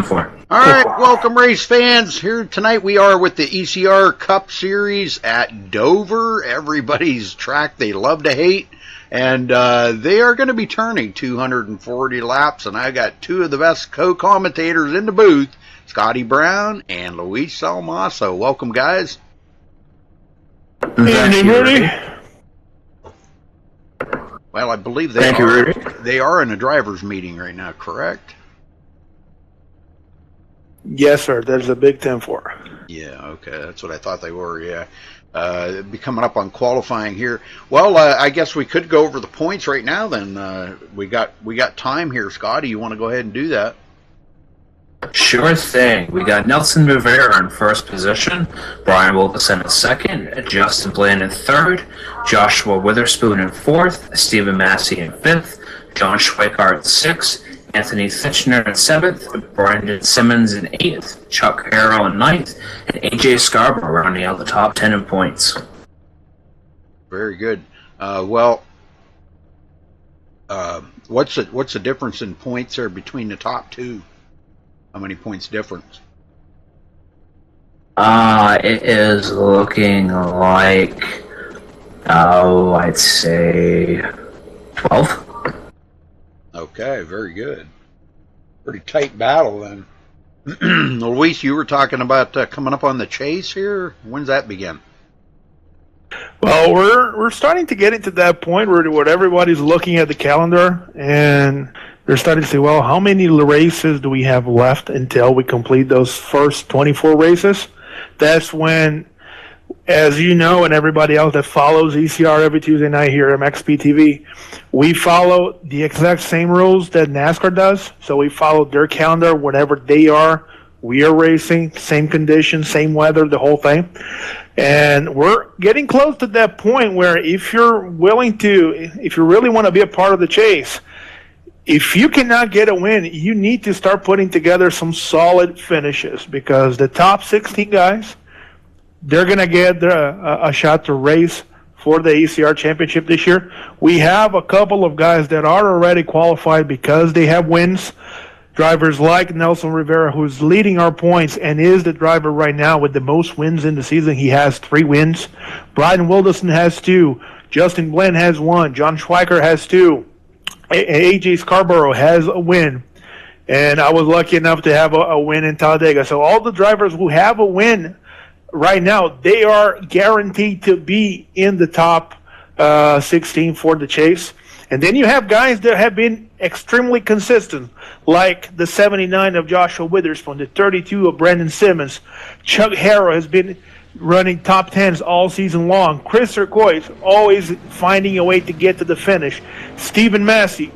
10-4. All right, welcome race fans. Here tonight we are with the ECR Cup Series at Dover, everybody's track they love to hate. And they are going to be turning 240 laps, and I got two of the best co-commentators in the booth, Scotty Brown and Luis Salmaso. Welcome, guys. Hey, Rudy. Well, I believe they are in a driver's meeting right now, correct? Yes, sir. There's a big 10-4. Yeah, okay. That's what I thought they were, yeah. Be coming up on qualifying here. Well, I guess we could go over the points right now then. We got time here, Scotty. You want to go ahead and do that? Sure thing. We got Nelson Rivera in first position, Brian Wilkerson in second, Justin Bland in third, Joshua Witherspoon in fourth, Stephen Massey in fifth, John Schweikart in sixth, Anthony Fitchner in seventh, Brandon Simmons in eighth, Chuck Harrell in ninth, and AJ Scarborough rounding out the top 10 in points. Very good. What's the difference in points there between the top two? How many points difference? It is looking like, I'd say 12. Okay, very good. Pretty tight battle then. Luis, you were talking about coming up on the chase here. When's that begin? Well, we're starting to get into that point where everybody's looking at the calendar and they're starting to say, well, how many races do we have left until we complete those first 24 races? That's when, as you know, and everybody else that follows ECR every Tuesday night here at MaxSpeedTV, we follow the exact same rules that NASCAR does. So we follow their calendar whenever they are. We are racing, same conditions, same weather, the whole thing. And we're getting close to that point where if you really want to be a part of the chase, if you cannot get a win, you need to start putting together some solid finishes because the top 16 guys, they're going to get a shot to race for the ECR championship this year. We have a couple of guys that are already qualified because they have wins. Drivers like Nelson Rivera, who's leading our points and is the driver right now with the most wins in the season. He has 3 wins. Brian Wilderson has 2. Justin Bland has 1. John Schweikart has 2. AJ Scarborough has a win. And I was lucky enough to have a win in Talladega. So all the drivers who have a win right now, they are guaranteed to be in the top 16 for the chase. And then you have guys that have been extremely consistent, like the 79 of Joshua Witherspoon, the 32 of Brandon Simmons. Chuck Harrell has been running top 10s all season long. Chris Turcois always finding a way to get to the finish. Stephen Massey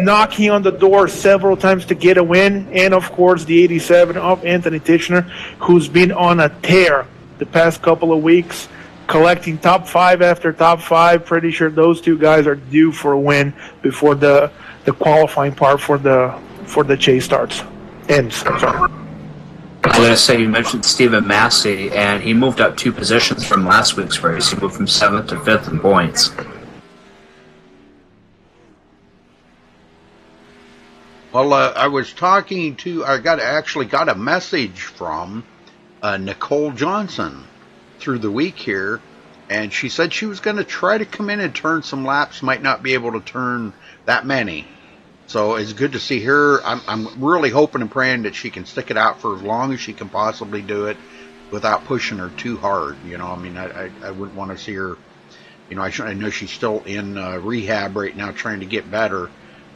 knocking on the door several times to get a win. And, of course, the 87 of Anthony Fitchner, who's been on a tear the past couple of weeks, collecting top 5 after top 5. Pretty sure those two guys are due for a win before the qualifying part for the chase ends. Sorry. I'm going to say you mentioned Stephen Massey, and he moved up 2 positions from last week's race. He moved from 7th to 5th in points. Well, I was talking to, I actually got a message from Nicole Johnson through the week here, and she said she was going to try to come in and turn some laps, might not be able to turn that many. So it's good to see her. I'm really hoping and praying that she can stick it out for as long as she can possibly do it without pushing her too hard. You know, I mean, I wouldn't want to see her, you know, I know she's still in rehab right now trying to get better,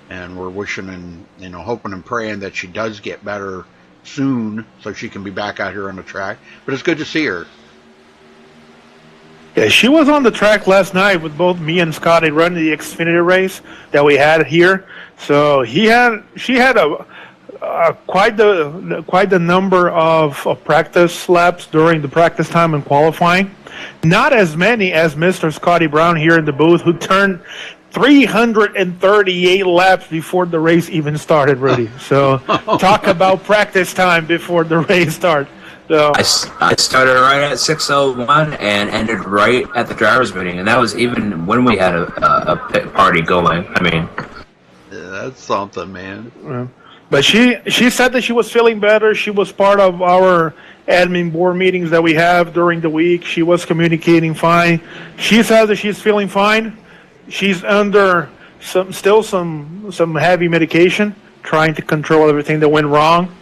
and we're wishing and, you know, hoping and praying that she does get better soon so she can be back out here on the track. But it's good to see her. Yeah, she was on the track last night with both me and Scotty running the Xfinity race that we had here. So she had quite the number of practice laps during the practice time and qualifying. Not as many as Mr. Scotty Brown here in the booth, who turned 338 laps before the race even started, Rudy. So talk about practice time before the race starts. So I started right at 6:01 and ended right at the driver's meeting, and that was even when we had a pit party going. I mean, yeah, that's something, man. But she said that she was feeling better. She was part of our admin board meetings that we have during the week. She was communicating fine. She says that she's feeling fine. She's under some heavy medication, trying to control everything that went wrong.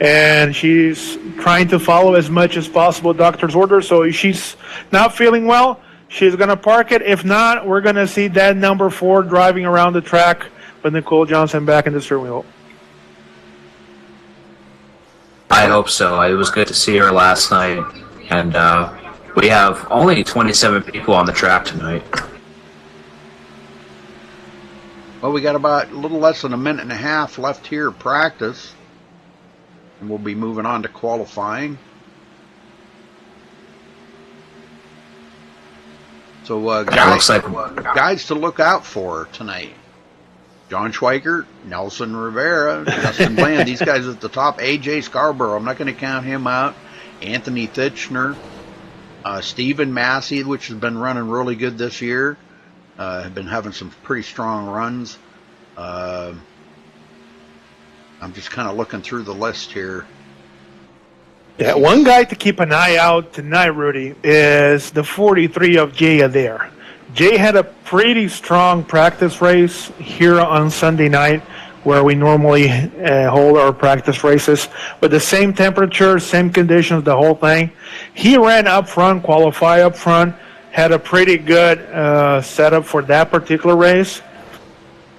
And she's trying to follow as much as possible doctor's orders. So if she's not feeling well, she's going to park it. If not, we're going to see that number 4 driving around the track with Nicole Johnson back in the steering wheel. I hope so. It was good to see her last night. And we have only 27 people on the track tonight. Well, we got about a little less than a minute and a half left here of practice. And we'll be moving on to qualifying. So, guys to look out for tonight. John Schweikert, Nelson Rivera, Justin Bland, these guys at the top. AJ Scarborough, I'm not going to count him out. Anthony Thitchner, Stephen Massey, which has been running really good this year. Have been having some pretty strong runs. I'm just kind of looking through the list here. Yeah, one guy to keep an eye out tonight, Rudy, is the 43 of Jay Adair. Jay had a pretty strong practice race here on Sunday night, where we normally hold our practice races, with the same temperature, same conditions, the whole thing. He ran up front, qualified up front, had a pretty good setup for that particular race.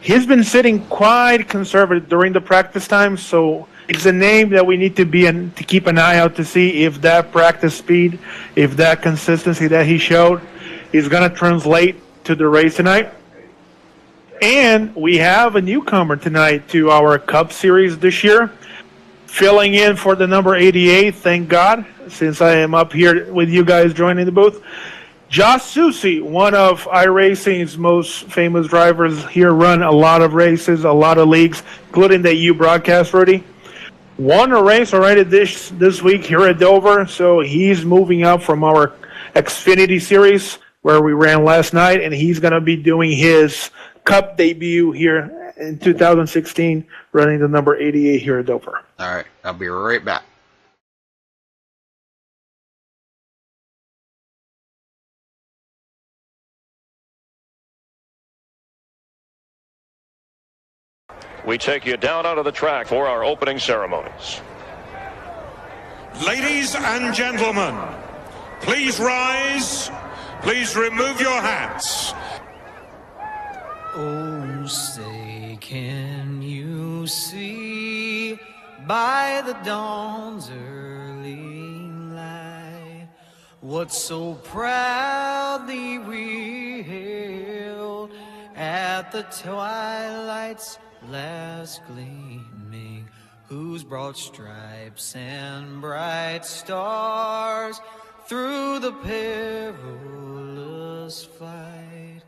He's been sitting quite conservative during the practice time, so it's a name that we need to to keep an eye out to see if that practice speed, if that consistency that he showed is going to translate to the race tonight. And we have a newcomer tonight to our Cup Series this year, filling in for the number 88, thank God, since I am up here with you guys joining the booth. Josh Susi, one of iRacing's most famous drivers here, run a lot of races, a lot of leagues, including the U broadcast, Rudy. Won a race already this week here at Dover, so he's moving up from our Xfinity Series, where we ran last night, and he's going to be doing his Cup debut here in 2016, running the number 88 here at Dover. All right, I'll be right back. We take you down onto the track for our opening ceremonies. Ladies and gentlemen, please rise. Please remove your hats. Oh, say, can you see by the dawn's early light what so proudly we hailed at the twilight's last gleaming, whose broad stripes and bright stars through the perilous fight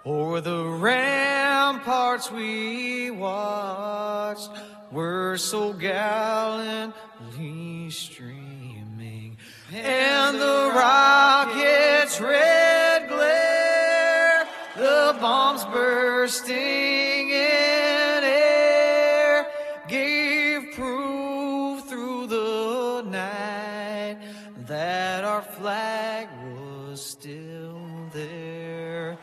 o'er the ramparts we watched were so gallantly streaming, and the rocket's red glare, the bombs bursting in air, gave proof through the night that our flag was still there.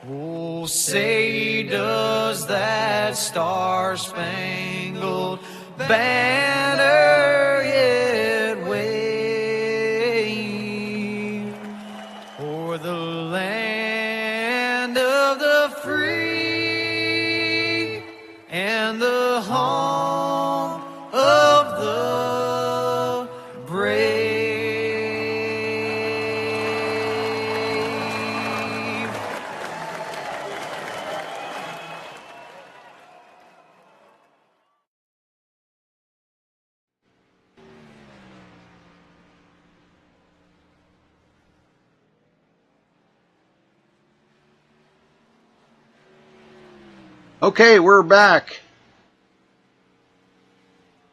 Oh, say, does that star-spangled banner yet wave o'er the land of the free and the home of the brave? Okay, we're back.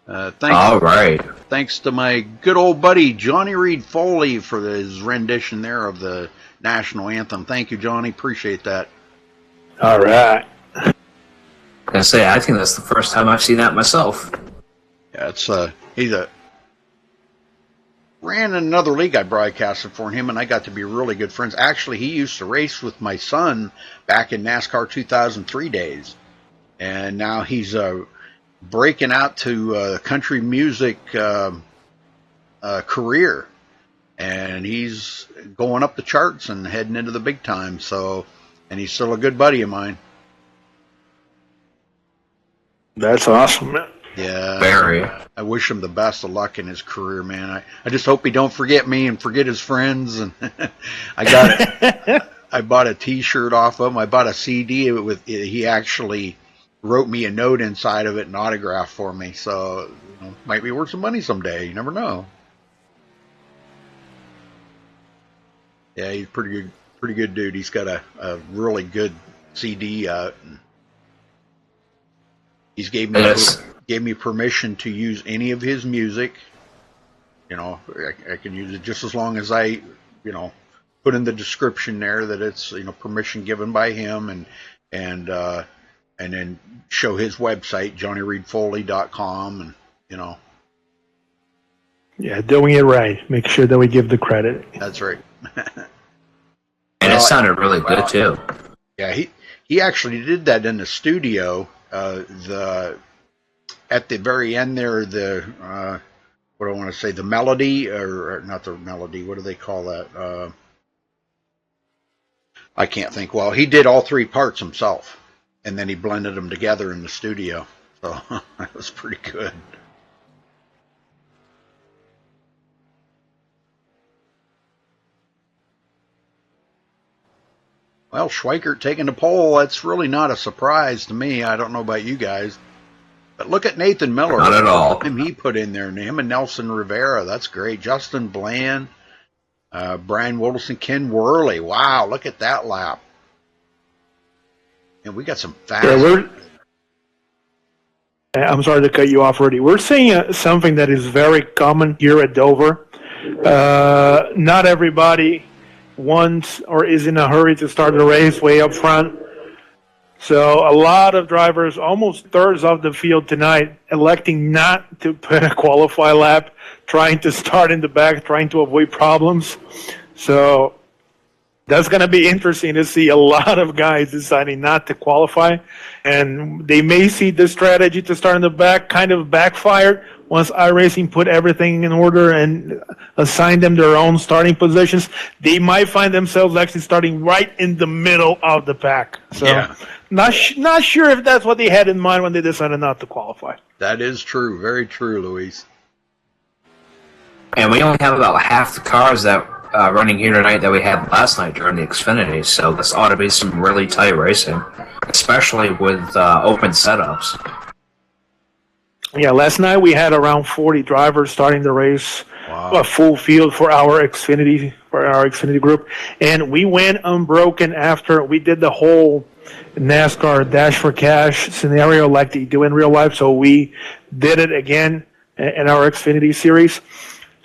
All right. Thanks to my good old buddy Johnny Reed Foley for his rendition there of the national anthem. Thank you, Johnny. Appreciate that. All right. I say, I think that's the first time I've seen that myself. Yeah, he's ran in another league I broadcasted for him, and I got to be really good friends. Actually, he used to race with my son back in NASCAR 2003 days, and now he's breaking out to country music career, and he's going up the charts and heading into the big time. So, and he's still a good buddy of mine. That's awesome, man. Yeah, Very. I wish him the best of luck in his career, man. I just hope he don't forget me and forget his friends. And I bought a T-shirt off of him. I bought a CD with he actually wrote me a note inside of it, an autograph for me. So might be worth some money someday. You never know. Yeah, he's pretty good dude. He's got a really good CD out. He's gave me permission to use any of his music. I can use it just as long as I, put in the description there that it's permission given by him, and then show his website johnnyreedfoley.com, and Yeah, doing it right. Make sure that we give the credit. That's right. And it sounded really good too. Yeah, he actually did that in the studio. At the very end there, what do I want to say, the melody, or not the melody, what do they call that? I can't think. Well, he did all three parts himself, and then he blended them together in the studio. So that was pretty good. Well, Schweikert taking the pole, that's really not a surprise to me. I don't know about you guys. But look at Nathan Miller. Not at all. Him he put in there. Him and Nelson Rivera. That's great. Justin Bland, Brian Wilson, Ken Worley. Wow, look at that lap. And we got some fast. Yeah, I'm sorry to cut you off, Rudy. We're seeing something that is very common here at Dover. Not everybody wants or is in a hurry to start the race way up front. So a lot of drivers, almost thirds of the field tonight, electing not to put a qualify lap, trying to start in the back, trying to avoid problems. So that's going to be interesting to see a lot of guys deciding not to qualify. And they may see this strategy to start in the back kind of backfired once iRacing put everything in order and assigned them their own starting positions. They might find themselves actually starting right in the middle of the pack. So yeah. Not sure if that's what they had in mind when they decided not to qualify. That is true. Very true, Luis. And we only have about half the cars that running here tonight that we had last night during the Xfinity, so this ought to be some really tight racing, especially with open setups. Yeah, last night we had around 40 drivers starting the race, Wow. a full field for our Xfinity group, and we went unbroken after we did the whole NASCAR Dash for Cash scenario like they do in real life. So we did it again in our Xfinity series.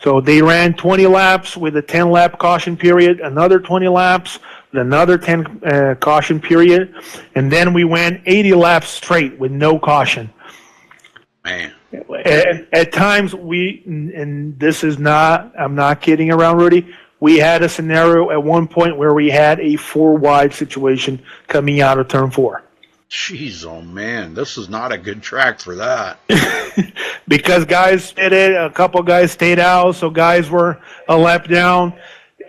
So they ran 20 laps with a 10-lap caution period, another 20 laps with another 10 caution period, and then we went 80 laps straight with no caution. Man. At times, and this is not, I'm not kidding around, Rudy, we had a scenario at one point where we had a 4-wide situation coming out of turn 4. Jeez, oh man, this is not a good track for that. Because guys did it, a couple guys stayed out, so guys were a lap down.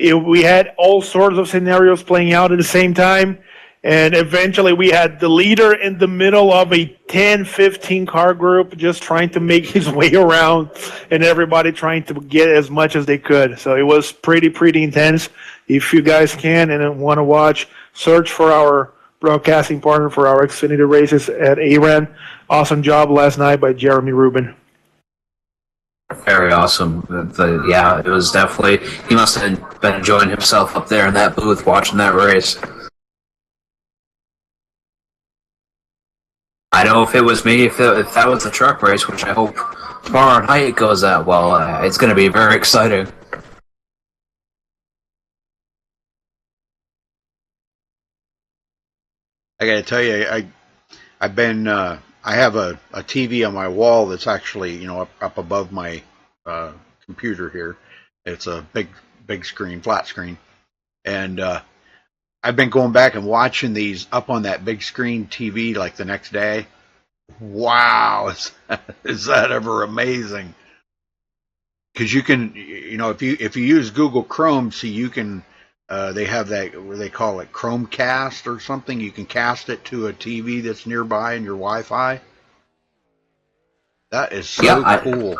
We had all sorts of scenarios playing out at the same time. And eventually we had the leader in the middle of a 10-15 car group just trying to make his way around and everybody trying to get as much as they could. So it was pretty intense. If you guys can and want to watch, search for our broadcasting partner for our Xfinity races at ARAN. Awesome job last night by Jeremy Rubin. Very awesome. Yeah, it was definitely, he must have been enjoying himself up there in that booth watching that race. I know if it was me, if that was the truck race, which I hope tomorrow night it goes that well, it's going to be very exciting. I got to tell you, I've been. I have a TV on my wall that's actually, up above my computer here. It's a big screen, flat screen, and I've been going back and watching these up on that big screen TV like the next day. Wow, is that ever amazing? Because you can, if you use Google Chrome, see, you can. They have that, what they call it, Chromecast or something. You can cast it to a TV that's nearby in your Wi-Fi. That is so cool.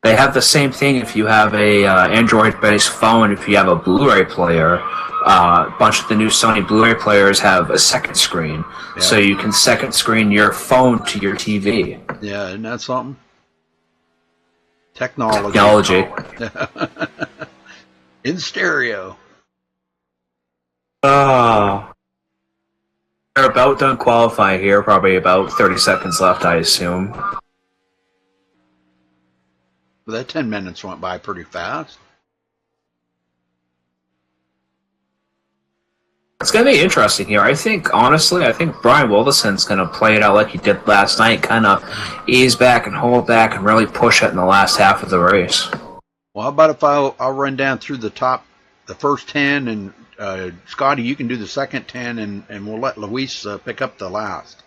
They have the same thing if you have a Android-based phone. If you have a Blu-ray player, a bunch of the new Sony Blu-ray players have a second screen, so you can second screen your phone to your TV. Yeah, isn't that something? Technology. In stereo. They're about done qualifying here. Probably about 30 seconds left, I assume. Well, that 10 minutes went by pretty fast. It's going to be interesting here. Honestly, I think Brian Wilderson's going to play it out like he did last night, kind of ease back and hold back and really push it in the last half of the race. Well, how about if I'll run down through the first 10, and Scotty, you can do the second 10, and we'll let Luis pick up the last.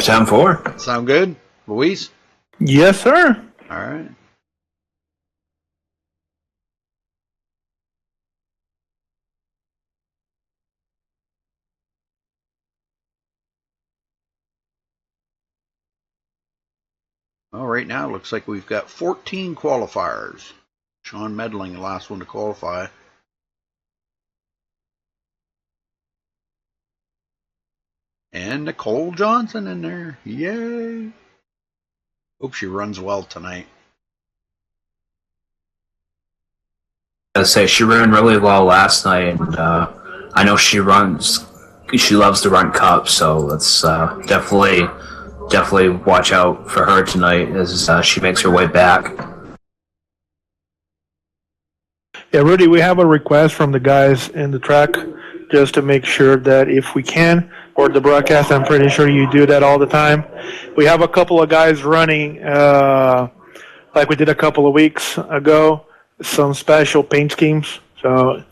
Sound forward. Sound good, Luis? Yes, sir. All right. Well, right now it looks like we've got 14 qualifiers. Sean Medling, the last one to qualify. And Nicole Johnson in there. Yay! Hope she runs well tonight. I say she ran really well last night, and I know she loves to run cups, so let's definitely watch out for her tonight as she makes her way back. Yeah, Rudy, we have a request from the guys in the track just to make sure that if we can, or the broadcast, I'm pretty sure you do that all the time. We have a couple of guys running, like we did a couple of weeks ago, some special paint schemes. So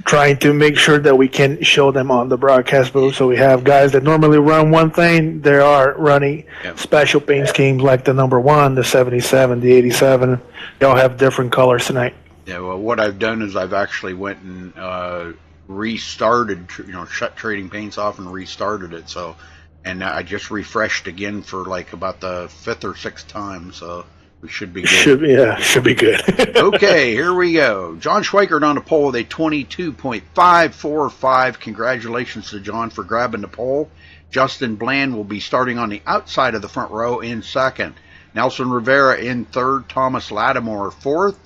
trying to make sure that we can show them on the broadcast booth. So we have guys that normally run one thing, they are running special paint schemes like the number 1, the 77, the 87. They all have different colors tonight. Yeah, well, what I've done is I've actually went and restarted, shut Trading Paints off and restarted it. So, and I just refreshed again for like about the 5th or 6th time. So we should be good. Should be good. Okay, here we go. John Schweikert on the pole with a 22.545. Congratulations to John for grabbing the pole. Justin Bland will be starting on the outside of the front row in second. Nelson Rivera in third. Thomas Lattimore fourth.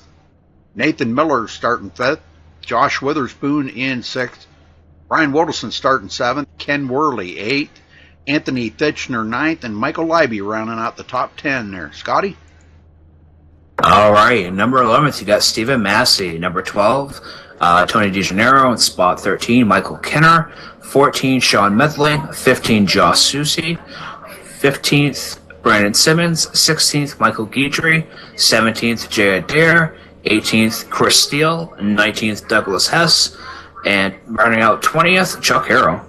Nathan Miller starting fifth. Josh Witherspoon in sixth. Brian Wilderson starting seventh. Ken Worley eighth. Anthony Thitchner ninth. And Michael Leiby rounding out the top 10 there. Scotty? All right, number 11, you got Stephen Massey. Number 12, Tony DeGennaro in spot 13, Michael Kenner. 14, Sean Medling. 15, Josh Susi. 15th, Brandon Simmons. 16th, Michael Guidry. 17th, Jay Adair. 18th, Chris Steele. 19th, Douglas Hess. And running out 20th, Chuck Harrow.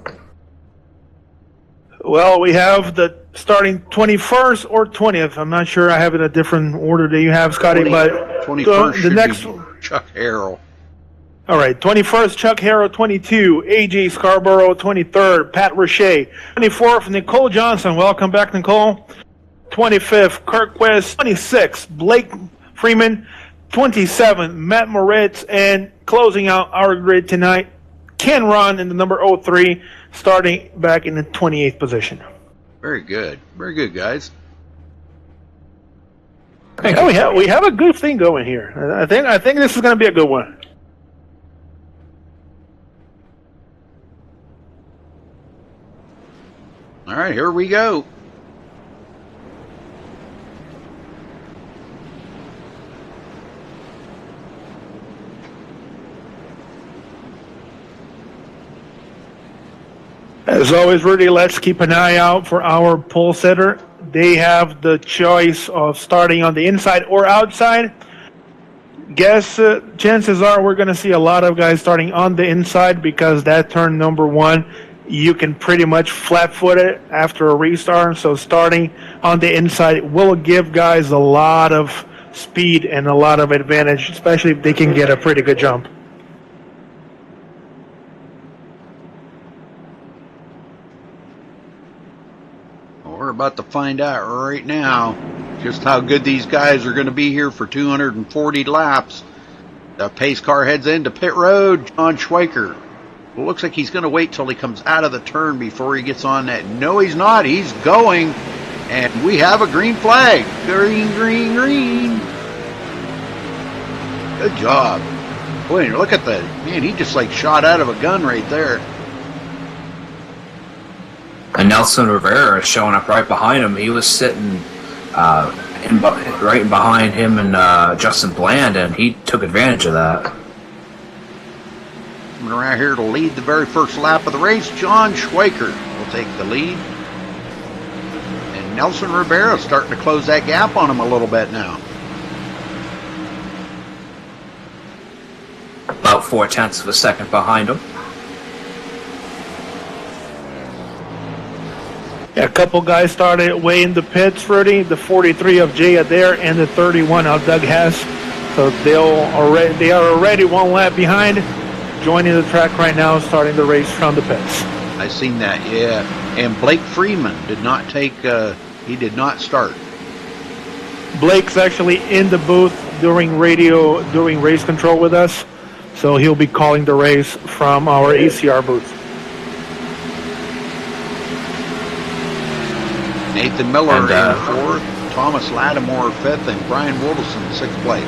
Well, we have the starting 21st or 20th. I'm not sure. I have it in a different order that you have, Scotty. But 21st the next be Chuck Harrell. All right, 21st, Chuck Harrow, 22, A.J. Scarborough, 23rd, Pat Roche, 24th, Nicole Johnson. Welcome back, Nicole. 25th, Kirk West, 26th, Blake Freeman, 27th, Matt Moritz, and closing out our grid tonight, Ken Ron in the number 03, starting back in the 28th position. Very good. Very good, guys. Yeah, we have a good thing going here. I think this is going to be a good one. All right, here we go. As always, Rudy, let's keep an eye out for our pole sitter. They have the choice of starting on the inside or outside. Chances are we're going to see a lot of guys starting on the inside because that turn number 1, you can pretty much flat-foot it after a restart. So starting on the inside will give guys a lot of speed and a lot of advantage, especially if they can get a pretty good jump. We're about to find out right now just how good these guys are going to be here for 240 laps. The pace car heads into pit road. John Schweiker. It looks like he's going to wait till he comes out of the turn before he gets on that. No, he's not. He's going. And we have a green flag. Green, green, green. Good job. Boy, look at that. Man, he just like shot out of a gun right there. And Nelson Rivera is showing up right behind him. He was sitting right behind him and Justin Bland, and he took advantage of that. Coming around here to lead the very first lap of the race, John Schweiker will take the lead. And Nelson Rivera starting to close that gap on him a little bit now. About 0.4 of a second behind him. A couple guys started way in the pits, Rudy. The 43 of Jay Adair and the 31 of Doug Hess. So they are already 1 lap behind. Joining the track right now, starting the race from the pits. I seen that, yeah. And Blake Freeman did not he did not start. Blake's actually in the booth during race control with us. So he'll be calling the race from our ACR booth. Nathan Miller in 4th, Thomas Lattimore 5th, and Brian Wilderson 6th place.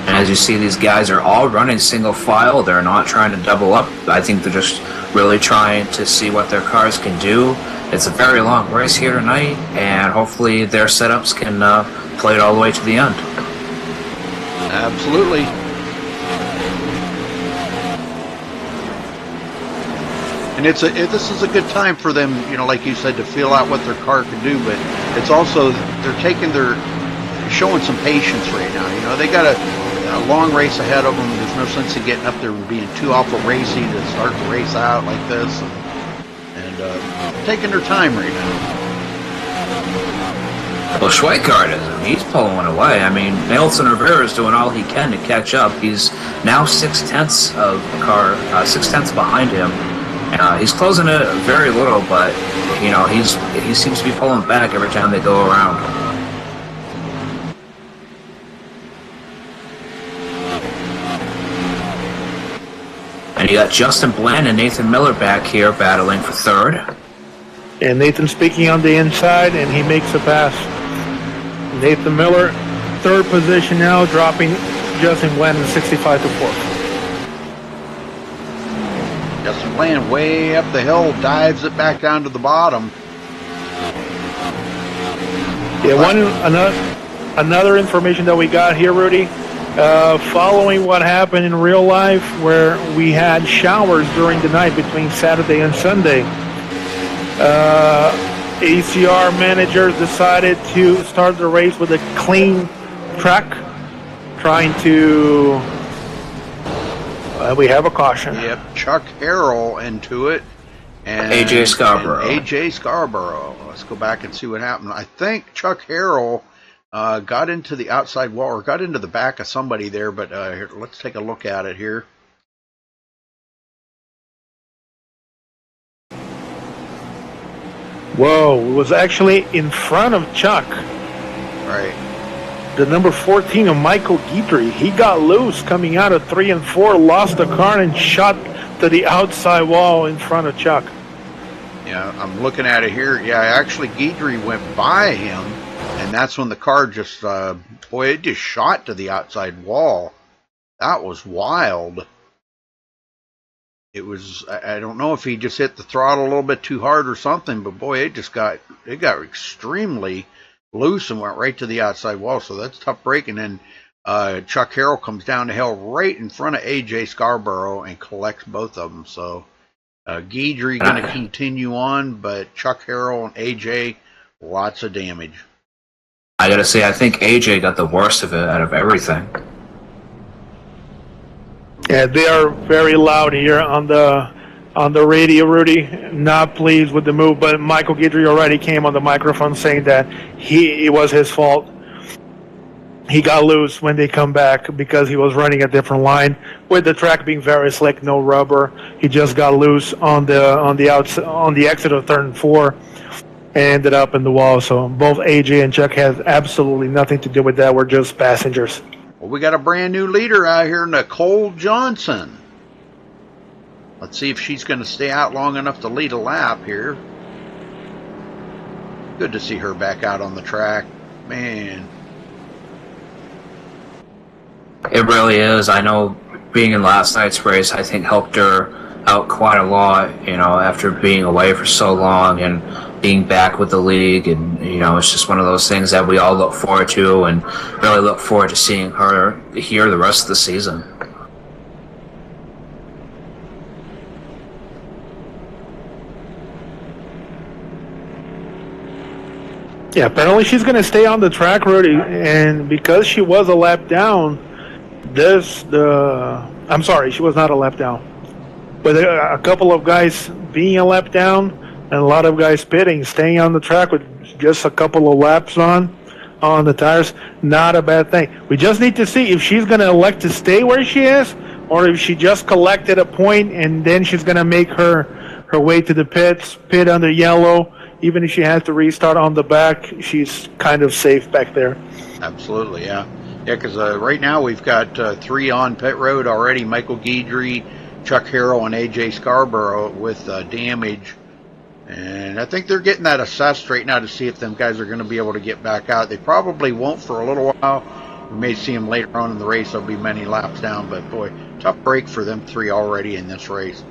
And as you see, these guys are all running single file. They're not trying to double up. I think they're just really trying to see what their cars can do. It's a very long race here tonight, and hopefully their setups can play it all the way to the end. Absolutely. And this is a good time for them, like you said, to feel out what their car can do. But it's also they're showing some patience right now. They got a long race ahead of them. There's no sense in getting up there and being too awful racy to start the race out like this, and taking their time right now. Well, Schweikart isn't. He's pulling away. I mean, Nelson Rivera is doing all he can to catch up. He's now 0.6 of the car, 0.6 behind him. He's closing it very little, but he seems to be pulling back every time they go around. And you got Justin Bland and Nathan Miller back here battling for 3rd. And Nathan speaking on the inside, and he makes a pass. Nathan Miller, 3rd position now, dropping Justin Bland in 65 to 4th. Justin Bland way up the hill, dives it back down to the bottom. Yeah, another information that we got here, Rudy. Following what happened in real life, where we had showers during the night between Saturday and Sunday, ACR managers decided to start the race with a clean track, trying to. We have a caution. Yep, Chuck Harrell into it. And AJ Scarborough. AJ Scarborough. Let's go back and see what happened. I think Chuck Harrell got into the outside wall, or got into the back of somebody there, but here, let's take a look at it here. Whoa, it was actually in front of Chuck. Right. The number 14 of Michael Guidry, he got loose coming out of 3 and 4, lost the car and shot to the outside wall in front of Chuck. Yeah, I'm looking at it here. Yeah, actually Guidry went by him, and that's when the car just, it just shot to the outside wall. That was wild. It was, I don't know if he just hit the throttle a little bit too hard or something, but boy, it got extremely loose and went right to the outside wall. So that's tough braking. And Chuck Harrell comes down the hill right in front of AJ Scarborough and collects both of them. So Guidry going to continue on, but Chuck Harrell and AJ, lots of damage. I gotta say, I think AJ got the worst of it out of everything. Yeah, they are very loud here on the radio, Rudy. Not pleased with the move, but Michael Guidry already came on the microphone saying that it was his fault. He got loose when they come back because he was running a different line. With the track being very slick, no rubber, he just got loose on the exit of turn 4 and ended up in the wall. So both AJ and Chuck has absolutely nothing to do with that. We're just passengers. Well, we got a brand new leader out here, Nicole Johnson. Let's see if she's going to stay out long enough to lead a lap here. Good to see her back out on the track. Man. It really is. I know being in last night's race, I think helped her out quite a lot, you know, after being away for so long and being back with the league. And, you know, it's just one of those things that we all look forward to and really look forward to seeing her here the rest of the season. Yeah, apparently she's going to stay on the track, Rudy, and because she was a lap down, I'm sorry, she was not a lap down. But a couple of guys being a lap down and a lot of guys pitting, staying on the track with just a couple of laps on the tires, not a bad thing. We just need to see if she's going to elect to stay where she is or if she just collected a point and then she's going to make her way to the pit under yellow. Even if she has to restart on the back, she's kind of safe back there. Absolutely, yeah. Yeah, because right now we've got 3 on pit road already. Michael Guidry, Chuck Harrell, and AJ Scarborough with damage. And I think they're getting that assessed right now to see if them guys are going to be able to get back out. They probably won't for a little while. We may see them later on in the race. There'll be many laps down. But, boy, tough break for them 3 already in this race.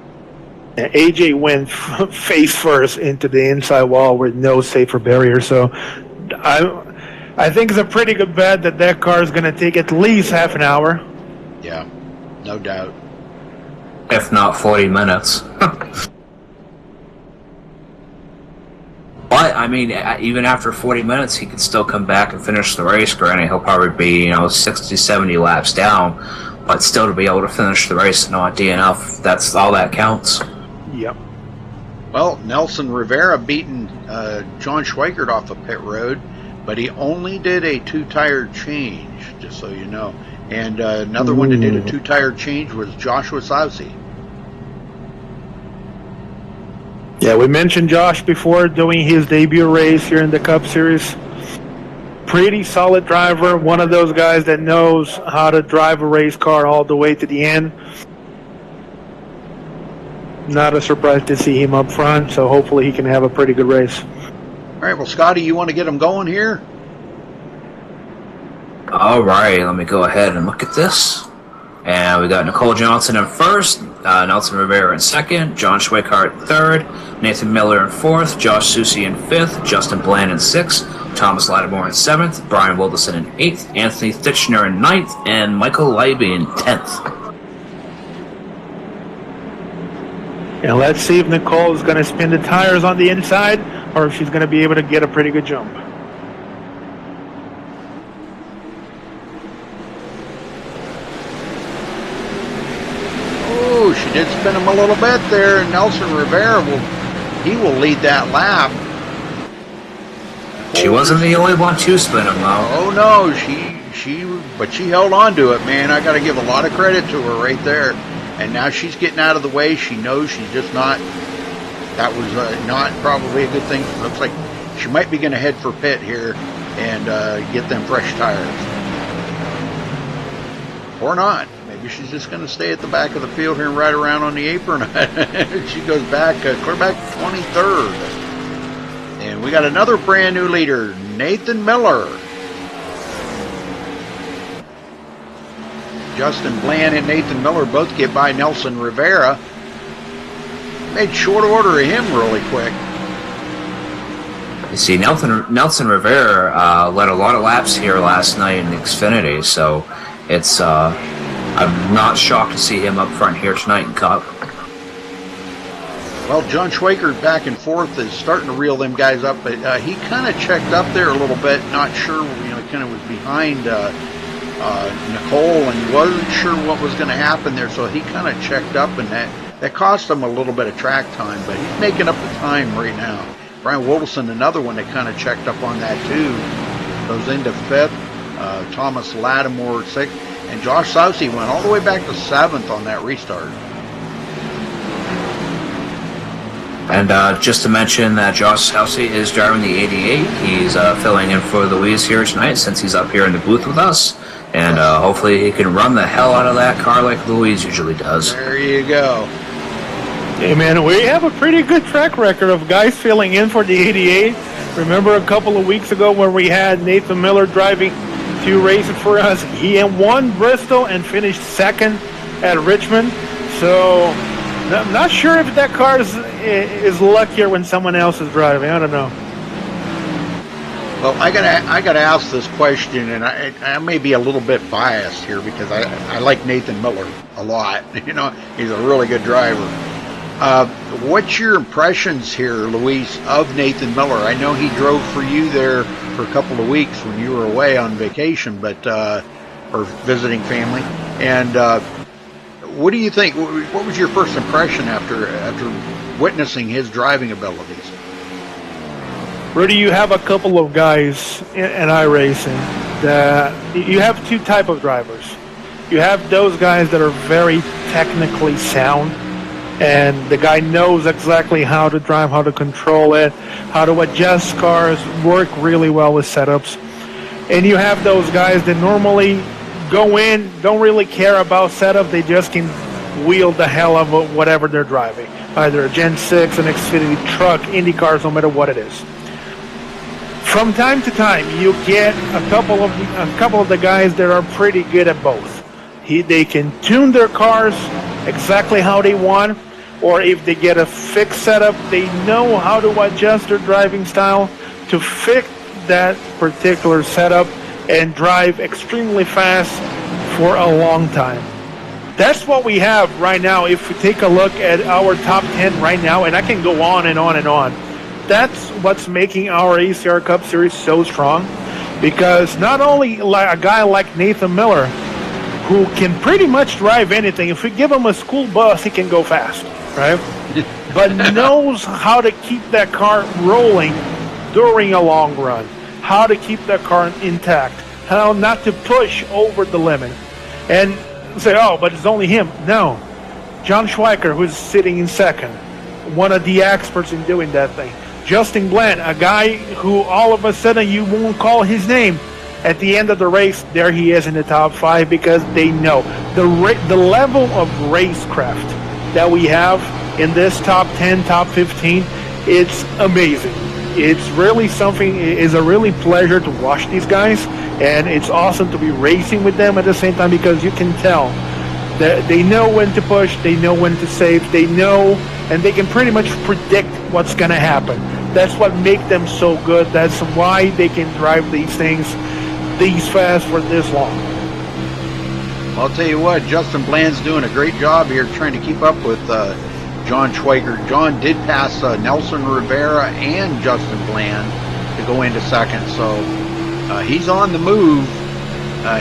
And AJ went face first into the inside wall with no safer barrier. So I think it's a pretty good bet that car is going to take at least half an hour. Yeah, no doubt. If not 40 minutes. But, I mean, even after 40 minutes, he could still come back and finish the race. Granted, he'll probably be, 60, 70 laps down. But still to be able to finish the race and not DNF, that's all that counts. Yep. Well, Nelson Rivera beaten John Schweikert off of pit road, but he only did a 2-tire change, just so you know. And another one that did a 2-tire change was Joshua Saucy. Yeah, we mentioned Josh before doing his debut race here in the Cup Series. Pretty solid driver, one of those guys that knows how to drive a race car all the way to the end. Not a surprise to see him up front, so hopefully he can have a pretty good race. All right, well, Scotty, you want to get him going here? All right, let me go ahead and look at this. And we got Nicole Johnson in first, Nelson Rivera in second, John Schweikart in third, Nathan Miller in fourth, Josh Susi in fifth, Justin Bland in sixth, Thomas Lattimore in seventh, Brian Wilderson in eighth, Anthony Thitchner in ninth, and Michael Leiby in 10th. And let's see if Nicole is going to spin the tires on the inside or if she's going to be able to get a pretty good jump. Oh, she did spin him a little bit there. Nelson Rivera will lead that lap. She wasn't the only one to spin him, though. Oh no, but she held on to it, man. I got to give a lot of credit to her right there. And now she's getting out of the way. She knows she's just not. That was not probably a good thing. Looks like she might be going to head for pit here and get them fresh tires, or not. Maybe she's just going to stay at the back of the field here and ride around on the apron. She goes back, clear back 23rd. And we got another brand new leader, Nathan Miller. Justin Bland and Nathan Miller both get by Nelson Rivera. Made short order of him really quick. You see, Nelson Rivera led a lot of laps here last night in Xfinity, so it's I'm not shocked to see him up front here tonight in Cup. Well, John Schwaker back and forth is starting to reel them guys up, but he kind of checked up there a little bit, not sure, kind of was behind Nicole, and he wasn't sure what was going to happen there, so he kind of checked up, and that cost him a little bit of track time, but he's making up the time right now. Brian Wilson, another one that kind of checked up on that too, goes into 5th. Thomas Lattimore 6th, and Josh Sousey went all the way back to 7th on that restart. And just to mention that Josh Sousey is driving the 88. He's filling in for Louise here tonight since he's up here in the booth with us. And hopefully he can run the hell out of that car like Louise usually does. There you go. Hey, man, we have a pretty good track record of guys filling in for the 88. Remember a couple of weeks ago when we had Nathan Miller driving 2 races for us? He won Bristol and finished 2nd at Richmond. So I'm not sure if that car is luckier when someone else is driving. I don't know. Well, I gotta ask this question, and I may be a little bit biased here because I like Nathan Miller a lot. He's a really good driver. What's your impressions here, Luis, of Nathan Miller? I know he drove for you there for a couple of weeks when you were away on vacation, or visiting family. And what do you think? What was your first impression after witnessing his driving abilities? Rudy, you have a couple of guys in iRacing that you have 2 type of drivers. You have those guys that are very technically sound, and the guy knows exactly how to drive, how to control it, how to adjust cars, work really well with setups. And you have those guys that normally go in, don't really care about setup, they just can wheel the hell out of whatever they're driving. Either a Gen 6, an Xfinity truck, Indy cars, no matter what it is. From time to time, you get a couple of the guys that are pretty good at both. They can tune their cars exactly how they want, or if they get a fixed setup, they know how to adjust their driving style to fit that particular setup and drive extremely fast for a long time. That's what we have right now. If we take a look at our top 10 right now, and I can go on and on and on, that's what's making our ACR Cup Series so strong, because not only like a guy like Nathan Miller, who can pretty much drive anything, if we give him a school bus, he can go fast, right? But knows how to keep that car rolling during a long run, how to keep that car intact, how not to push over the limit. And say, oh, but it's only him. No. John Schweiker, who's sitting in 2nd, one of the experts in doing that thing. Justin Bland, a guy who all of a sudden you won't call his name. At the end of the race, there he is in the top 5 because they know. The level of racecraft that we have in this top 10, top 15, it's amazing. It's really something, it's a really pleasure to watch these guys, and it's awesome to be racing with them at the same time because you can tell that they know when to push, they know when to save, they know, and they can pretty much predict what's going to happen. That's what makes them so good. That's why they can drive these things these fast for this long. I'll tell you what, Justin Bland's doing a great job here trying to keep up with John Schwager. John did pass Nelson Rivera and Justin Bland to go into 2nd, so he's on the move.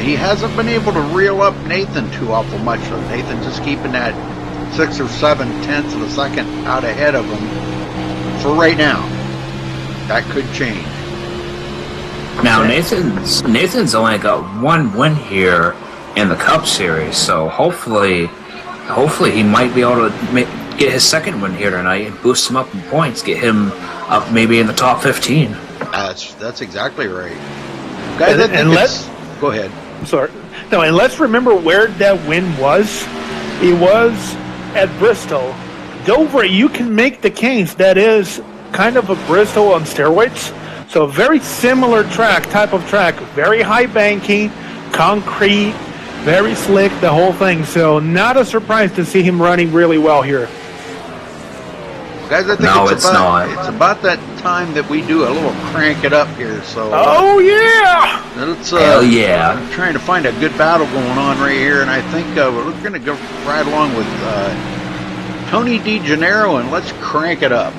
He hasn't been able to reel up Nathan too awful much, though. Nathan just keeping that 6 or 7 tenths of a second out ahead of him for right now. That could change. Now Nathan's only got 1 win here in the Cup Series, so hopefully he might be able to get his 2nd win here tonight and boost him up in points, get him up maybe in the top 15. That's exactly right. Guys, go ahead. I'm sorry. No, and let's remember where that win was. It was at Bristol. Dover, you can make the case that is kind of a Bristol on steroids. So very similar type of track. Very high banking, concrete, very slick, the whole thing. So not a surprise to see him running really well here. Guys, I think it's about that time that we do a little crank it up here. So oh yeah! Hell yeah! I'm trying to find a good battle going on right here, and I think we're going to go right along with Tony DeGennaro, and let's crank it up.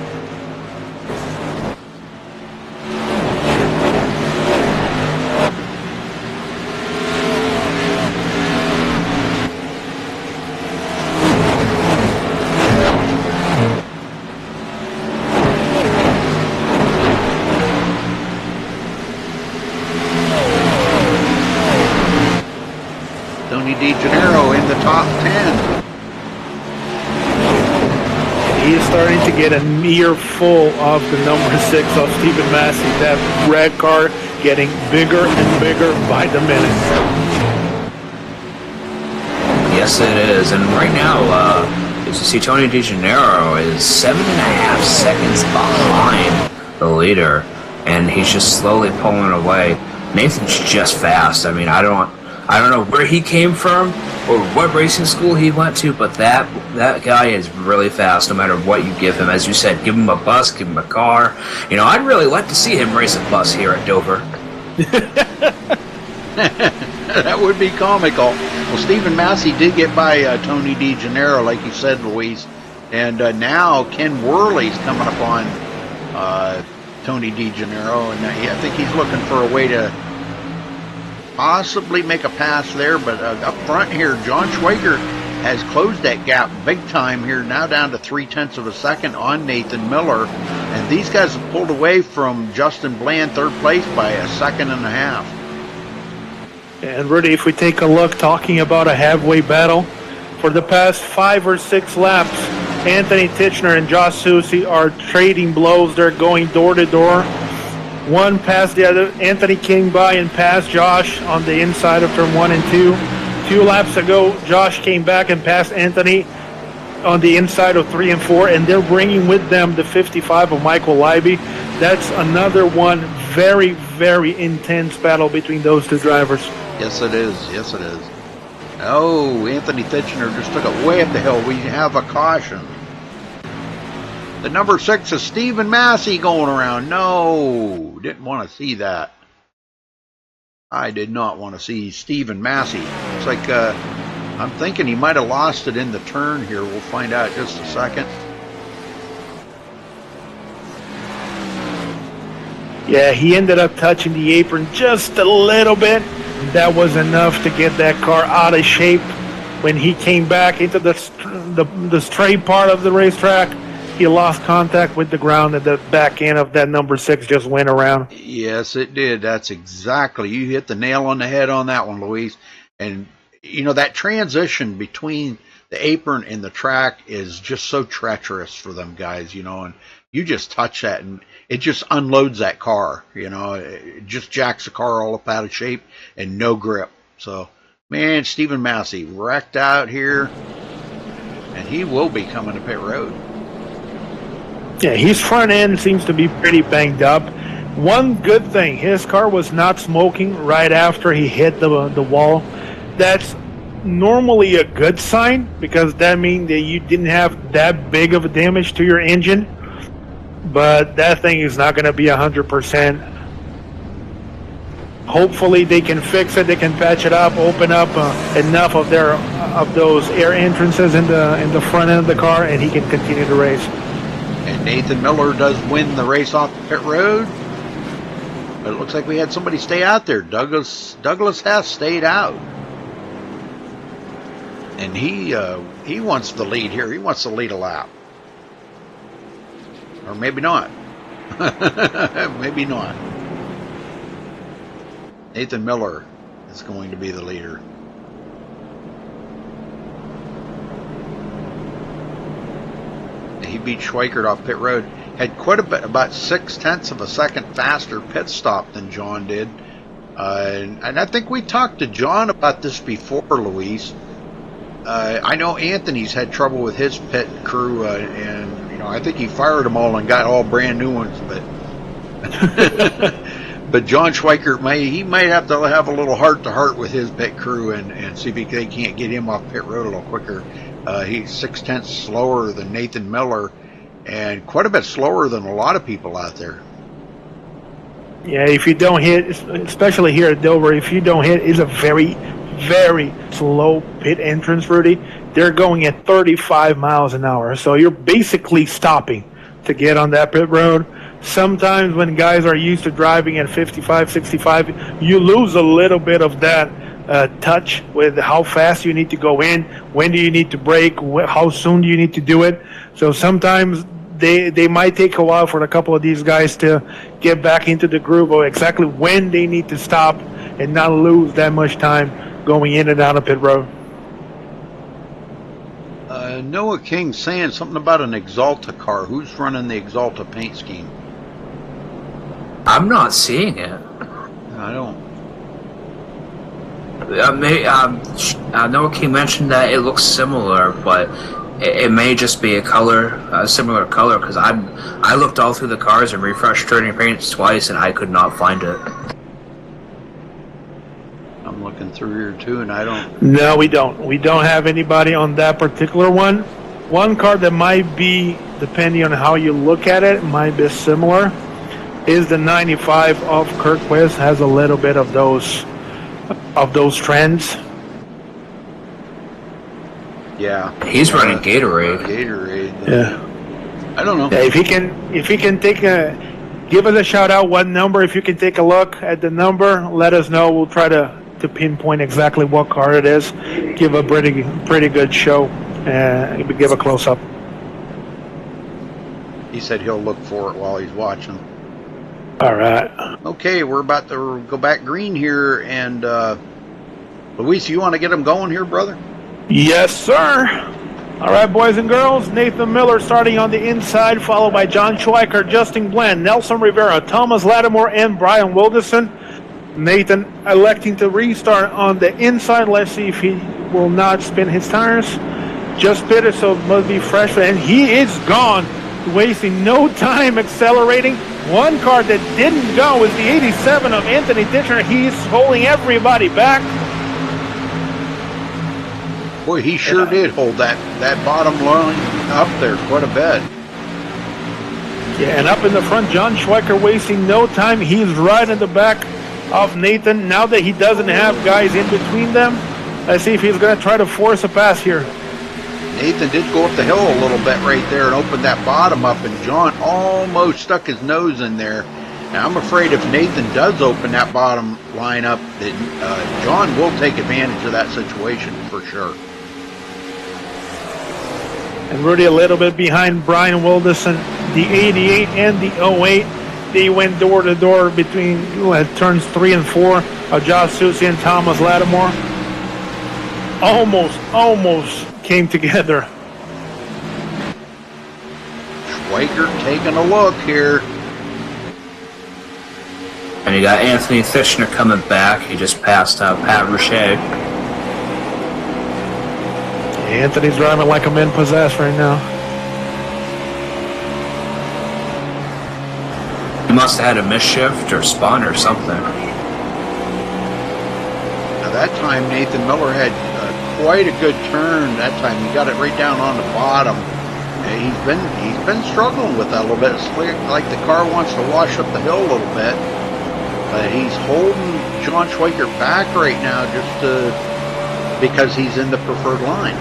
Tony DeGennaro in the top 10. He is starting to get a near full of the number 6 of Stephen Massey. That red car getting bigger and bigger by the minute. Yes, it is. And right now, as you see, Tony DeGennaro is 7.5 seconds behind the leader, and he's just slowly pulling away. Nathan's just fast. I mean, I don't know where he came from or what racing school he went to, but that guy is really fast no matter what you give him. As you said, give him a bus, give him a car. You know, I'd really like to see him race a bus here at Dover. That would be comical. Well, Stephen Massey did get by Tony DeGennaro, like you said, Luis. And now Ken Worley's coming up on Tony DeGennaro, and I think he's looking for a way to possibly make a pass there, but up front here, John Schwager has closed that gap big time here, now down to 0.3 of a second on Nathan Miller, and these guys have pulled away from Justin Bland, third place, by 1.5 seconds. And Rudy, if we take a look, talking about a halfway battle, for the past 5 or 6 laps, Anthony Titchener and Josh Susie are trading blows. They're going door to door. One passed the other. Anthony came by and passed Josh on the inside of turn 1 and 2. 2 laps ago, Josh came back and passed Anthony on the inside of 3 and 4, and they're bringing with them the 55 of Michael Leiby. That's another one very, very intense battle between those two drivers. Yes, it is. Yes, it is. Oh, Anthony Titchener just took it way up the hill. We have a caution. The number 6 is Stephen Massey going around. No, didn't want to see that. I did not want to see Stephen Massey. It's like, I'm thinking he might have lost it in the turn here. We'll find out in just a second. Yeah, he ended up touching the apron just a little bit. That was enough to get that car out of shape. When he came back into the straight part of the racetrack, he lost contact with the ground, and the back end of that number 6 just went around. Yes, it did. That's exactly. You hit the nail on the head on that one, Luis. And, you know, that transition between the apron and the track is just so treacherous for them guys, you know, and you just touch that and it just unloads that car, you know. It just jacks the car all up out of shape and no grip. So, man, Stephen Massey wrecked out here, and he will be coming to pit road. Yeah, his front end seems to be pretty banged up. One good thing, his car was not smoking right after he hit the wall. That's normally a good sign, because that means that you didn't have that big of a damage to your engine. But that thing is not going to be 100%. Hopefully they can fix it, they can patch it up, open up enough of those air entrances in the front end of the car, and he can continue to race. And Nathan Miller does win the race off the pit road. But it looks like we had somebody stay out there. Douglas Hess stayed out. And he wants the lead here. He wants to lead a lap. Or maybe not. Maybe not. Nathan Miller is going to be the leader. He beat Schweikert off pit road. Had quite a bit, about 0.6 of a second faster pit stop than John did. And I think we talked to John about this before, Luis. I know Anthony's had trouble with his pit crew, and you know, I think he fired them all and got all brand new ones. But but John Schweikert might have to have a little heart to heart with his pit crew and see if they can't get him off pit road a little quicker. He's 0.6 slower than Nathan Miller, and quite a bit slower than a lot of people out there. Yeah, if you don't hit, especially here at Dover, if you don't hit, it's a very, very slow pit entrance, Rudy. they're going at 35 miles an hour. So you're basically stopping to get on that pit road. Sometimes when guys are used to driving at 55, 65, you lose a little bit of that touch with how fast you need to go in, when do you need to brake, how soon do you need to do it. So sometimes they might take a while for a couple of these guys to get back into the groove of exactly when they need to stop and not lose that much time going in and out of pit road. Noah King saying something about an Exalta car. Who's running the Exalta paint scheme? I'm not seeing it. I don't. Noah King mentioned that it looks similar, but it may just be a similar color, because I looked all through the cars and refreshed turning paints twice, and I could not find it. I'm looking through here too, and I don't. No, we don't. We don't have anybody on that particular one. One car that might be, depending on how you look at it, might be similar, is the 95 of Kirkquist. Has a little bit of those trends. Yeah, he's running Gatorade. Gatorade. Yeah, I don't know. Yeah, if he can give us a shout out. What number? If you can take a look at the number, let us know. We'll try to pinpoint exactly what car it is. Give a pretty good show. Give a close up. He said he'll look for it while he's watching. All right. Okay, we're about to go back green here, and Luis, you want to get him going here, brother? Yes, sir. All right, boys and girls. Nathan Miller starting on the inside, followed by John Schweiker, Justin Glenn, Nelson Rivera, Thomas Lattimore, and Brian Wilderson. Nathan electing to restart on the inside. Let's see if he will not spin his tires. Just pitted, so it must be fresh. And he is gone, wasting no time accelerating. One car that didn't go is the 87 of Anthony Ditcher. He's holding everybody back. Boy, he sure did hold that bottom line up there quite a bit. Yeah, and up in the front, John Schweiker wasting no time. He's right in the back of Nathan. Now that he doesn't have guys in between them, let's see if he's going to try to force a pass here. Nathan did go up the hill a little bit right there and open that bottom up, and John almost stuck his nose in there. Now, I'm afraid if Nathan does open that bottom line up, that John will take advantage of that situation for sure. And Rudy a little bit behind Brian Wilderson, the 88 and the 08. They went door to door between turns 3 and 4 of Josh Susie and Thomas Lattimore. Almost came together. Schweiker taking a look here. And you got Anthony Fishner coming back. He just passed Pat Rocher. Anthony's driving like a man possessed right now. He must have had a misshift or spun or something. Now that time Nathan Miller had quite a good turn. That time he got it right down on the bottom. And he's been struggling with that a little bit. It's like the car wants to wash up the hill a little bit. But he's holding John Schweiker back right now because he's in the preferred line.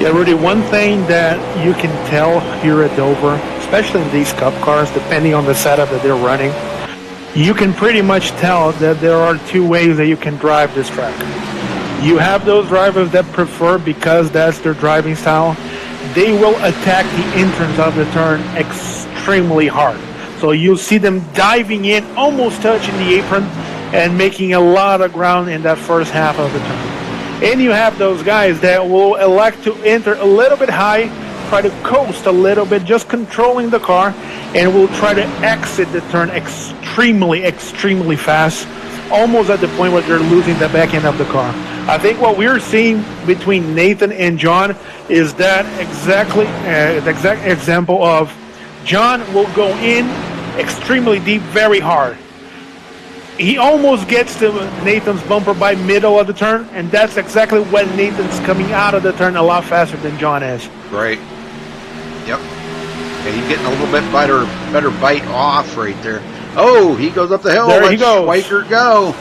Yeah, Rudy, one thing that you can tell here at Dover, especially in these Cup cars, depending on the setup that they're running, you can pretty much tell that there are two ways that you can drive this track. You have those drivers that prefer, because that's their driving style, they will attack the entrance of the turn extremely hard. So you'll see them diving in, almost touching the apron, and making a lot of ground in that first half of the turn. And you have those guys that will elect to enter a little bit high, try to coast a little bit, just controlling the car, and will try to exit the turn extremely fast, almost at the point where they're losing the back end of the car. I think what we're seeing between Nathan and John is that the exact example of John will go in extremely deep, very hard. He almost gets to Nathan's bumper by middle of the turn, and that's exactly when Nathan's coming out of the turn a lot faster than John is. Right. Yep. Yeah, he's getting a little bit better bite off right there. Oh, he goes up the hill. There he goes. Schweiker go.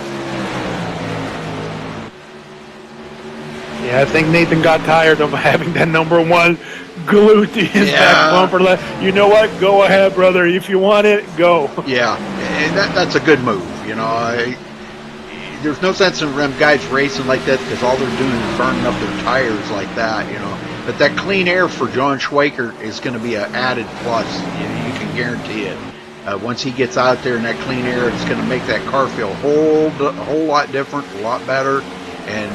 Yeah, I think Nathan got tired of having that number 1 glued to his back bumper. You know what? Go ahead, brother. If you want it, go. Yeah, and that's a good move. You know, there's no sense in them guys racing like that because all they're doing is burning up their tires like that. You know, but that clean air for John Schweikert is going to be an added plus. You can guarantee it. Once he gets out there in that clean air, it's going to make that car feel a whole lot different, a lot better, and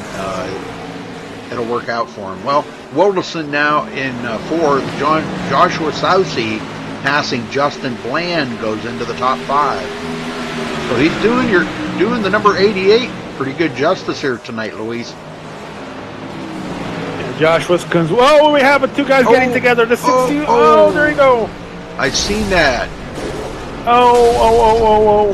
it'll work out for him. Well, Wilderson now in 4th. Joshua Sousey passing Justin Bland goes into the top 5. So he's doing the number 88 pretty good justice here tonight, Luis. And Joshua comes. Whoa, we have 2 guys getting together. The 60. Oh, there you go. I've seen that. Oh.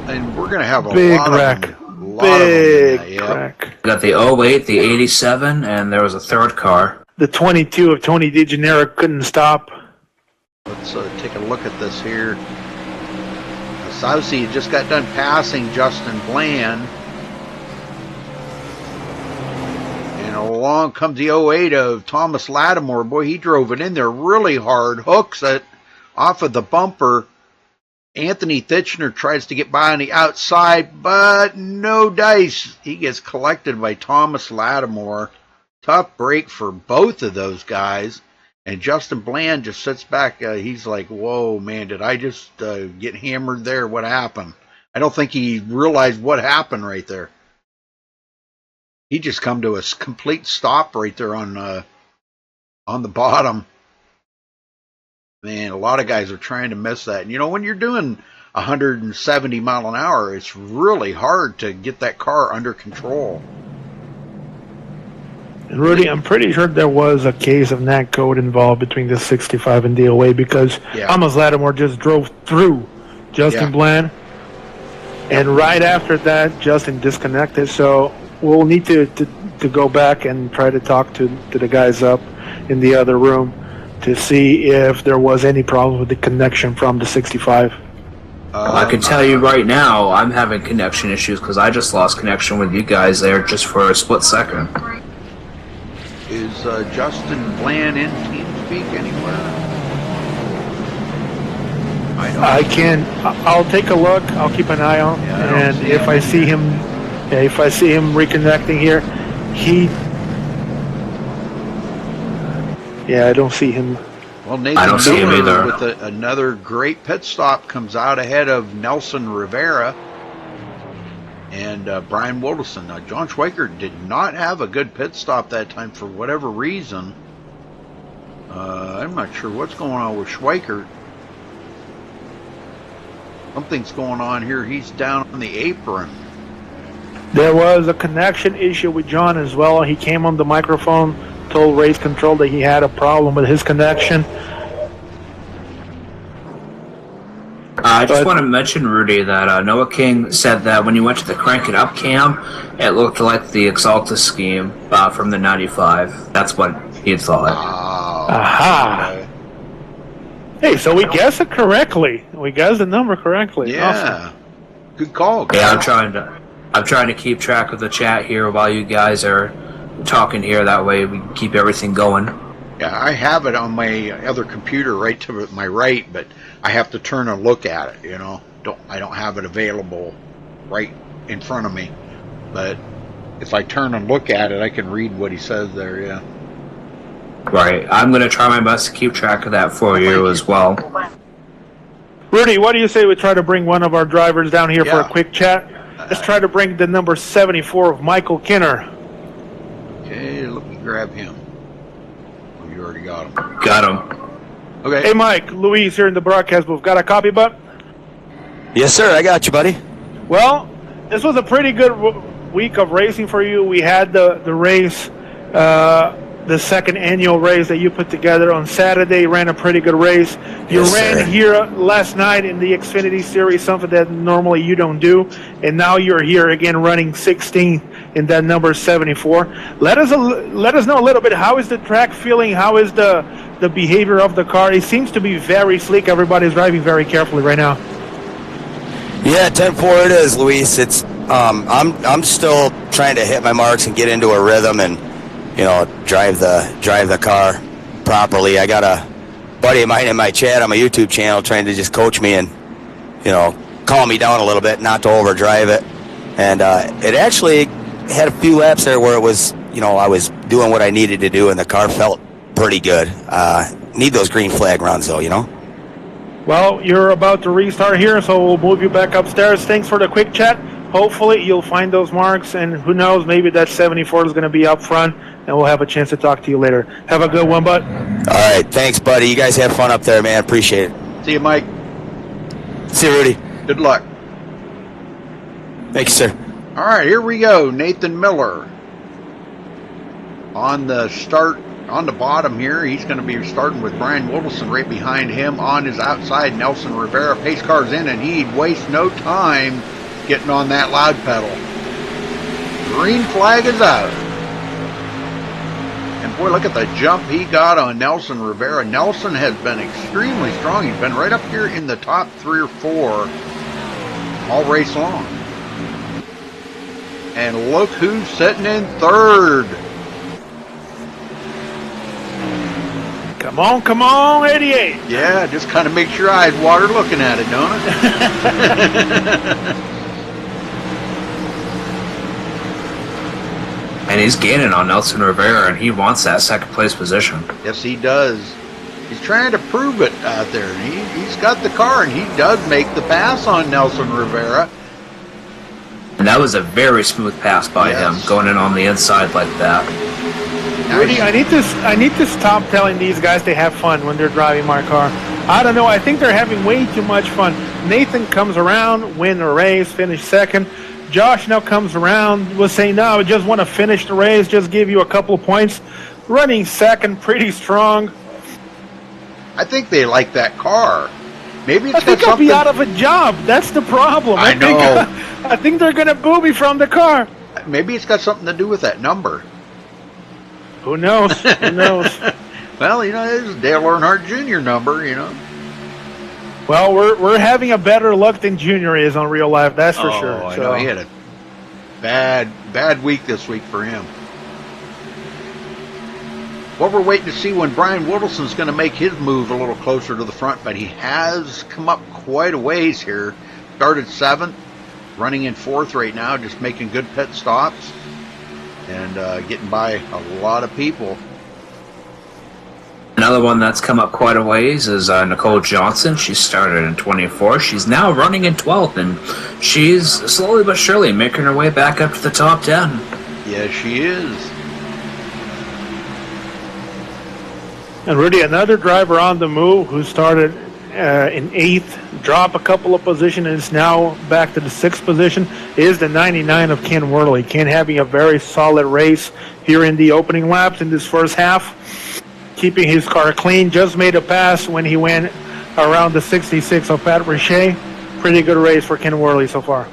And we're going to have a big lot wreck. of them. Big wreck. We got the 08, the 87, and there was a third car. The 22 of Tony DeGeneres couldn't stop. Let's take a look at this here. Sousey just got done passing Justin Bland. And along comes the 08 of Thomas Lattimore. Boy, he drove it in there really hard. Hooks it off of the bumper. Anthony Thitchner tries to get by on the outside, but no dice. He gets collected by Thomas Lattimore. Tough break for both of those guys. And Justin Bland just sits back. He's like, whoa, man, did I just get hammered there? What happened? I don't think he realized what happened right there. He just come to a complete stop right there on the bottom. Man, a lot of guys are trying to miss that. And, you know, when you're doing 170 mile an hour, it's really hard to get that car under control. Rudy, I'm pretty sure there was a case of NAC code involved between the 65 and DOA because Thomas Lattimore just drove through Justin Bland. And right after that, Justin disconnected. So we'll need to go back and try to talk to the guys up in the other room to see if there was any problem with the connection from the 65. I can tell you right now, I'm having connection issues because I just lost connection with you guys there just for a split second. Is Justin Bland in TeamSpeak anywhere? I'll take a look. I'll keep an eye on, and if I see him reconnecting here, I don't see him. Well, Nathan I don't see him either. With another great pit stop comes out ahead of Nelson Rivera and Brian Wilderson. Now, John Schweikert did not have a good pit stop that time for whatever reason. I'm not sure what's going on with Schweikert. Something's going on here. He's down on the apron. There was a connection issue with John as well. He came on the microphone, told race control that he had a problem with his connection. I just want to mention, Rudy, that Noah King said that when you went to the Crank It Up cam, it looked like the Exalta scheme from the 95. That's what he thought. Aha! Okay. Hey, so we guessed it correctly. We guessed the number correctly. Yeah. Awesome. Good call, guys. Yeah, I'm trying to keep track of the chat here while you guys are talking here. That way we can keep everything going. Yeah, I have it on my other computer right to my right, but I have to turn and look at it, you know. I don't have it available right in front of me. But if I turn and look at it, I can read what he says there, yeah. Right. I'm going to try my best to keep track of that for you as well. Rudy, what do you say we try to bring one of our drivers down here for a quick chat? Let's try to bring the number 74 of Michael Kinner. Okay, let me grab him. Oh, you already got him. Got him. Okay. Hey, Mike, Luis here in the broadcast booth. Got a copy, bud? Yes, sir. I got you, buddy. Well, this was a pretty good week of racing for you. We had the race, the second annual race that you put together on Saturday. Ran a pretty good race. You ran here last night in the Xfinity Series, something that normally you don't do, and now you're here again running 16th in that number 74. Let us know a little bit. How is the track feeling? How is the behavior of the car? It seems to be very sleek. Everybody's driving very carefully right now. Yeah, 10-4 it is, Luis. It's I'm still trying to hit my marks and get into a rhythm, and drive the car properly. I got a buddy of mine in my chat on my YouTube channel trying to just coach me and, calm me down a little bit, not to overdrive it. And it actually had a few laps there where it was, I was doing what I needed to do, and the car felt pretty good. Need those green flag runs, though, Well, you're about to restart here, so we'll move you back upstairs. Thanks for the quick chat. Hopefully you'll find those marks, and who knows, maybe that 74 is going to be up front, and we'll have a chance to talk to you later. Have a good one, bud. All right, thanks, buddy. You guys have fun up there, man. Appreciate it. See you, Mike. See you, Rudy. Good luck. Thank you, sir. All right, here we go. Nathan Miller on the start. On the bottom here, he's going to be starting with Brian Wilson right behind him. On his outside, Nelson Rivera. Pace car's in, and he'd waste no time getting on that loud pedal. Green flag is out. And boy, look at the jump he got on Nelson Rivera. Nelson has been extremely strong. He's been right up here in the top 3 or 4 all race long. And look who's sitting in third. Come on, 88. Yeah, just kind of makes your eyes water looking at it, don't it? And he's gaining on Nelson Rivera, and he wants that second place position. Yes, he does. He's trying to prove it out there. He's got the car, and he does make the pass on Nelson Rivera. And that was a very smooth pass by him, going in on the inside like that. Rudy, I need to stop telling these guys they have fun when they're driving my car. I don't know. I think they're having way too much fun. Nathan comes around, win a race, finish second. Josh now comes around, was saying, no, I just want to finish the race, just give you a couple of points. Running second, pretty strong. I think they like that car. Maybe it's I think I'll be out of a job. That's the problem. I know. I think they're going to boo me from the car. Maybe it's got something to do with that number. Who knows? Who knows? Well, it's Dale Earnhardt Jr. number, Well, we're having a better luck than Junior is on real life, that's for sure. I know. He had a bad week this week for him. What we're waiting to see when Brian Wilson's going to make his move a little closer to the front, but he has come up quite a ways here. Started 7th, running in 4th right now, just making good pit stops and getting by a lot of people. Another one that's come up quite a ways is Nicole Johnson. She started in 24th. She's now running in 12th, and she's slowly but surely making her way back up to the top 10. Yes, she is. And Rudy, another driver on the move who started in 8th, dropped a couple of positions, and is now back to the 6th position, is the 99 of Ken Worley. Ken having a very solid race here in the opening laps in this first half, keeping his car clean. Just made a pass when he went around the 66 of Pat Richey. Pretty good race for Ken Worley so far.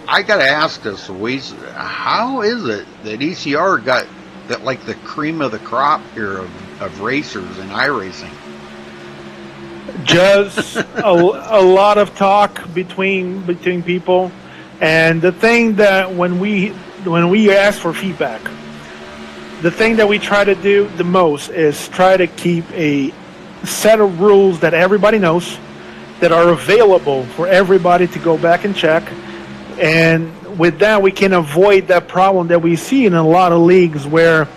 I got to ask this, Louise, how is it that ECR got that like the cream of the crop here of racers in iRacing? Just a lot of talk between people, and the thing that when we ask for feedback, the thing that we try to do the most is try to keep a set of rules that everybody knows, that are available for everybody to go back and check, and with that we can avoid that problem that we see in a lot of leagues where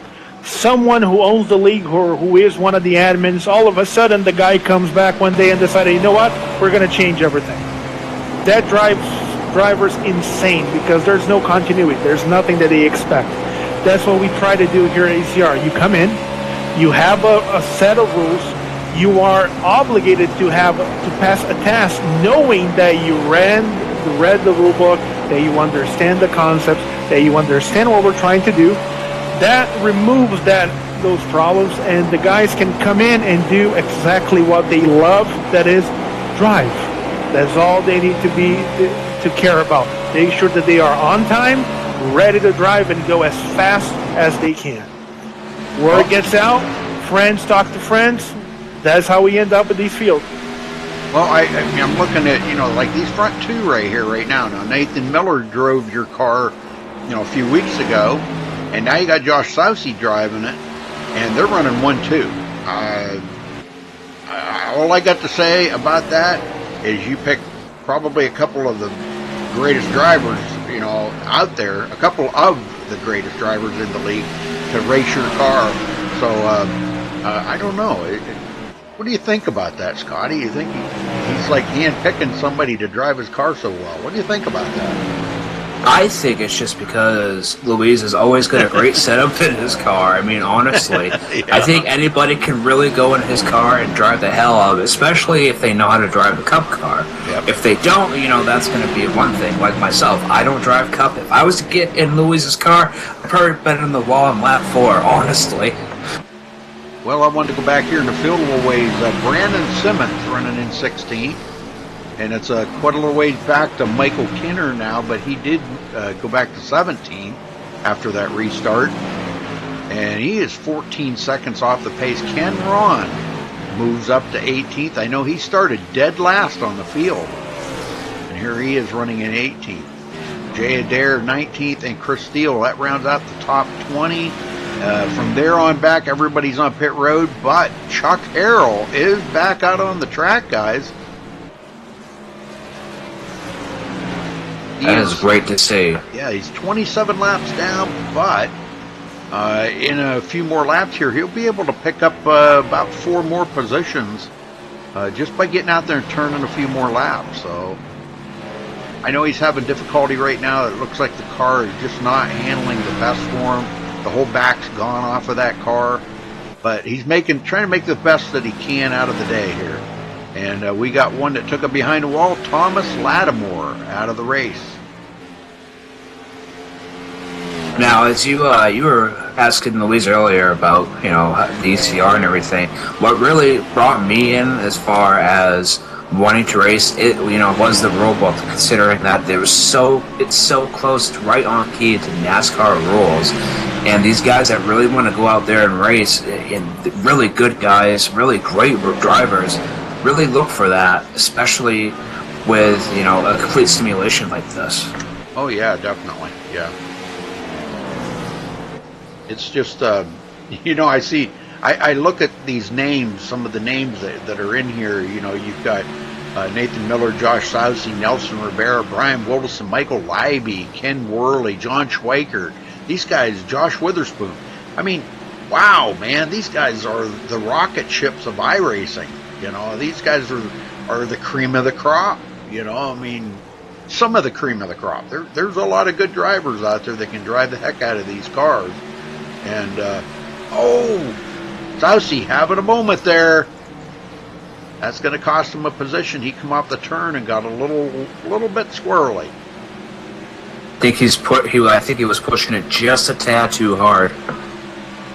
someone who owns the league or who is one of the admins, all of a sudden the guy comes back one day and decided, you know what, we're going to change everything. That drives drivers insane because there's no continuity. There's nothing that they expect. That's what we try to do here at ACR. You come in, you have a set of rules. You are obligated to pass a task knowing that you read the rule book, that you understand the concepts, that you understand what we're trying to do. That removes those problems, and the guys can come in and do exactly what they love, that is, drive. That's all they need to care about. Make sure that they are on time, ready to drive, and go as fast as they can. Word gets out, friends talk to friends. That's how we end up in these fields. Well, I'm looking at, like these front two right here, right now. Now, Nathan Miller drove your car, a few weeks ago. And now you got Josh Sousey driving it, and they're running 1-2. All I got to say about that is you pick probably a couple of the greatest drivers, out there, a couple of the greatest drivers in the league to race your car. So I don't know. What do you think about that, Scotty? You think he's like handpicking somebody to drive his car so well? What do you think about that? I think it's just because Luis has always got a great setup in his car. I mean, honestly, Yeah. I think anybody can really go in his car and drive the hell out of it, especially if they know how to drive the Cup car. Yep. If they don't, that's going to be one thing. Like myself, I don't drive Cup. If I was to get in Luis's car, I'd probably been in the wall in lap 4, honestly. Well, I wanted to go back here in the field a little ways. Brandon Simmons running in 16th. And it's quite a little ways back to Michael Kinner now, but he did go back to 17 after that restart. And he is 14 seconds off the pace. Ken Ron moves up to 18th. I know he started dead last on the field. And here he is running in 18th. Jay Adair 19th, and Chris Steele. That rounds out the top 20. From there on back, everybody's on pit road, but Chuck Harrell is back out on the track, guys. That is great to see. Yeah, he's 27 laps down, but in a few more laps here, he'll be able to pick up about 4 more positions just by getting out there and turning a few more laps. So I know he's having difficulty right now. It looks like the car is just not handling the best for him. The whole back's gone off of that car, but he's trying to make the best that he can out of the day here. And we got one that took it behind the wall, Thomas Lattimore, out of the race. Now, as you were asking Louise earlier about the ECR and everything, what really brought me in as far as wanting to race it, was the rule book. Considering that it's so close, to right on key to NASCAR rules, and these guys that really want to go out there and race, and really good guys, really great drivers, really look for that, especially with a complete simulation like this. Oh yeah, definitely, yeah. It's just, I look at these names, some of the names that are in here. You've got Nathan Miller, Josh Sousey, Nelson Rivera, Brian Wilson, Michael Leiby, Ken Worley, John Schweikert. These guys, Josh Witherspoon. I mean, wow, man, these guys are the rocket ships of iRacing. These guys are the cream of the crop. Some of the cream of the crop. There's a lot of good drivers out there that can drive the heck out of these cars. And, Sousey having a moment there. That's going to cost him a position. He come off the turn and got a little bit squirrely. I think he was pushing it just a tad too hard.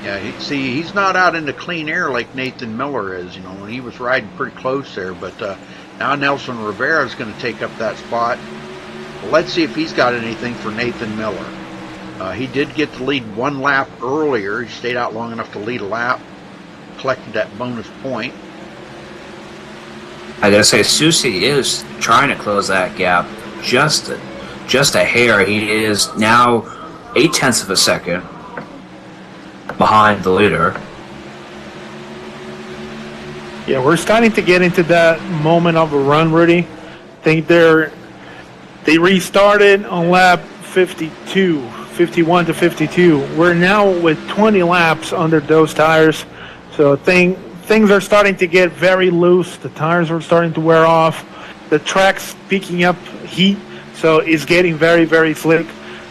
Yeah, he's not out into clean air like Nathan Miller is. When he was riding pretty close there. But now Nelson Rivera is going to take up that spot. Well, let's see if he's got anything for Nathan Miller. He did get to lead 1 lap earlier. He stayed out long enough to lead a lap, collected that bonus point. I gotta say, Sousey is trying to close that gap just a hair. He is now 0.8 of a second behind the leader. Yeah, we're starting to get into that moment of a run, Rudy. I think they restarted on lap 51 to 52. We're now with 20 laps under those tires, so things are starting to get very loose. The tires are starting to wear off. The track's picking up heat, so it's getting very, very slick.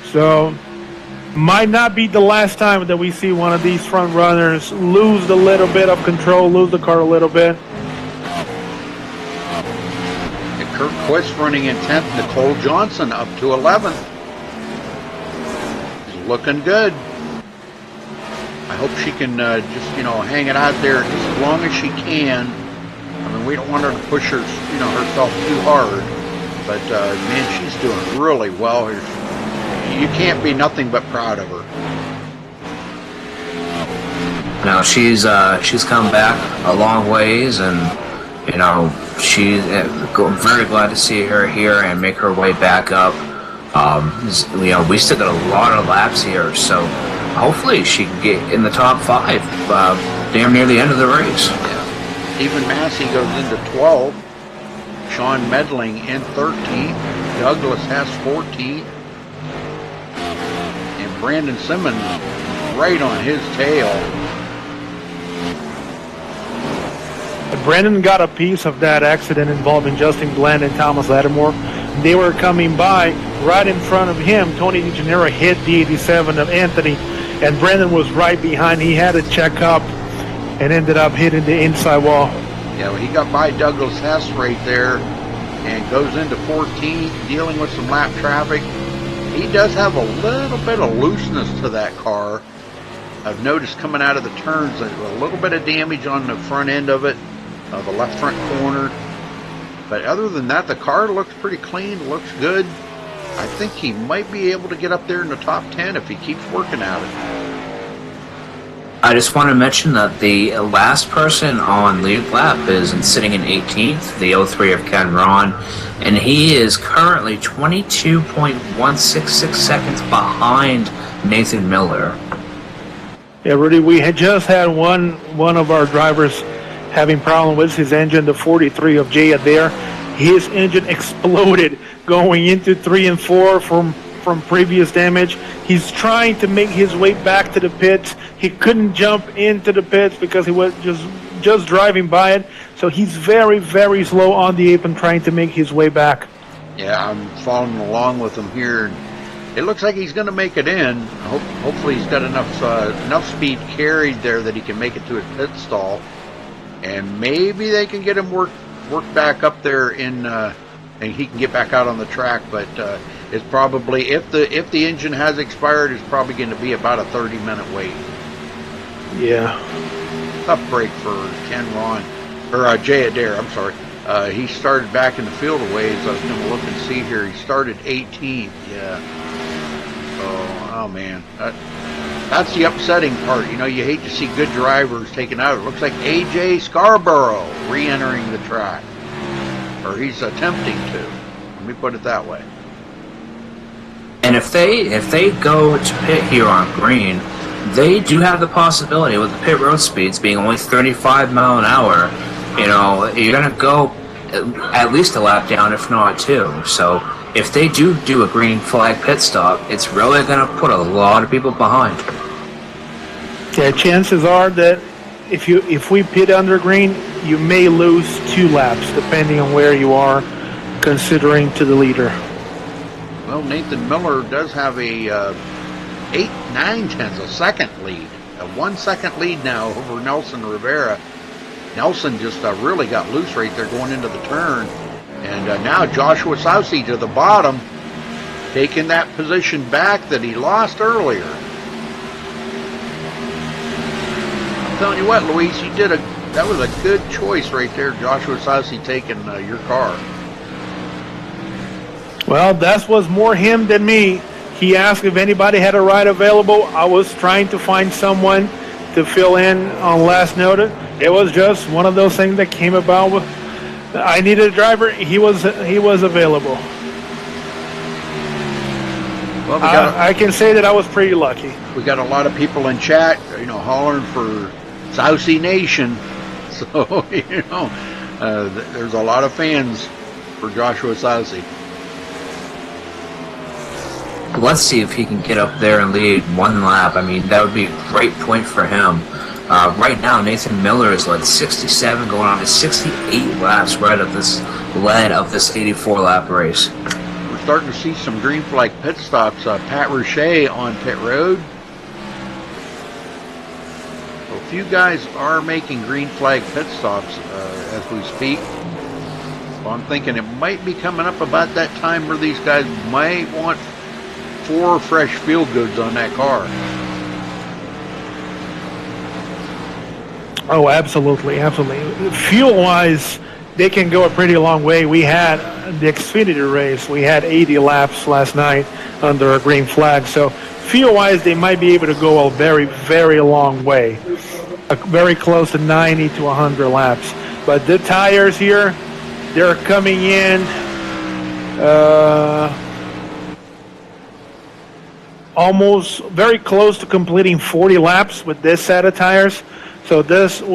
So might not be the last time that we see one of these front runners lose a little bit of control, lose the car a little bit. And Kurt Quist running in 10th, Nicole Johnson up to 11th. Looking good. I hope she can just hang it out there just as long as she can. I mean, we don't want her to push herself too hard, but man, she's doing really well here. You can't be nothing but proud of her. Now she's come back a long ways, and I'm very glad to see her here and make her way back up. We still got a lot of laps here, so hopefully she can get in the top 5 damn near the end of the race. Yeah. Stephen Massey goes into 12th. Sean Medling in 13th. Douglas Hess 14th. And Brandon Simmons right on his tail. Brandon got a piece of that accident involving Justin Glenn and Thomas Lattimore. They were coming by right in front of him. Tony DeGennaro hit the 87 of Anthony, and Brandon was right behind. He had to check up and ended up hitting the inside wall. Yeah, well, he got by Douglas Hess right there and goes into 14th, dealing with some lap traffic. He does have a little bit of looseness to that car. I've noticed coming out of the turns, a little bit of damage on the front end of it, the left front corner. But other than that, the car looks pretty clean, looks good. I think he might be able to get up there in the top 10 if he keeps working at it. I just want to mention that the last person on lead lap is sitting in 18th, the 03 of Ken Ron, and he is currently 22.166 seconds behind Nathan Miller. Yeah, Rudy, we had just had one of our drivers having problem with his engine, the 43 of Jay Adair. His engine exploded going into 3 and 4 from previous damage. He's trying to make his way back to the pits. He couldn't jump into the pits because he was just driving by it. So he's very, very slow on the apron trying to make his way back. Yeah, I'm following along with him here. It looks like he's going to make it in. Hopefully he's got enough speed carried there that he can make it to his pit stall. And maybe they can get him work back up there and he can get back out on the track. But it's probably, if the engine has expired, it's probably going to be about a 30-minute wait. Yeah. Tough break for Ken Ron, or Jay Adair, I'm sorry. He started back in the field a ways. I was going to look and see here. He started 18th. Yeah. Oh man. That's the upsetting part. You know, you hate to see good drivers taken out. It looks like A.J. Scarborough re-entering the track. Or he's attempting to. Let me put it that way. And if they go to pit here on green, they do have the possibility with the pit road speeds being only 35 mile an hour. You know, you're going to go at least a lap down, if not 2. So if they do a green flag pit stop, it's really going to put a lot of people behind. Yeah, chances are that if we pit under green, you may lose 2 laps, depending on where you are, considering to the leader. Well, Nathan Miller does have a 8/9 second lead, a 1 second lead now over Nelson Rivera. Nelson just really got loose right there going into the turn. And now Joshua Sousey to the bottom, taking that position back that he lost earlier. I'm telling you what, Luis, that was a good choice right there, Joshua Sousey taking your car. Well, that was more him than me. He asked if anybody had a ride available. I was trying to find someone to fill in on last notice. It was just one of those things that came about with I needed a driver. He was available. Well, I can say that I was pretty lucky. We got a lot of people in chat, hollering for Sousey Nation. So, there's a lot of fans for Joshua Sousey. Let's see if he can get up there and lead 1 lap. I mean, that would be a great point for him. Right now, Nathan Miller is led 67, going on to 68 laps right of this 84-lap race. We're starting to see some green flag pit stops. Pat Roche on pit road. A few guys are making green flag pit stops as we speak. So I'm thinking it might be coming up about that time where these guys might want 4 fresh field goods on that car. Oh, absolutely, absolutely. Fuel-wise, they can go a pretty long way. We had the Xfinity race. We had 80 laps last night under a green flag. So fuel-wise, they might be able to go a very, very long way, very close to 90 to 100 laps. But the tires here, they're coming in. almost very close to completing 40 laps with this set of tires. So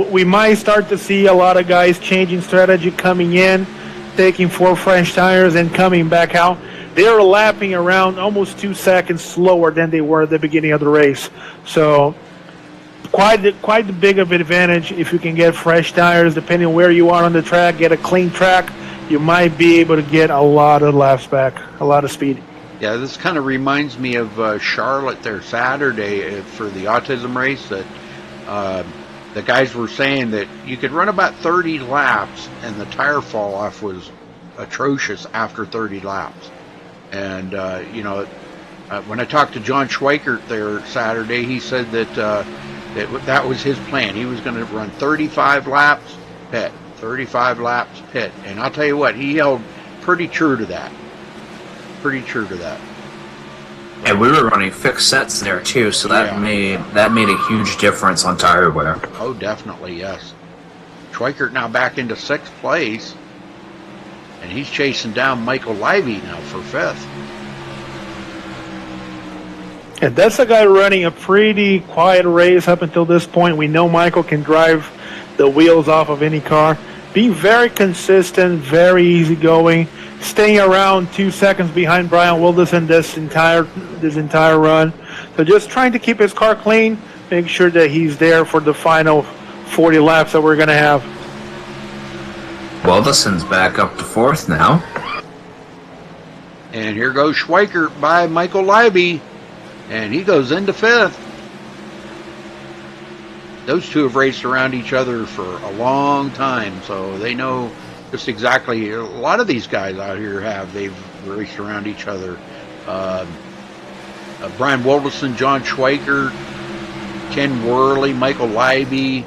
we might start to see a lot of guys changing strategy, coming in, taking 4 fresh tires, and coming back out. They're lapping around almost 2 seconds slower than they were at the beginning of the race. So quite the big of an advantage if you can get fresh tires, depending on where you are on the track, get a clean track. You might be able to get a lot of laps back, a lot of speed. Yeah, this kind of reminds me of Charlotte there Saturday for the autism race that the guys were saying that you could run about 30 laps and the tire fall off was atrocious after 30 laps. And, when I talked to John Schweikert there Saturday, he said that that was his plan. He was going to run 35 laps, pit, 35 laps, pit. And I'll tell you what, he held pretty true to that. And we were running fixed sets there too, so that made a huge difference on tire wear. Oh, definitely, yes. Schweikert now back into 6th place, and he's chasing down Michael Livy now for 5th. And that's a guy running a pretty quiet race up until this point. We know Michael can drive the wheels off of any car. Being very consistent, very easygoing, staying around 2 seconds behind Brian Wilderson this entire run. So just trying to keep his car clean, make sure that he's there for the final 40 laps that we're going to have. Wilderson's back up to 4th now. And here goes Schweikert by Michael Livy, and he goes into 5th. Those two have raced around each other for a long time, so they know just exactly. A lot of these guys out here they've raced around each other. Brian Wilderson, John Schweikert, Ken Worley, Michael Livy,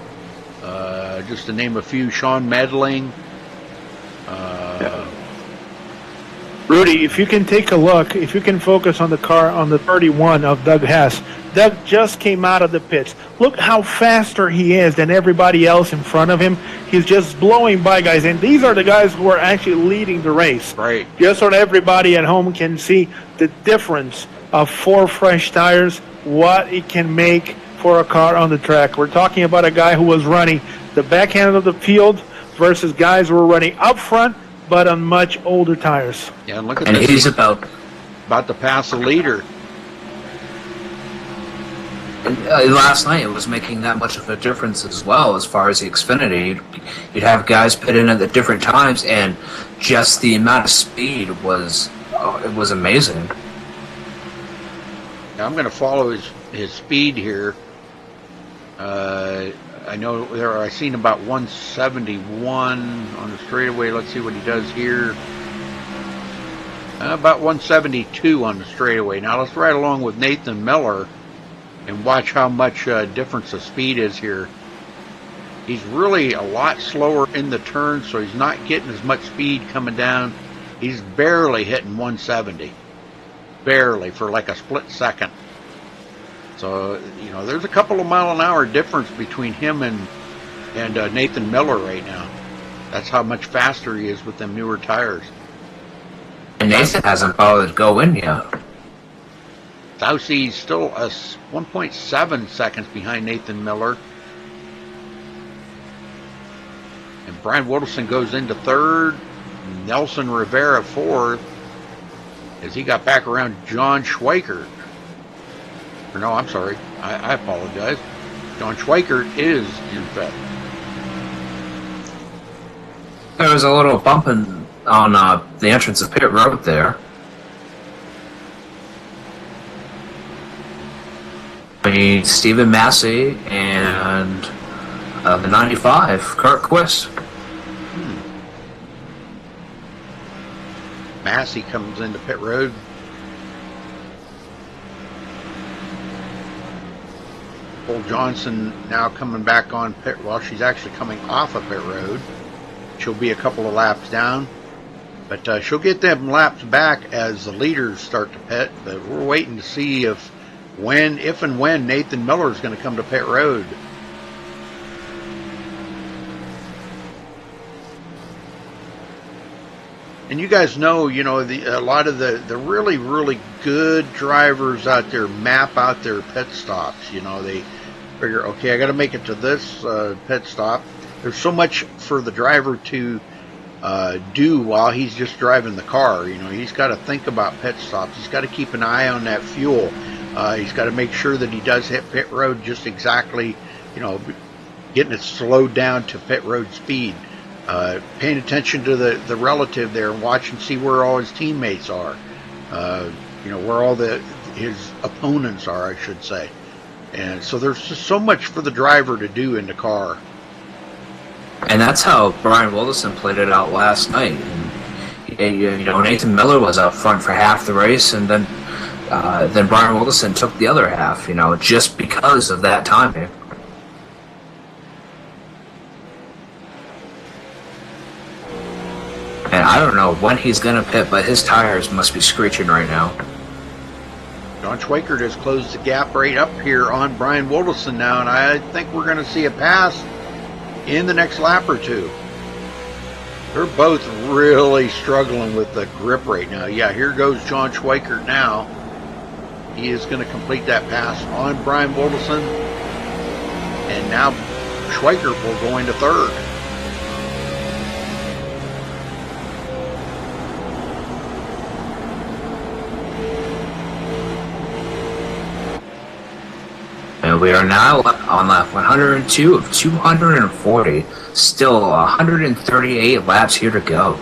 just to name a few, Sean Medling. Rudy, if you can take a look, if you can focus on the car on the 31 of Doug Hess. Doug just came out of the pits. Look how faster he is than everybody else in front of him. He's just blowing by guys, and these are the guys who are actually leading the race. Right. Just so that everybody at home can see the difference of 4 fresh tires, what it can make for a car on the track. We're talking about a guy who was running the backhand of the field versus guys who were running up front, but on much older tires. Yeah, and look at and this. He's about to pass the leader. Last night it was making that much of a difference as well as far as the Xfinity. You'd have guys put in at the different times, and just the amount of speed was amazing. Now I'm going to follow his speed here. I know I've seen about 171 on the straightaway. Let's see what he does here. About 172 on the straightaway. Now let's ride along with Nathan Miller and watch how much difference the speed is here. He's really a lot slower in the turn, so he's not getting as much speed coming down. He's barely hitting 170. Barely, for like a split second. So, there's a couple of mile-an-hour difference between him and Nathan Miller right now. That's how much faster he is with them newer tires. And Nathan hasn't bothered to go in yet. Southey's still 1.7 seconds behind Nathan Miller. And Brian Wilderson goes into 3rd. Nelson Rivera 4th. As he got back around John Schweikert. Or no, I'm sorry. I apologize. John Schweikert is in 5th. There was a little bumping on the entrance of pit road there. Between Stephen Massey and the 95, Kurt Quist. Massey comes into pit road. Cole Johnson now coming back on pit. Well, she's actually coming off of pit road. She'll be a couple of laps down. But she'll get them laps back as the leaders start to pit. But we're waiting to see if and when Nathan Miller is going to come to pit road. And you guys know, a lot of the really, really good drivers out there map out their pit stops. They figure, okay, I got to make it to this pit stop. There's so much for the driver to do while he's just driving the car. He's got to think about pit stops. He's got to keep an eye on that fuel. He's got to make sure that he does hit pit road just exactly, getting it slowed down to pit road speed. Paying attention to the relative there and watch and see where all his teammates are. Where all his opponents are, I should say. And so there's just so much for the driver to do in the car. And that's how Brian Wilderson played it out last night. And, Nathan Miller was out front for half the race, and then Brian Wilderson took the other half, just because of that timing. And I don't know when he's going to pit, but his tires must be screeching right now. John Schweikert has closed the gap right up here on Brian Wilderson now, and I think we're going to see a pass in the next lap or two. They're both really struggling with the grip right now. Yeah, here goes John Schweikert now. He is going to complete that pass on Brian Wilderson. And now Schweikert will go into third. And we are now on lap 102 of 240. Still 138 laps here to go.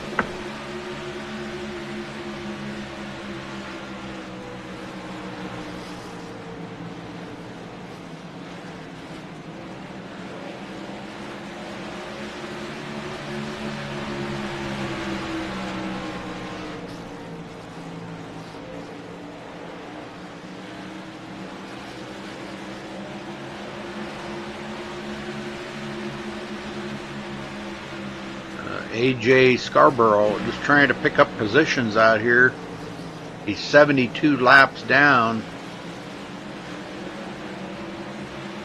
AJ Scarborough just trying to pick up positions out here. He's 72 laps down.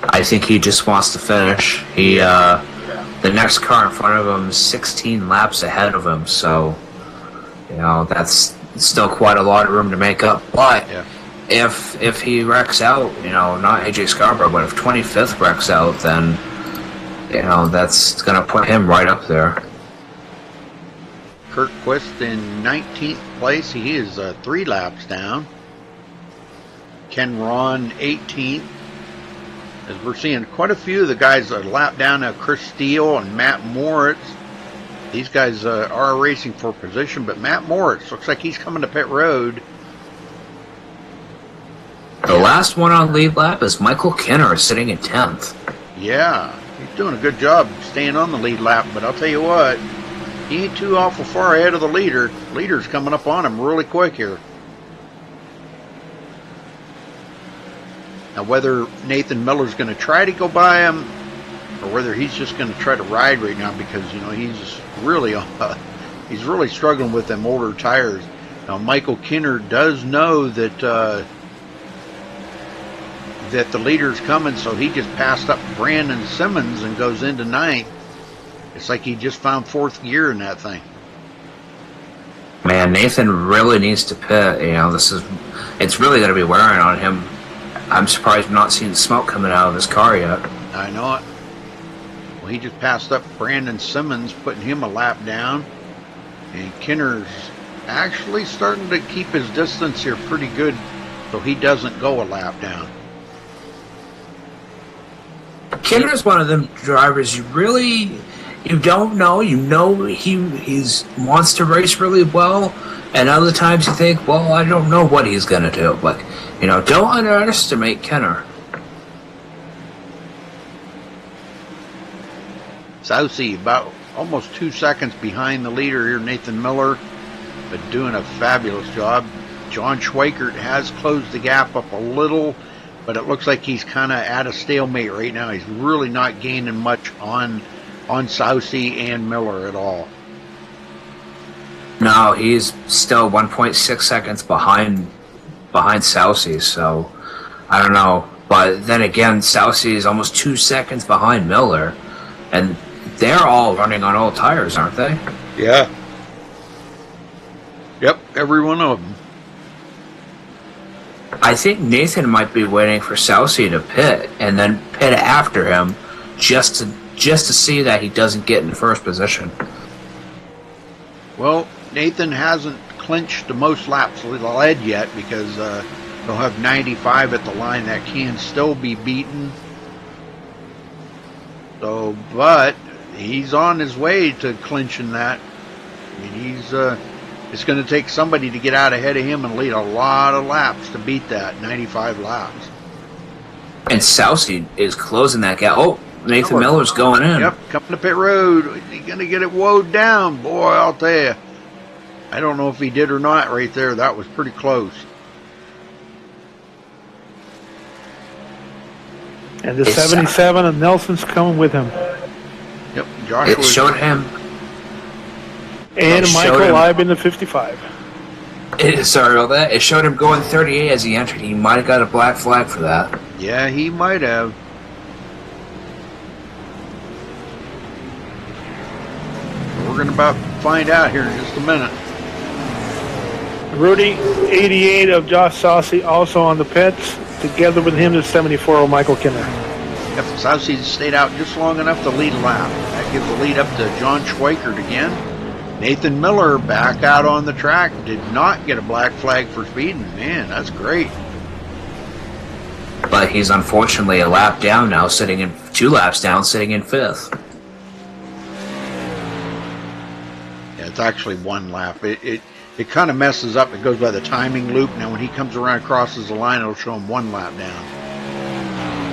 I think he just wants to finish. The next car in front of him is 16 laps ahead of him, so that's still quite a lot of room to make up. But yeah, if he wrecks out, not AJ Scarborough, but if 25th wrecks out, then that's going to put him right up there. Kurt Quist in 19th place. He is 3 laps down. Ken Ron 18th. As we're seeing quite a few of the guys a lap down now. Chris Steele and Matt Moritz. These guys are racing for position, but Matt Moritz looks like he's coming to pit road. The last one on lead lap is Michael Kinner sitting in 10th. Yeah, he's doing a good job staying on the lead lap, but I'll tell you what, he ain't too awful far ahead of the leader. Leader's coming up on him really quick here. Now, whether Nathan Miller's going to try to go by him or whether he's just going to try to ride right now, because he's really struggling with them older tires. Now, Michael Kinner does know that that the leader's coming, so he just passed up Brandon Simmons and goes into 9th. It's like he just found 4th gear in that thing. Man, Nathan really needs to pit. It's really going to be wearing on him. I'm surprised we're not seeing smoke coming out of his car yet. I know it. Well, he just passed up Brandon Simmons, putting him a lap down. And Kinner's actually starting to keep his distance here pretty good, so he doesn't go a lap down. Kinner's one of them drivers you don't know. He wants to race really well, and other times you think, well, I don't know what he's going to do. But, don't underestimate Kinner. Sousy about almost 2 seconds behind the leader here, Nathan Miller, but doing a fabulous job. John Schweikert has closed the gap up a little, but it looks like he's kind of at a stalemate right now. He's really not gaining much on Sousy and Miller at all. No, he's still 1.6 seconds behind Sousy, so I don't know. But then again, Sousy is almost 2 seconds behind Miller, and they're all running on old tires, aren't they? Yeah. Yep, every one of them. I think Nathan might be waiting for Southsea to pit and then pit after him, just to see that he doesn't get in first position. Well, Nathan hasn't clinched the most laps led yet because they'll have 95 at the line that can still be beaten. So, but he's on his way to clinching that. I mean, it's going to take somebody to get out ahead of him and lead a lot of laps to beat that 95 laps. And Southsea is closing that gap. Oh, Nathan Miller's going in. Yep, coming to pit road. He's going to get it woed down. Boy, I'll tell you. I don't know if he did or not right there. That was pretty close. And the 77 of Nelson's coming with him. Yep, Joshua. It showed him. And Michael Live in the 55. Sorry about that. It showed him going 38 as he entered. He might have got a black flag for that. Yeah, he might have. We're going to about find out here in just a minute. Rudy, 88 of Josh Saucy, also on the pits. Together with him, the 74 of Michael Kinner. Yep, Saucy stayed out just long enough to lead a lap. That gives the lead up to John Schweikert again. Nathan Miller back out on the track. Did not get a black flag for speeding. Man, that's great. But he's unfortunately a lap down now, sitting in 2 laps down, sitting in 5th. Yeah, it's actually 1 lap. It kind of messes up. It goes by the timing loop. Now, when he comes around, crosses the line, it'll show him 1 lap down.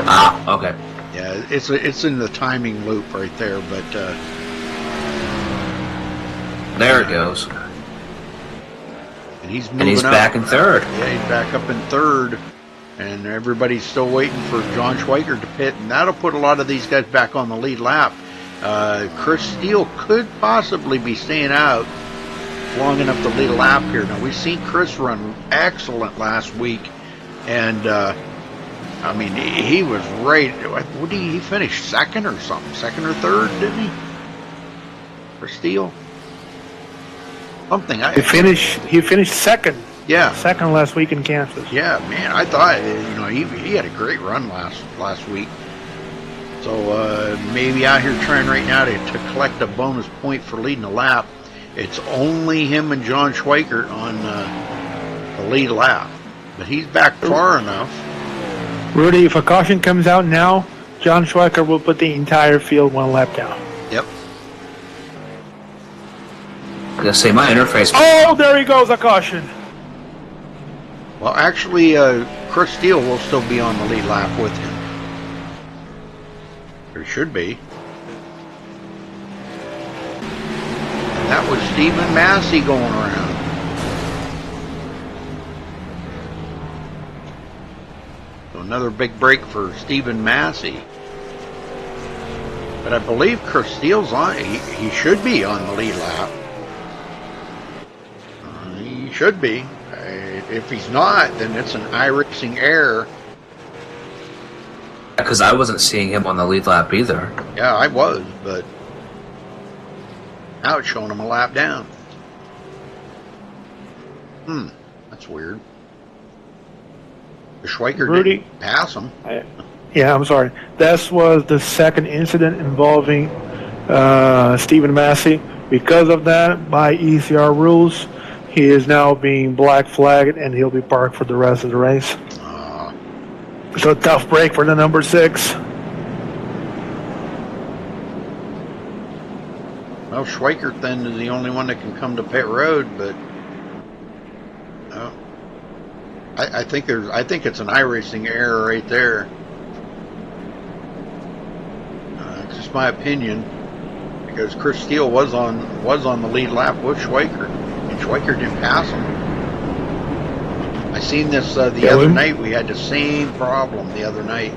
Ah, okay. Yeah, it's in the timing loop right there, but there it goes. And he's moving and he's up. Back in 3rd. Yeah, he's back up in 3rd, and everybody's still waiting for John Schweikert to pit, and that'll put a lot of these guys back on the lead lap. Chris Steele could possibly be staying out long enough to lead a lap here. Now, we've seen Chris run excellent last week, and I mean, he was right. What did he finish? 2nd or something? 2nd or 3rd, didn't he? For Steele? Something. He finished 2nd. Yeah. 2nd last week in Kansas. Yeah, man, I thought, he had a great run last week. So maybe out here trying right now to collect a bonus point for leading a lap. It's only him and John Schweikert on the lead lap. But he's back far enough. Rudy, if a caution comes out now, John Schweikert will put the entire field 1 lap down. Yep. I'm going to say my interface. Oh, there he goes, a caution. Well, actually, Chris Steele will still be on the lead lap with him. There should be. And that was Stephen Massey going around. So another big break for Stephen Massey. But I believe Chris Steele's on. He should be on the lead lap. He should be. If he's not, then it's an iRacing error. Because I wasn't seeing him on the lead lap either. Yeah, I was, but now it's showing him a lap down. That's weird. The Schweikert Rudy, didn't pass him. Yeah, I'm sorry. This was the 2nd incident involving Stephen Massey. Because of that, by ECR rules, he is now being black flagged and he'll be parked for the rest of the race. So a tough break for the number 6. Well, Schweikert then is the only one that can come to pit road, but I think it's an iRacing error right there. It's just my opinion, because Chris Steele was on the lead lap with Schweikert, and Schweikert didn't pass him. I seen this the other night. We had the same problem the other night.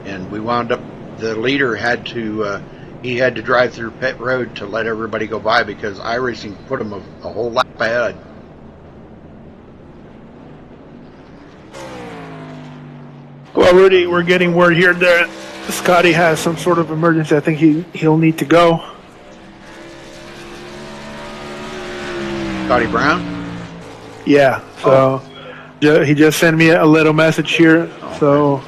And we wound up, the leader had to drive through pit road to let everybody go by because iRacing put him a whole lap ahead. Well, Rudy, we're getting word here that Scotty has some sort of emergency. I think he'll need to go. Scotty Brown? Yeah. So he just sent me a little message here. So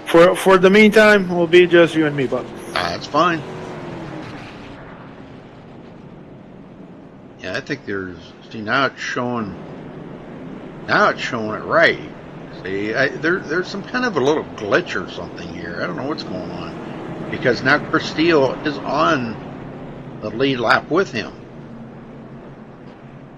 for the meantime, we'll be just you and me, Bob. That's fine. Yeah, I think there's. See, now it's showing. Now it's showing it right. See, there's some kind of a little glitch or something here. I don't know what's going on, because now Chris Steele is on the lead lap with him.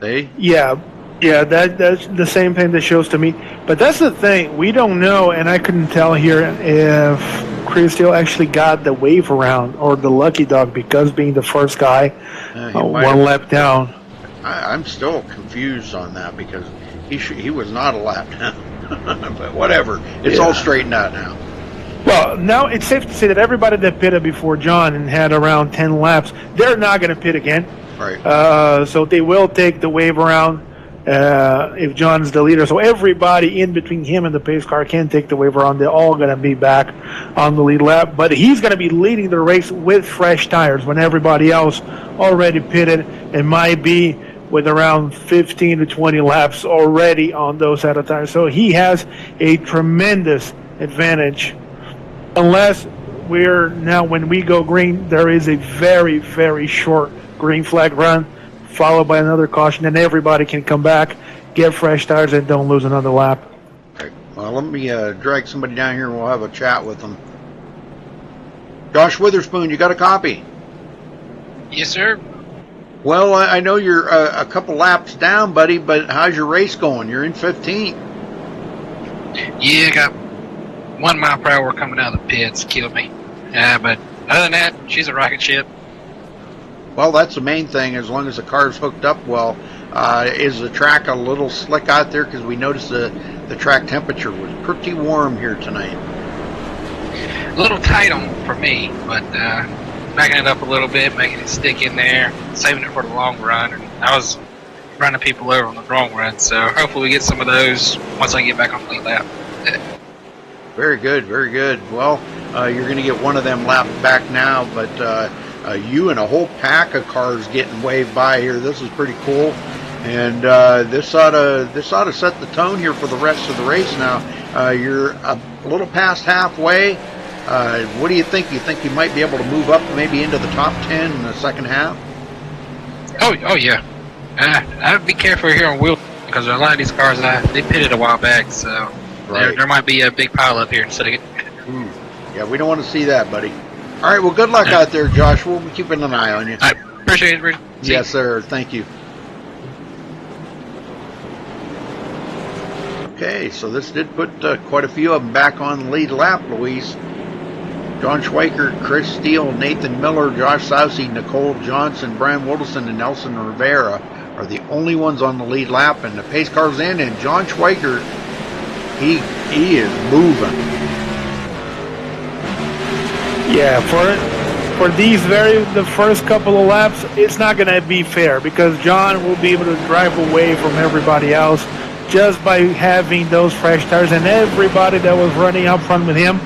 See? Yeah, that's the same thing that shows to me. But that's the thing, we don't know, and I couldn't tell here if Chris Steele actually got the wave around or the lucky dog, because being the first guy, one lap down. I'm still confused on that, because he was not a lap down. But whatever, it's all straightened out now. Well, now it's safe to say that everybody that pitted before John and had around 10 laps, they're not going to pit again. Right. So they will take the wave around if John's the leader. So everybody in between him and the pace car can take the wave around. They're all going to be back on the lead lap. But he's going to be leading the race with fresh tires when everybody else already pitted and might be with around 15 to 20 laps already on those set of tires. So he has a tremendous advantage. Unless when we go green, there is a very, very short green flag run, followed by another caution, and everybody can come back, get fresh tires, and don't lose another lap. Okay. Well, let me drag somebody down here and we'll have a chat with them. Josh Witherspoon, you got a copy? Yes, sir. Well, I know you're a couple laps down, buddy, but how's your race going? You're in 15th. Yeah, I got 1 mile per hour coming out of the pits. Killed me. But other than that, she's a rocket ship. Well, that's the main thing, as long as the car's hooked up well. Is the track a little slick out there? Because we noticed the track temperature was pretty warm here tonight. A little tight for me, but backing it up a little bit, making it stick in there, saving it for the long run. And I was running people over on the long run, so hopefully we get some of those once I get back on the lead lap. Very good, very good. Well, you're going to get one of them laps back now, but you and a whole pack of cars getting waved by here. This is pretty cool, and this ought to set the tone here for the rest of the race. Now you're a little past halfway. What do you think? You think you might be able to move up maybe into the top 10 in the second half? Oh yeah. I would be careful here on wheel, because a lot of these cars they pitted a while back, so there might be a big pile up here in a second. Yeah, we don't want to see that, buddy. All right, well, good luck out there, Josh. We'll be keeping an eye on you. I appreciate it, Rich. Yes, sir. Thank you. Okay, so this did put quite a few of them back on the lead lap, Luis. John Schweikert, Chris Steele, Nathan Miller, Josh Sousey, Nicole Johnson, Brian Wodelson, and Nelson Rivera are the only ones on the lead lap, and the pace car's in, and John Schweikert, he is moving. Yeah, for the first couple of laps, it's not going to be fair, because John will be able to drive away from everybody else just by having those fresh tires, and everybody that was running up front with him,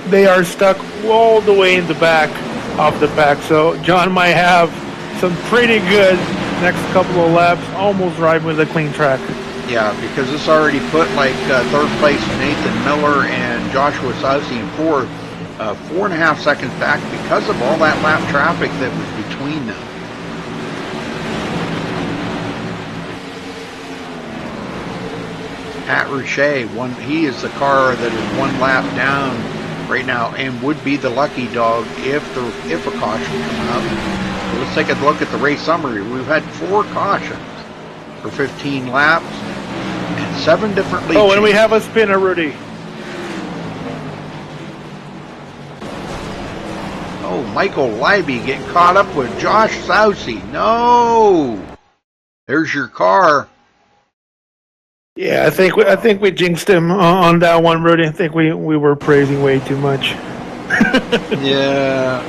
they are stuck all the way in the back of the pack. So John might have some pretty good next couple of laps, almost driving with a clean track. Yeah, because this already put third place Nathan Miller and Joshua Sousey in fourth, 4.5 seconds back because of all that lap traffic that was between them. Pat Rouchet, he is the car that is 1 lap down right now and would be the lucky dog if a caution comes out. So let's take a look at the race summary. We've had 4 cautions for 15 laps and 7 different lead changes. And we have a spinner, Rudy. Oh, Michael Leiby getting caught up with Josh Sousey. No! There's your car. Yeah, I think we jinxed him on that one, Rudy. I think we were praising way too much. Yeah.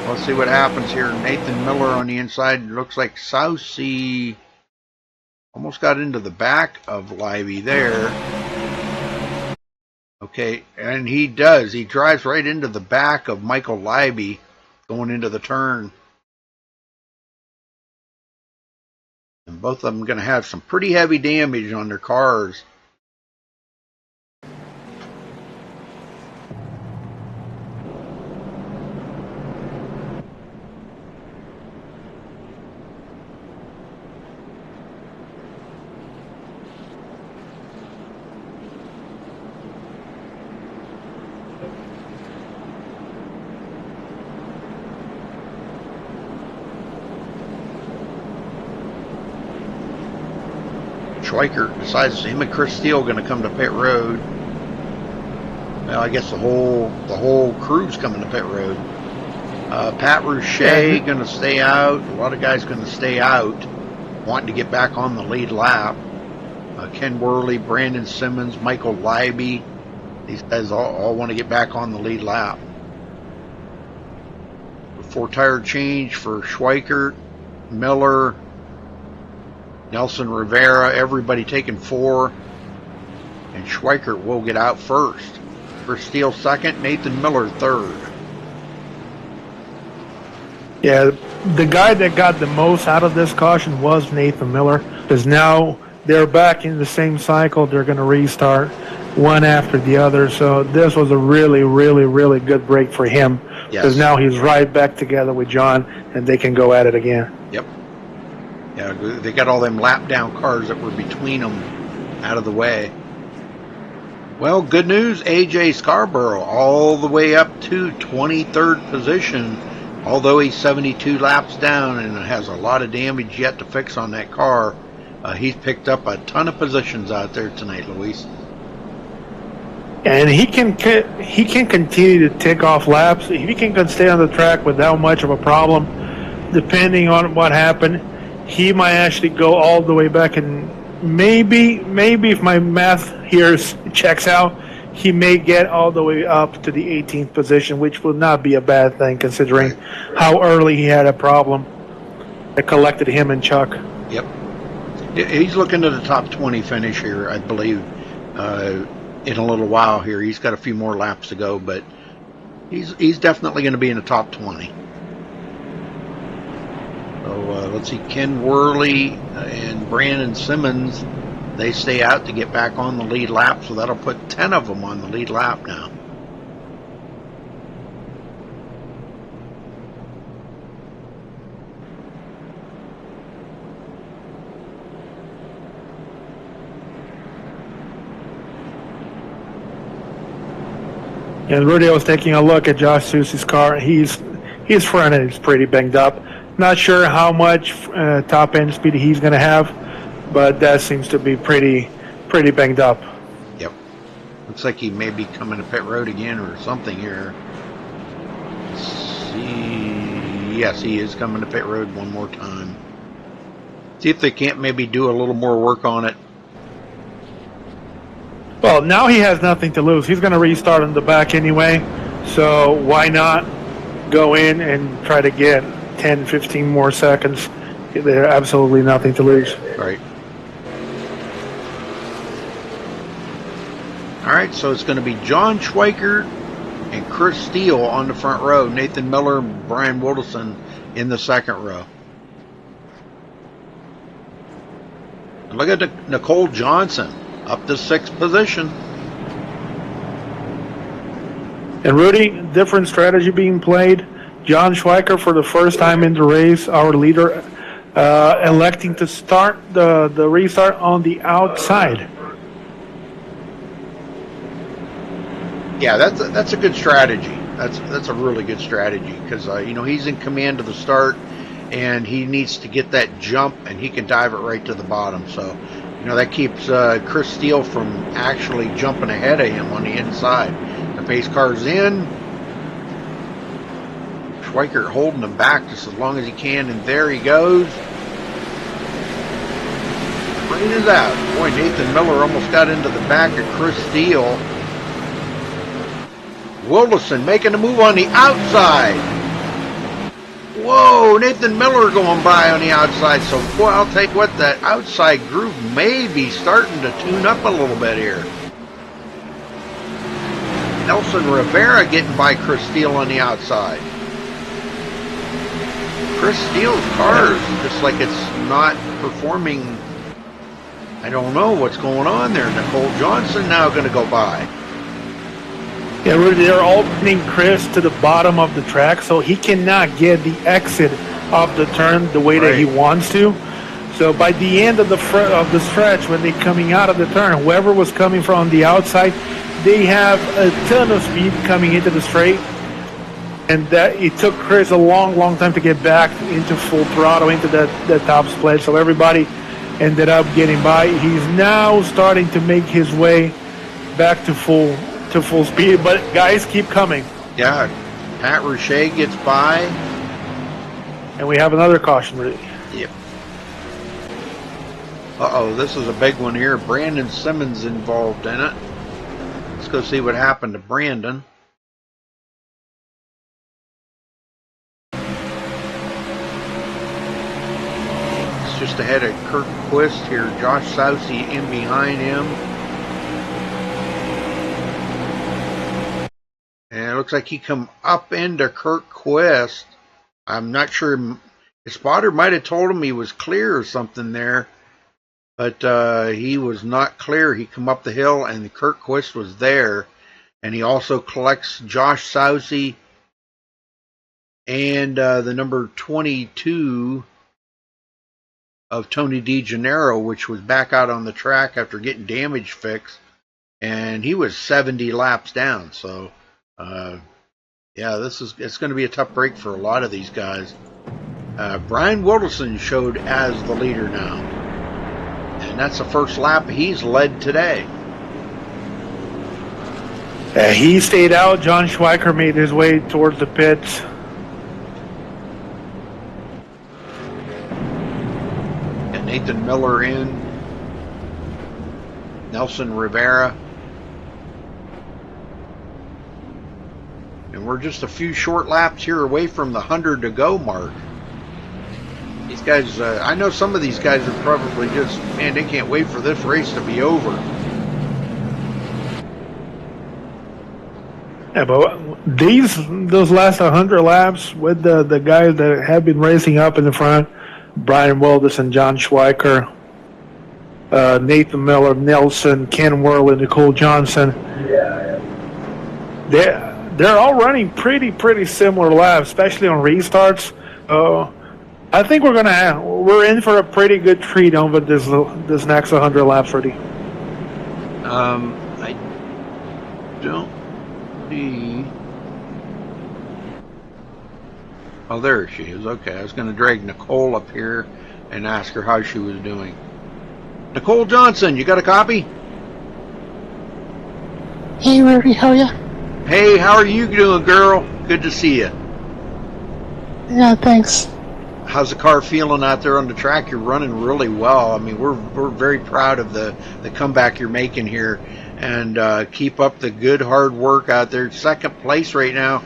Let's see what happens here. Nathan Miller on the inside. Looks like Sousey almost got into the back of Leiby there. Okay, and he does. He drives right into the back of Michael Leiby going into the turn. both of them going to have some pretty heavy damage on their cars. Schweikert decides him and Chris Steele going to come to pit road. Well, I guess the whole crew's coming to pit road. Pat Rouchet going to stay out. A lot of guys going to stay out, wanting to get back on the lead lap. Ken Worley, Brandon Simmons, Michael Leiby. These guys all want to get back on the lead lap. 4-tire change for Schweikert, Miller, Nelson Rivera, everybody taking 4. And Schweikert will get out first. For Steele second, Nathan Miller third. Yeah, the guy that got the most out of this caution was Nathan Miller, because now they're back in the same cycle. They're going to restart one after the other. So this was a really, really, really good break for him, because now he's right back together with John, and they can go at it again. Yep. Yeah, they got all them lap down cars that were between them out of the way. Well, good news, AJ Scarborough all the way up to 23rd position, although he's 72 laps down and has a lot of damage yet to fix on that car. He's picked up a ton of positions out there tonight, Luis. And he can continue to tick off laps. If he can stay on the track without much of a problem, depending on what happened, he might actually go all the way back, and maybe if my math here checks out, he may get all the way up to the 18th position, which would not be a bad thing considering how early he had a problem that collected him and Chuck. Yep. He's looking at a top 20 finish here, I believe, in a little while here. He's got a few more laps to go, but he's definitely going to be in the top 20. So let's see, Ken Worley and Brandon Simmons, they stay out to get back on the lead lap, so that'll put 10 of them on the lead lap now. And Rudy was taking a look at Josh Susie's car. His front end is pretty banged up. Not sure how much top end speed he's going to have, but that seems to be pretty banged up. Yep. Looks like he may be coming to pit road again or something here. Let's see. Yes, he is coming to pit road one more time. See if they can't maybe do a little more work on it. Well, now he has nothing to lose. He's going to restart on the back anyway, so why not go in and try to get 10, 15 more seconds? There's absolutely nothing to lose. Right. All right, so it's going to be John Schweikert and Chris Steele on the front row. Nathan Miller and Brian Wilderson in the second row. And look at Nicole Johnson up to 6th position. And Rudy, different strategy being played. John Schweikert, for the first time in the race, our leader, electing to start the restart on the outside. Yeah, that's a good strategy. That's a really good strategy because he's in command of the start, and he needs to get that jump, and he can dive it right to the bottom. So, that keeps Chris Steele from actually jumping ahead of him on the inside. The pace car's in. Schweikert holding him back just as long as he can, and there he goes. Rain is out. Boy, Nathan Miller almost got into the back of Chris Steele. Wilderson making a move on the outside. Whoa, Nathan Miller going by on the outside. So, boy, I'll tell you what, that outside groove may be starting to tune up a little bit here. Nelson Rivera getting by Chris Steele on the outside. Chris Steele's car is just like it's not performing. I don't know what's going on there. Nicole Johnson now going to go by. Yeah, they're all pinning Chris to the bottom of the track, so he cannot get the exit of the turn the way that he wants to. So by the end of the stretch, when they're coming out of the turn, whoever was coming from the outside, they have a ton of speed coming into the straight. And that it took Chris a long time to get back into full throttle, into the top split. So everybody ended up getting by. He's now starting to make his way back to full speed. But guys, keep coming. Yeah, Pat Roche gets by. And we have another caution. Yep. Uh-oh, this is a big one here. Brandon Simmons involved in it. Let's go see what happened to Brandon. Just ahead of Kurt Quist here. Josh Sousey in behind him. And it looks like he come up into Kurt Quist. I'm not sure. His spotter might have told him he was clear or something there. But he was not clear. He come up the hill and Kurt Quist was there. And he also collects Josh Sousey and the number 22 of Tony DeGennaro, which was back out on the track after getting damage fixed, and he was 70 laps down. So, yeah, it's going to be a tough break for a lot of these guys. Brian Wilderson showed as the leader now, and that's the first lap he's led today. He stayed out. John Schweiker made his way towards the pits. Nathan Miller in. Nelson Rivera. And we're just a few short laps here away from the 100 to go mark. These guys, I know some of these guys are probably just, man, they can't wait for this race to be over. Yeah, but those last 100 laps with the guys that have been racing up in the front, Brian Wilderson, John Schweiker, Nathan Miller, Nelson, Ken Worley, Nicole Johnson. They're all running pretty similar laps, especially on restarts. I think we're in for a pretty good treat over this next 100 laps, Freddie. I don't see. Oh, there she is. Okay, I was going to drag Nicole up here and ask her how she was doing. Nicole Johnson, you got a copy? Hey, Rudy, how are you? Hey, how are you doing, girl? Good to see you. Yeah, thanks. How's the car feeling out there on the track? You're running really well. I mean, we're very proud of the comeback you're making here, and keep up the good hard work out there. Second place right now.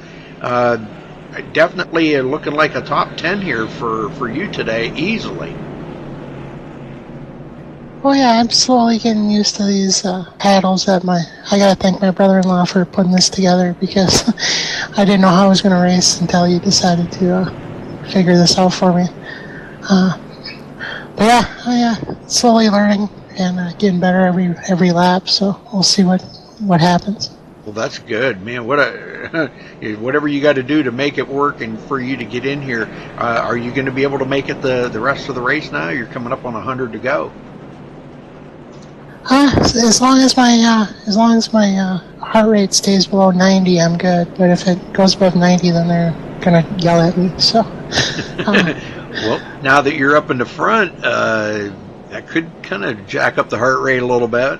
Definitely looking like a top 10 here for you today, easily. Well, yeah, I'm slowly getting used to these paddles. I gotta thank my brother-in-law for putting this together, because I didn't know how I was gonna race until he decided to figure this out for me. But yeah, slowly learning and getting better every lap. So we'll see what happens. Well, that's good, man. Whatever you got to do to make it work and for you to get in here. Are you going to be able to make it the rest of the race now? You're coming up on 100 to go. As long as my heart rate stays below 90, I'm good. But if it goes above 90, then they're gonna yell at me. So. Well, now that you're up in the front, that could kind of jack up the heart rate a little bit.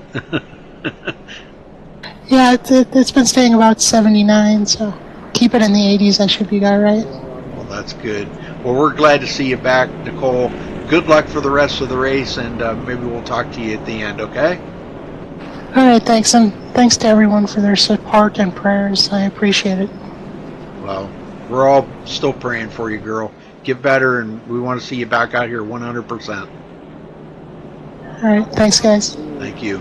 Yeah, it's been staying about 79, so keep it in the 80s. I should be all right. Well, that's good. Well, we're glad to see you back, Nicole. Good luck for the rest of the race, and maybe we'll talk to you at the end, okay? All right, thanks, and thanks to everyone for their support and prayers. I appreciate it. Well, we're all still praying for you, girl. Get better, and we want to see you back out here 100%. All right, thanks, guys. Thank you.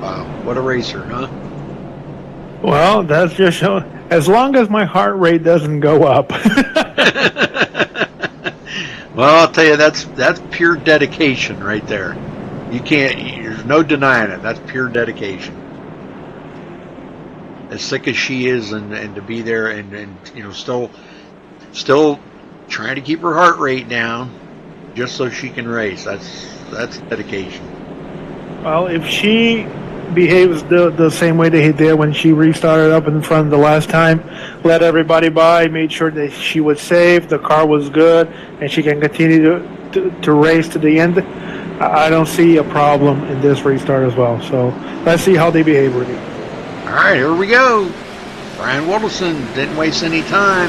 Wow, what a racer, huh? Well, that's just showing. As long as my heart rate doesn't go up. Well, I'll tell you, that's pure dedication right there. You can't. There's no denying it. That's pure dedication. As sick as she is, and to be there, and you know, still trying to keep her heart rate down, just so she can race. That's dedication. Well, if she behaves the same way that he did when she restarted up in front the last time, let everybody by, made sure that she was safe, the car was good, and she can continue to race to the end, I don't see a problem in this restart as well. So let's see how they behave, Rudy. All right, here we go. Brian Wilderson didn't waste any time.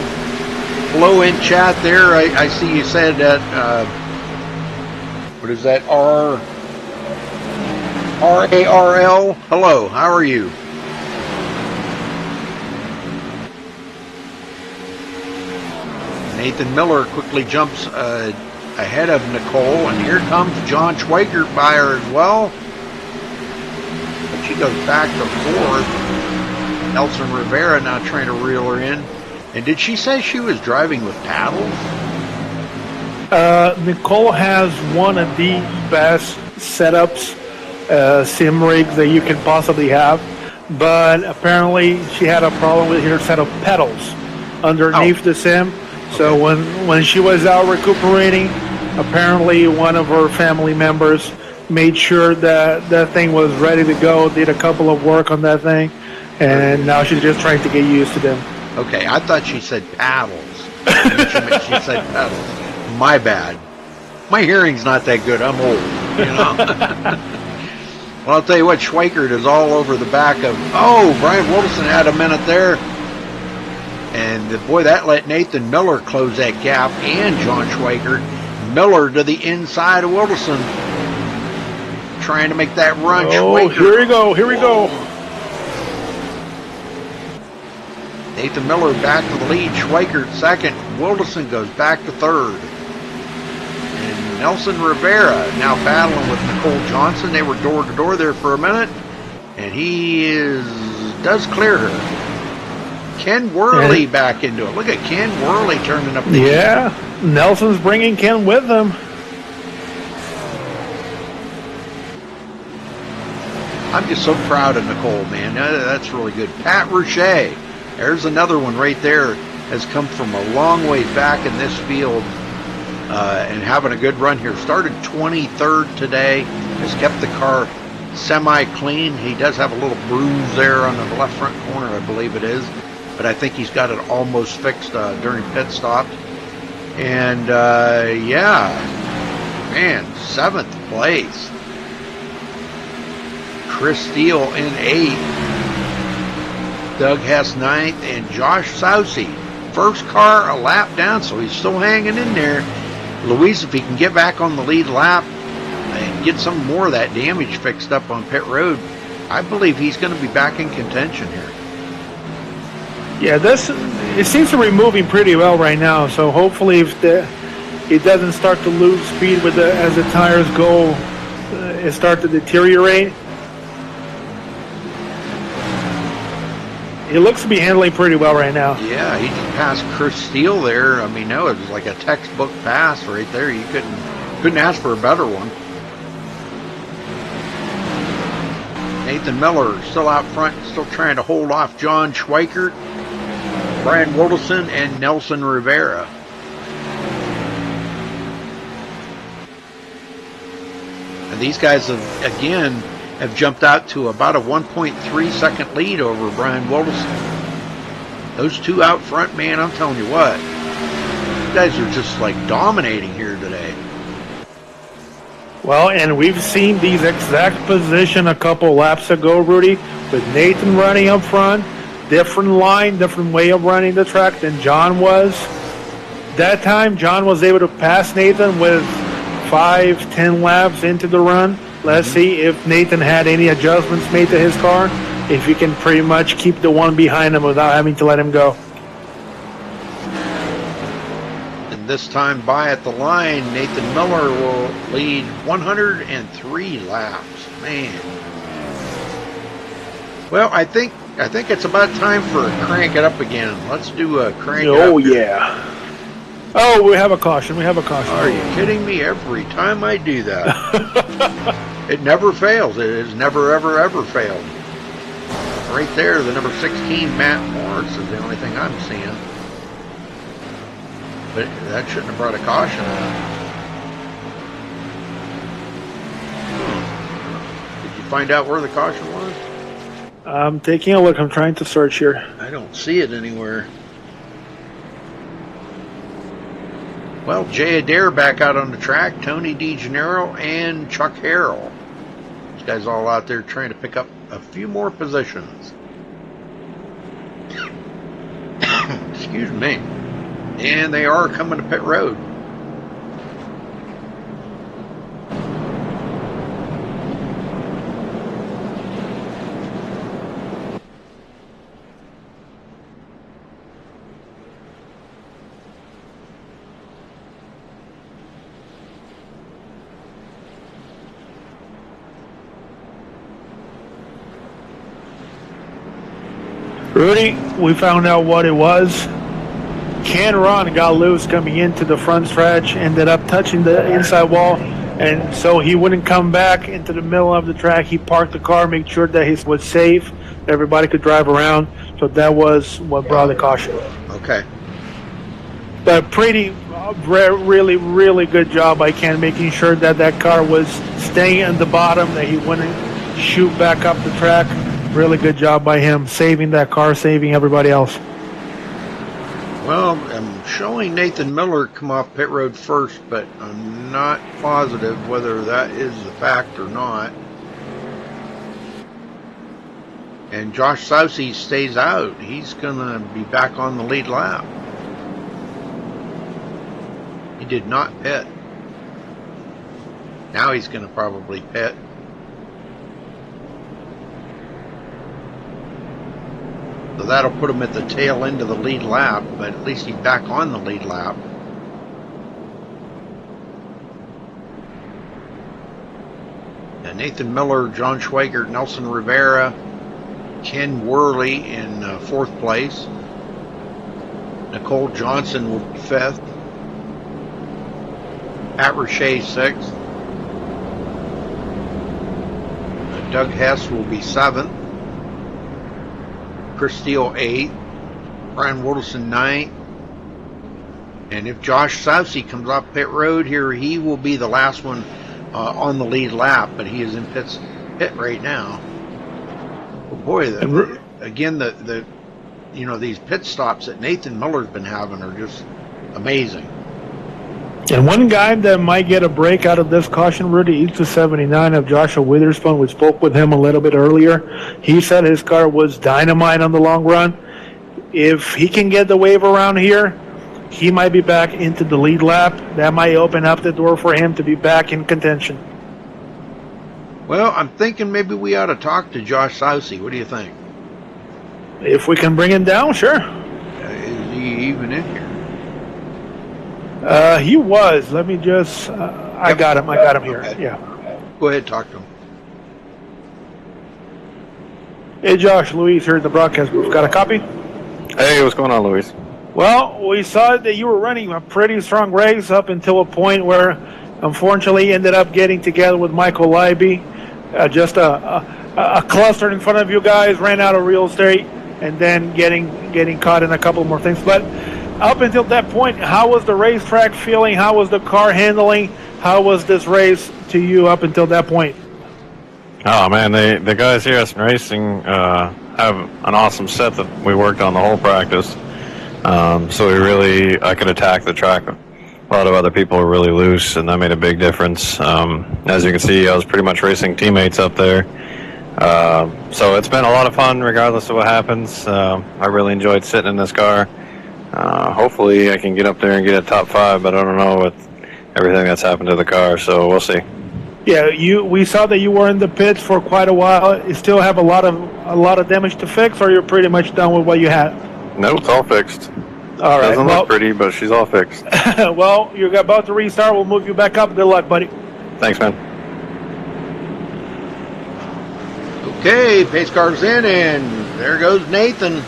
Hello in chat there. I see you said that, what is that, RARL. Hello, how are you? Nathan Miller quickly jumps ahead of Nicole, and here comes John Schweigert by her as well. But she goes back to fourth. Nelson Rivera now trying to reel her in. And did she say she was driving with paddles? Nicole has one of the best setups, sim rigs that you can possibly have, but apparently she had a problem with her set of pedals underneath the sim. So when she was out recuperating, apparently one of her family members made sure that that thing was ready to go, did a couple of work on that thing, and now she's just trying to get used to them. Okay, I thought she said paddles. She said pedals. My bad. My hearing's not that good. I'm old, you know. Well, I'll tell you what, Schweikert is all over the back of... Oh, Brian Wilderson had a minute there. And, boy, that let Nathan Miller close that gap, and John Schweikert. Miller to the inside of Wilderson. Trying to make that run. Oh, Schweikert. here we go, here we go. Nathan Miller back to the lead. Schweikert second. Wilderson goes back to third. And Nelson Rivera now battling with Nicole Johnson. They were door to door there for a minute. And he does clear her. Ken Worley back into it. Look at Ken Worley turning up the heat. Nelson's bringing Ken with him. I'm just so proud of Nicole, man. That's really good. Pat Roche. There's another one right there. Has come from a long way back in this field and having a good run here. Started 23rd today. Has kept the car semi-clean. He does have a little bruise there on the left front corner, I believe it is. But I think he's got it almost fixed during pit stop. And, yeah, man, 7th place. Chris Steele in 8th. Doug Hess 9th. And Josh Sousey, first car a lap down, so he's still hanging in there. Luis, if he can get back on the lead lap and get some more of that damage fixed up on pit road, I believe he's going to be back in contention here. Yeah, it seems to be moving pretty well right now. So hopefully, if it doesn't start to lose speed as the tires go, it start to deteriorate. He looks to be handling pretty well right now. Yeah, he just passed Chris Steele there. I mean, no, it was like a textbook pass right there. You couldn't ask for a better one. Nathan Miller still out front, still trying to hold off John Schweikert, Brian Wilderson, and Nelson Rivera. And these guys have jumped out to about a 1.3 second lead over Brian Wilderson. Those two out front, man, I'm telling you what, you guys are just like dominating here today. Well, and we've seen these exact position a couple laps ago, Rudy, with Nathan running up front, different line, different way of running the track than John was. That time, John was able to pass Nathan with 5-10 laps into the run. Let's see if Nathan had any adjustments made to his car, if he can pretty much keep the one behind him without having to let him go. And this time by at the line, Nathan Miller will lead 103 laps. Man. Well, I think I think it's about time for a crank it up again. Let's do a crank it up. Oh, yeah. Oh, we have a caution. We have a caution. Are you kidding me? Every time I do that. It never fails. It has never, ever, ever failed. Right there, the number 16, Matt Morris, is the only thing I'm seeing. But that shouldn't have brought a caution. Did you find out where the caution was? I'm taking a look. I'm trying to search here. I don't see it anywhere. Well, Jay Adair back out on the track, Tony DeGennaro, and Chuck Harrell. These guys all out there trying to pick up a few more positions. Excuse me. And they are coming to pit road. Rudy, we found out what it was. Ken Ron got loose coming into the front stretch, ended up touching the inside wall, and so he wouldn't come back into the middle of the track. He parked the car, made sure that he was safe, everybody could drive around. So that was what brought the caution. Okay. But really, really good job by Ken, making sure that that car was staying at the bottom, that he wouldn't shoot back up the track. Really good job by him, saving that car, saving everybody else. Well, I'm showing Nathan Miller come off pit road first, but I'm not positive whether that is the fact or not. And Josh Sousey stays out. He's going to be back on the lead lap. He did not pit. Now he's going to probably pit. So that'll put him at the tail end of the lead lap, but at least he's back on the lead lap. And Nathan Miller, John Schwagert, Nelson Rivera, Ken Worley in fourth place. Nicole Johnson will be fifth. Pat Richey sixth. Doug Hess will be seventh. Chris Steele 8th, Brian Woodleson 9th, and if Josh Sousey comes off pit road here, he will be the last one on the lead lap, but he is in pit right now. Oh boy, again, these pit stops that Nathan Miller's been having are just amazing. And one guy that might get a break out of this caution, Rudy, is the 79 of Joshua Witherspoon. We spoke with him a little bit earlier. He said his car was dynamite on the long run. If he can get the wave around here, he might be back into the lead lap. That might open up the door for him to be back in contention. Well, I'm thinking maybe we ought to talk to Josh Sousey. What do you think? If we can bring him down, sure. Is he even in here? He was. Let me just... I got him here. Okay. Yeah. Go ahead, talk to him. Hey, Josh, Luis here at the broadcast. We've got a copy. Hey, what's going on, Luis? Well, we saw that you were running a pretty strong race up until a point where, unfortunately, ended up getting together with Michael Leiby. Just a cluster in front of you guys, ran out of real estate, and then getting caught in a couple more things. But up until that point, how was the racetrack feeling? How was the car handling? How was this race to you up until that point? Oh, man, the guys here at Racing have an awesome set that we worked on the whole practice. So I could attack the track. A lot of other people were really loose, and that made a big difference. As you can see, I was pretty much racing teammates up there. So it's been a lot of fun regardless of what happens. I really enjoyed sitting in this car. Hopefully I can get up there and get a top 5, but I don't know with everything that's happened to the car, so we'll see. Yeah, we saw that you were in the pits for quite a while. You still have a lot of damage to fix, or you're pretty much done with what you had? No, it's all fixed. All right. Doesn't look pretty, but she's all fixed. Well, you're about to restart. We'll move you back up. Good luck, buddy. Thanks, man. Okay, pace car's in, and there goes Nathan.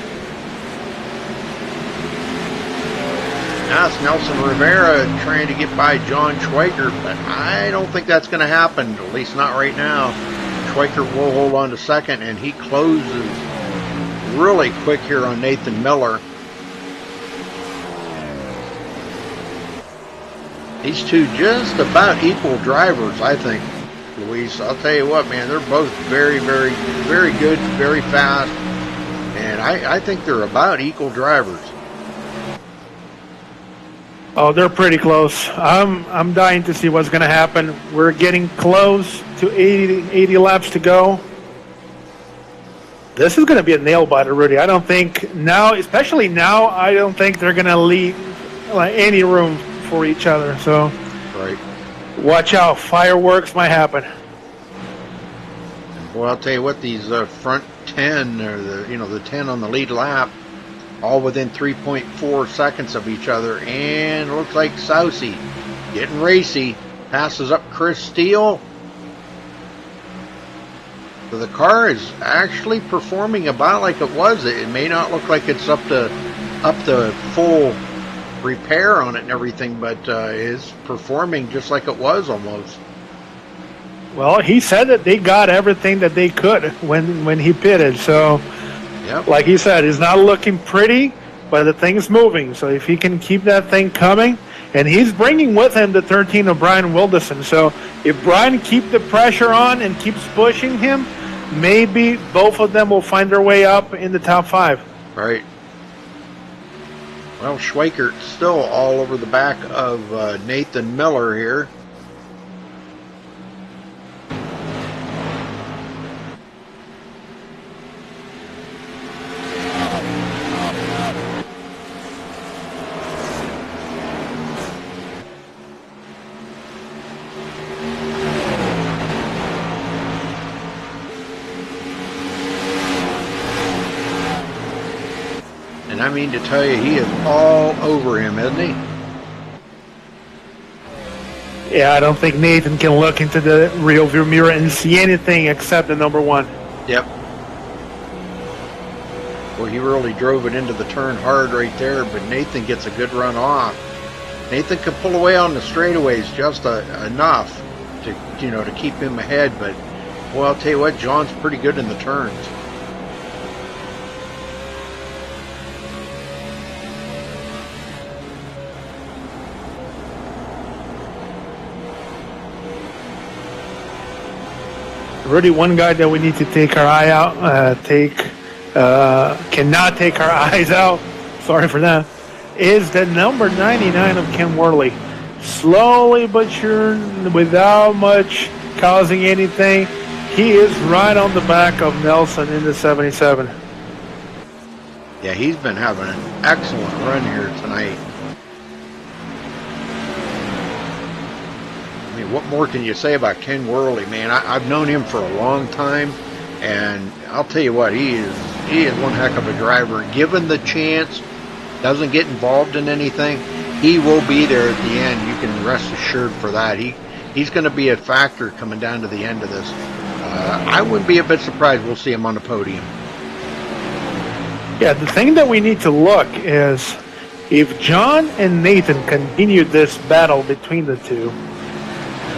Now it's Nelson Rivera trying to get by John Schweiker, but I don't think that's going to happen, at least not right now. Schweiker will hold on to second, and he closes really quick here on Nathan Miller. These two just about equal drivers, I think, Luis. I'll tell you what, man, they're both very, very, very good, very fast, and I think they're about equal drivers. Oh, they're pretty close. I'm dying to see what's going to happen. We're getting close to 80 laps to go. This is going to be a nail biter, Rudy. I don't think now, especially now, I don't think they're going to leave any room for each other. So, right. Watch out. Fireworks might happen. Well, I'll tell you what, these front 10, or the 10 on the lead lap, all within 3.4 seconds of each other, and it looks like Sousy getting racy, passes up Chris Steele. So the car is actually performing about like it was. It may not look like it's up to full repair on it and everything, but is performing just like it was almost. Well, he said that they got everything that they could when he pitted, so yep. Like he said, it's not looking pretty, but the thing's moving. So if he can keep that thing coming, and he's bringing with him the 13 of Brian Wilderson. So if Brian keeps the pressure on and keeps pushing him, maybe both of them will find their way up in the top 5. Right. Well, Schweiker still all over the back of Nathan Miller here. And I mean to tell you, he is all over him, isn't he? Yeah, I don't think Nathan can look into the rearview mirror and see anything except the number 1. Yep. Well, he really drove it into the turn hard right there, but Nathan gets a good run off. Nathan can pull away on the straightaways just enough to keep him ahead, but well, I'll tell you what, John's pretty good in the turns. Rudy, one guy that we need to take our eye out, cannot take our eyes out, sorry for that, is the number 99 of Ken Worley. Slowly but sure, without much causing anything, he is right on the back of Nelson in the 77. Yeah, he's been having an excellent run here tonight. I mean, what more can you say about Ken Worley, man? I've known him for a long time, and I'll tell you what, he is one heck of a driver. Given the chance, doesn't get involved in anything, he will be there at the end. You can rest assured for that. He's going to be a factor coming down to the end of this. I wouldn't be a bit surprised we'll see him on the podium. Yeah, the thing that we need to look is if John and Nathan continue this battle between the two,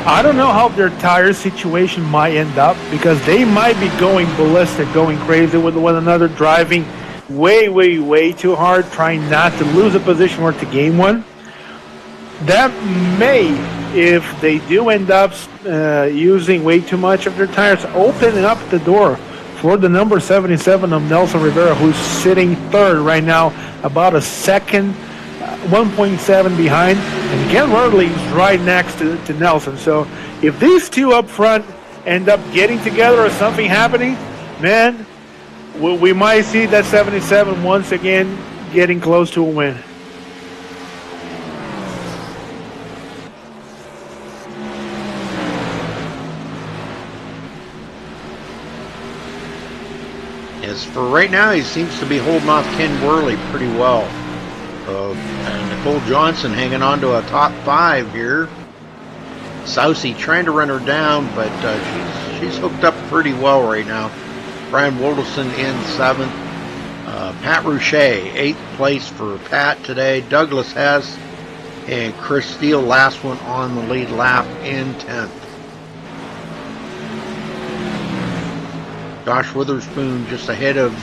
I don't know how their tire situation might end up, because they might be going ballistic, going crazy with one another, driving way, way, way too hard, trying not to lose a position or to gain one. That may, if they do end up using way too much of their tires, opening up the door for the number 77 of Nelson Rivera, who's sitting third right now, about a second, 1.7 behind, and Ken Worley is right next to Nelson. So if these two up front end up getting together or something happening, man, we might see that 77 once again getting close to a win. As for right now, he seems to be holding off Ken Worley pretty well. And Nicole Johnson hanging on to a top 5 here. Sousy trying to run her down, but she's hooked up pretty well right now. Brian Wilderson in 7th. Pat Rouchet, 8th place for Pat today. Douglas Hess and Chris Steele, last one on the lead lap in 10th. Josh Witherspoon just ahead of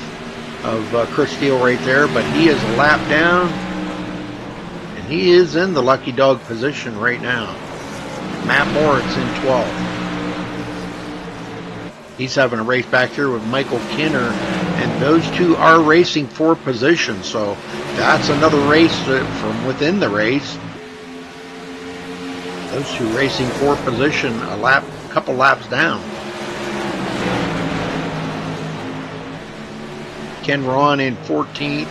Chris Steele right there, but he is a lap down, and he is in the lucky dog position right now. Matt Moritz in 12th. He's having a race back here with Michael Kinner, and those two are racing for position, so that's another race from within the race. Those two racing for position, a couple laps down. Ken Ron in 14th.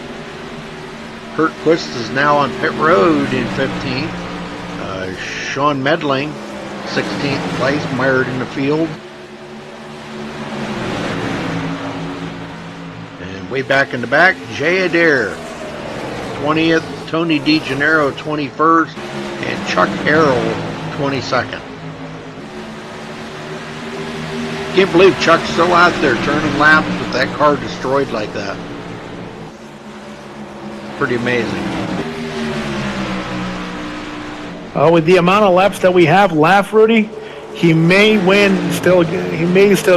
Kurt Quist is now on pit road in 15th. Sean Medling, 16th place, mired in the field. And way back in the back, Jay Adair, 20th. Tony DeGennaro, 21st. And Chuck Harrell, 22nd. Can't believe Chuck's still out there turning laps with that car destroyed like that. Pretty amazing. With the amount of laps that we have left, Rudy, he may still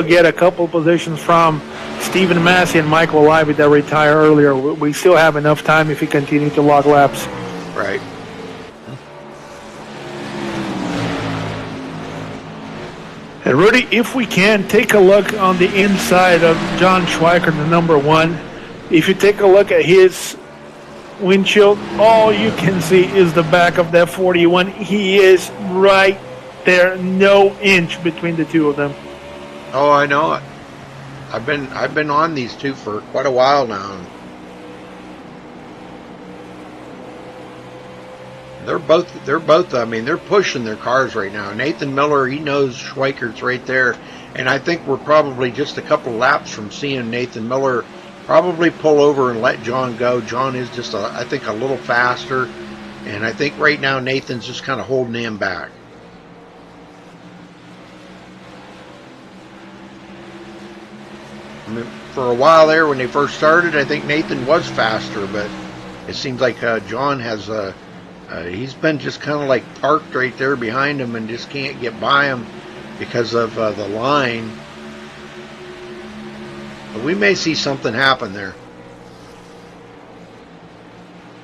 get a couple positions from Stephen Massey and Michael Lively that retired earlier. We still have enough time if he continues to log laps. Right. And Rudy, if we can, take a look on the inside of John Schweiker, the number 1. If you take a look at his windshield, all you can see is the back of that 41. He is right there, no inch between the two of them. Oh, I know it. I've been on these two for quite a while now. They're both. I mean, they're pushing their cars right now. Nathan Miller, he knows Schweikert's right there, and I think we're probably just a couple laps from seeing Nathan Miller probably pull over and let John go. John is just, I think, a little faster, and I think right now Nathan's just kind of holding him back. I mean, for a while there when they first started, I think Nathan was faster, but it seems like John has he's been just kind of like parked right there behind him and just can't get by him because of the line. But we may see something happen there.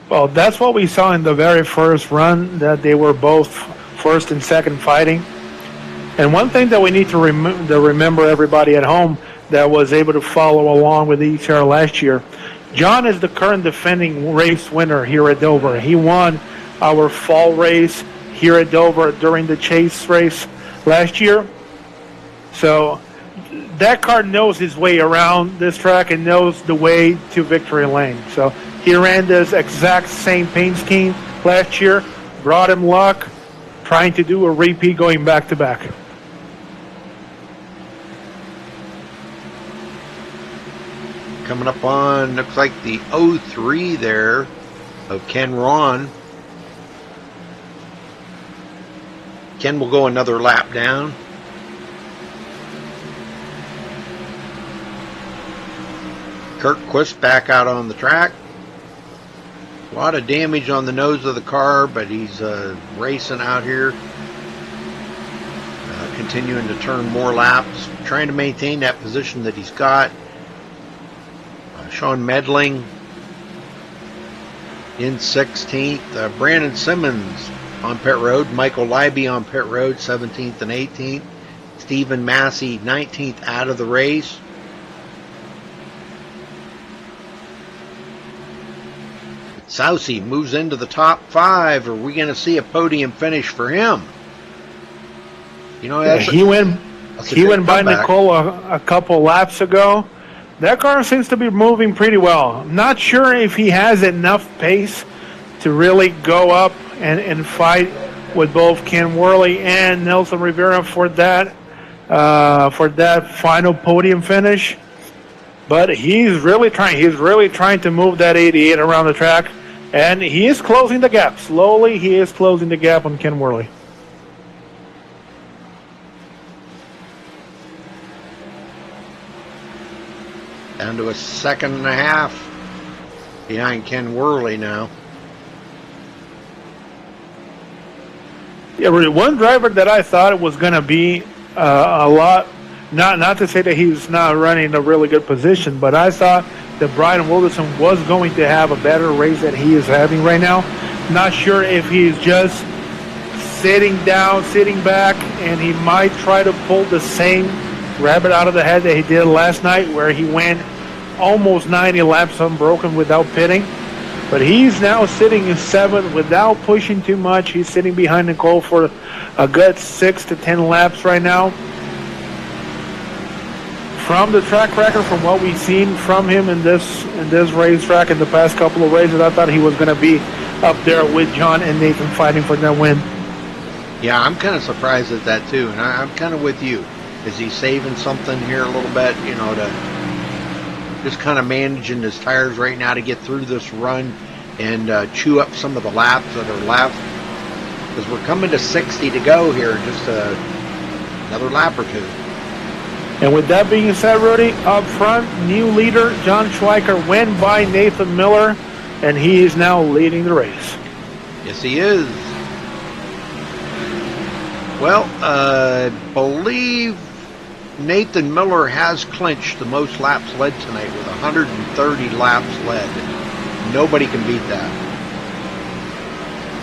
Well, that's what we saw in the very first run, that they were both first and second fighting. And one thing that we need to remember, everybody at home that was able to follow along with ECR last year, John is the current defending race winner here at Dover. He won our fall race here at Dover during the chase race last year. So that car knows his way around this track and knows the way to victory lane. So he ran this exact same paint scheme last year, brought him luck, trying to do a repeat going back to back. Coming up on, looks like the 03 there of Ken Ron. Ken will go another lap down. Kurt Quist back out on the track. A lot of damage on the nose of the car, but he's racing out here. Continuing to turn more laps. Trying to maintain that position that he's got. Sean Medling in 16th. Brandon Simmons on pit road. Michael Libby on pit road, 17th and 18th. Stephen Massey, 19th out of the race. Sousey moves into the top 5. Are we going to see a podium finish for him? You know, he went by Nicole a couple laps ago. That car seems to be moving pretty well. I'm not sure if he has enough pace to really go up and fight with both Ken Worley and Nelson Rivera for that final podium finish. But he's really trying. He's really trying to move that 88 around the track, and he is closing the gap. Slowly, he is closing the gap on Ken Worley. Down to a second and a half behind Ken Worley now. Yeah, really, one driver that I thought was going to be a lot, not to say that he's not running a really good position, but I thought that Brian Wilderson was going to have a better race than he is having right now. Not sure if he's just sitting down, sitting back, and he might try to pull the same rabbit out of the head that he did last night, where he went almost 90 laps unbroken without pitting. But he's now sitting in 7th without pushing too much. He's sitting behind Nicole for a good 6 to 10 laps right now. From the track record, from what we've seen from him in this racetrack in the past couple of races, I thought he was going to be up there with John and Nathan fighting for that win. Yeah, I'm kind of surprised at that too, and I'm kind of with you. Is he saving something here a little bit, you know, to just kind of managing his tires right now to get through this run and chew up some of the laps that are left? Because we're coming to 60 to go here, just another lap or two. And with that being said, Rudy, up front, new leader John Schweiker went by Nathan Miller, and he is now leading the race. Yes, he is. Well, I believe Nathan Miller has clinched the most laps led tonight with 130 laps led. Nobody can beat that.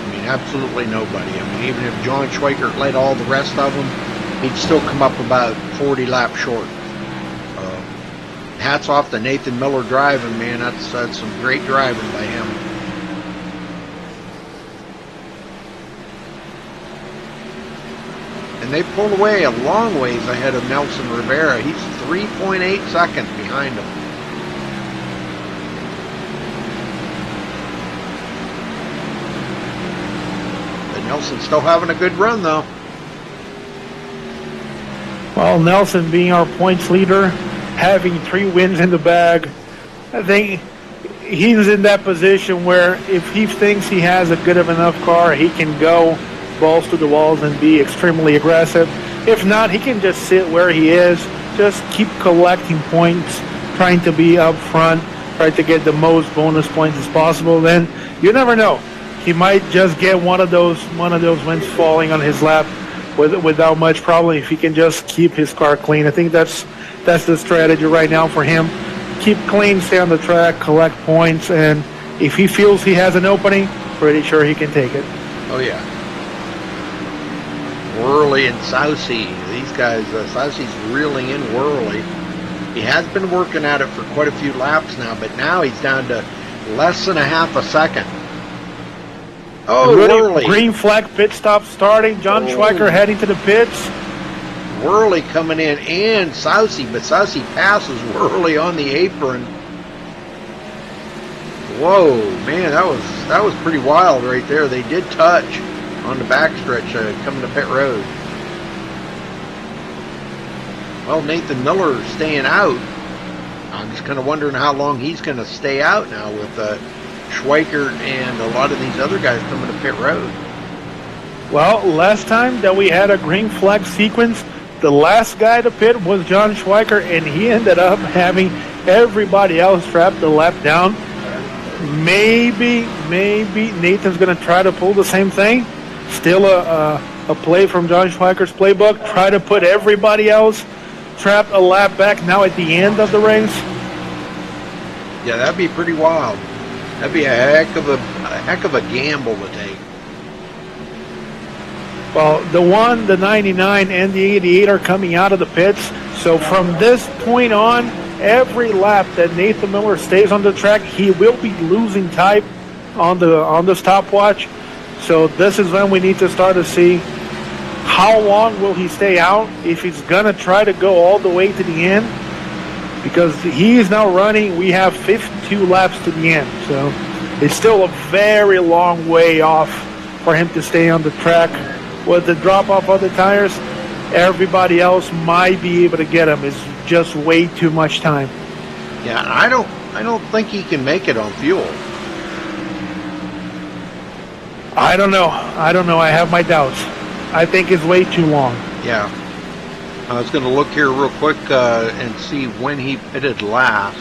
I mean, absolutely nobody. I mean, even if John Schweiker led all the rest of them, he'd still come up about 40 laps short. Hats off to Nathan Miller driving, man. That's some great driving by him. And they pulled away a long ways ahead of Nelson Rivera. He's 3.8 seconds behind him. But Nelson's still having a good run, though. Well, Nelson being our points leader, having 3 wins in the bag, I think he's in that position where if he thinks he has a good enough car, he can go balls to the walls and be extremely aggressive. If not, he can just sit where he is, just keep collecting points, trying to be up front, try to get the most bonus points as possible. Then you never know, he might just get one of those wins falling on his lap without much problem if he can just keep his car clean. I think that's the strategy right now for him. Keep clean, stay on the track, collect points, and if he feels he has an opening, pretty sure he can take it. Oh yeah. Worley and Sousy, these guys, Sousey's reeling in Worley. He has been working at it for quite a few laps now, but now he's down to less than a half a second. Oh, Worley. Green flag pit stop starting. John Schweiker heading to the pits. Worley coming in and Sousy, but Sousy passes Worley on the apron. Whoa, man, that was pretty wild right there. They did touch on the backstretch coming to pit road. Well, Nathan Miller staying out. I'm just kind of wondering how long he's going to stay out now with Schweiker and a lot of these other guys coming to pit road. Well, last time that we had a green flag sequence, the last guy to pit was John Schweiker, and he ended up having everybody else trapped the lap down. Maybe Nathan's going to try to pull the same thing. Still a play from John Schweiker's playbook. Try to put everybody else trapped a lap back now at the end of the race. Yeah, that'd be pretty wild. That'd be a heck of a gamble to take. Well, the 99 and the 88 are coming out of the pits. So from this point on, every lap that Nathan Miller stays on the track, he will be losing time on the stopwatch. So this is when we need to start to see how long will he stay out, if he's going to try to go all the way to the end. Because he is now running, we have 52 laps to the end. So it's still a very long way off for him to stay on the track. With the drop-off of the tires, everybody else might be able to get him. It's just way too much time. Yeah, I don't think he can make it on fuel. I don't know. I have my doubts. I think it's way too long. Yeah. I was going to look here real quick and see when he pitted last.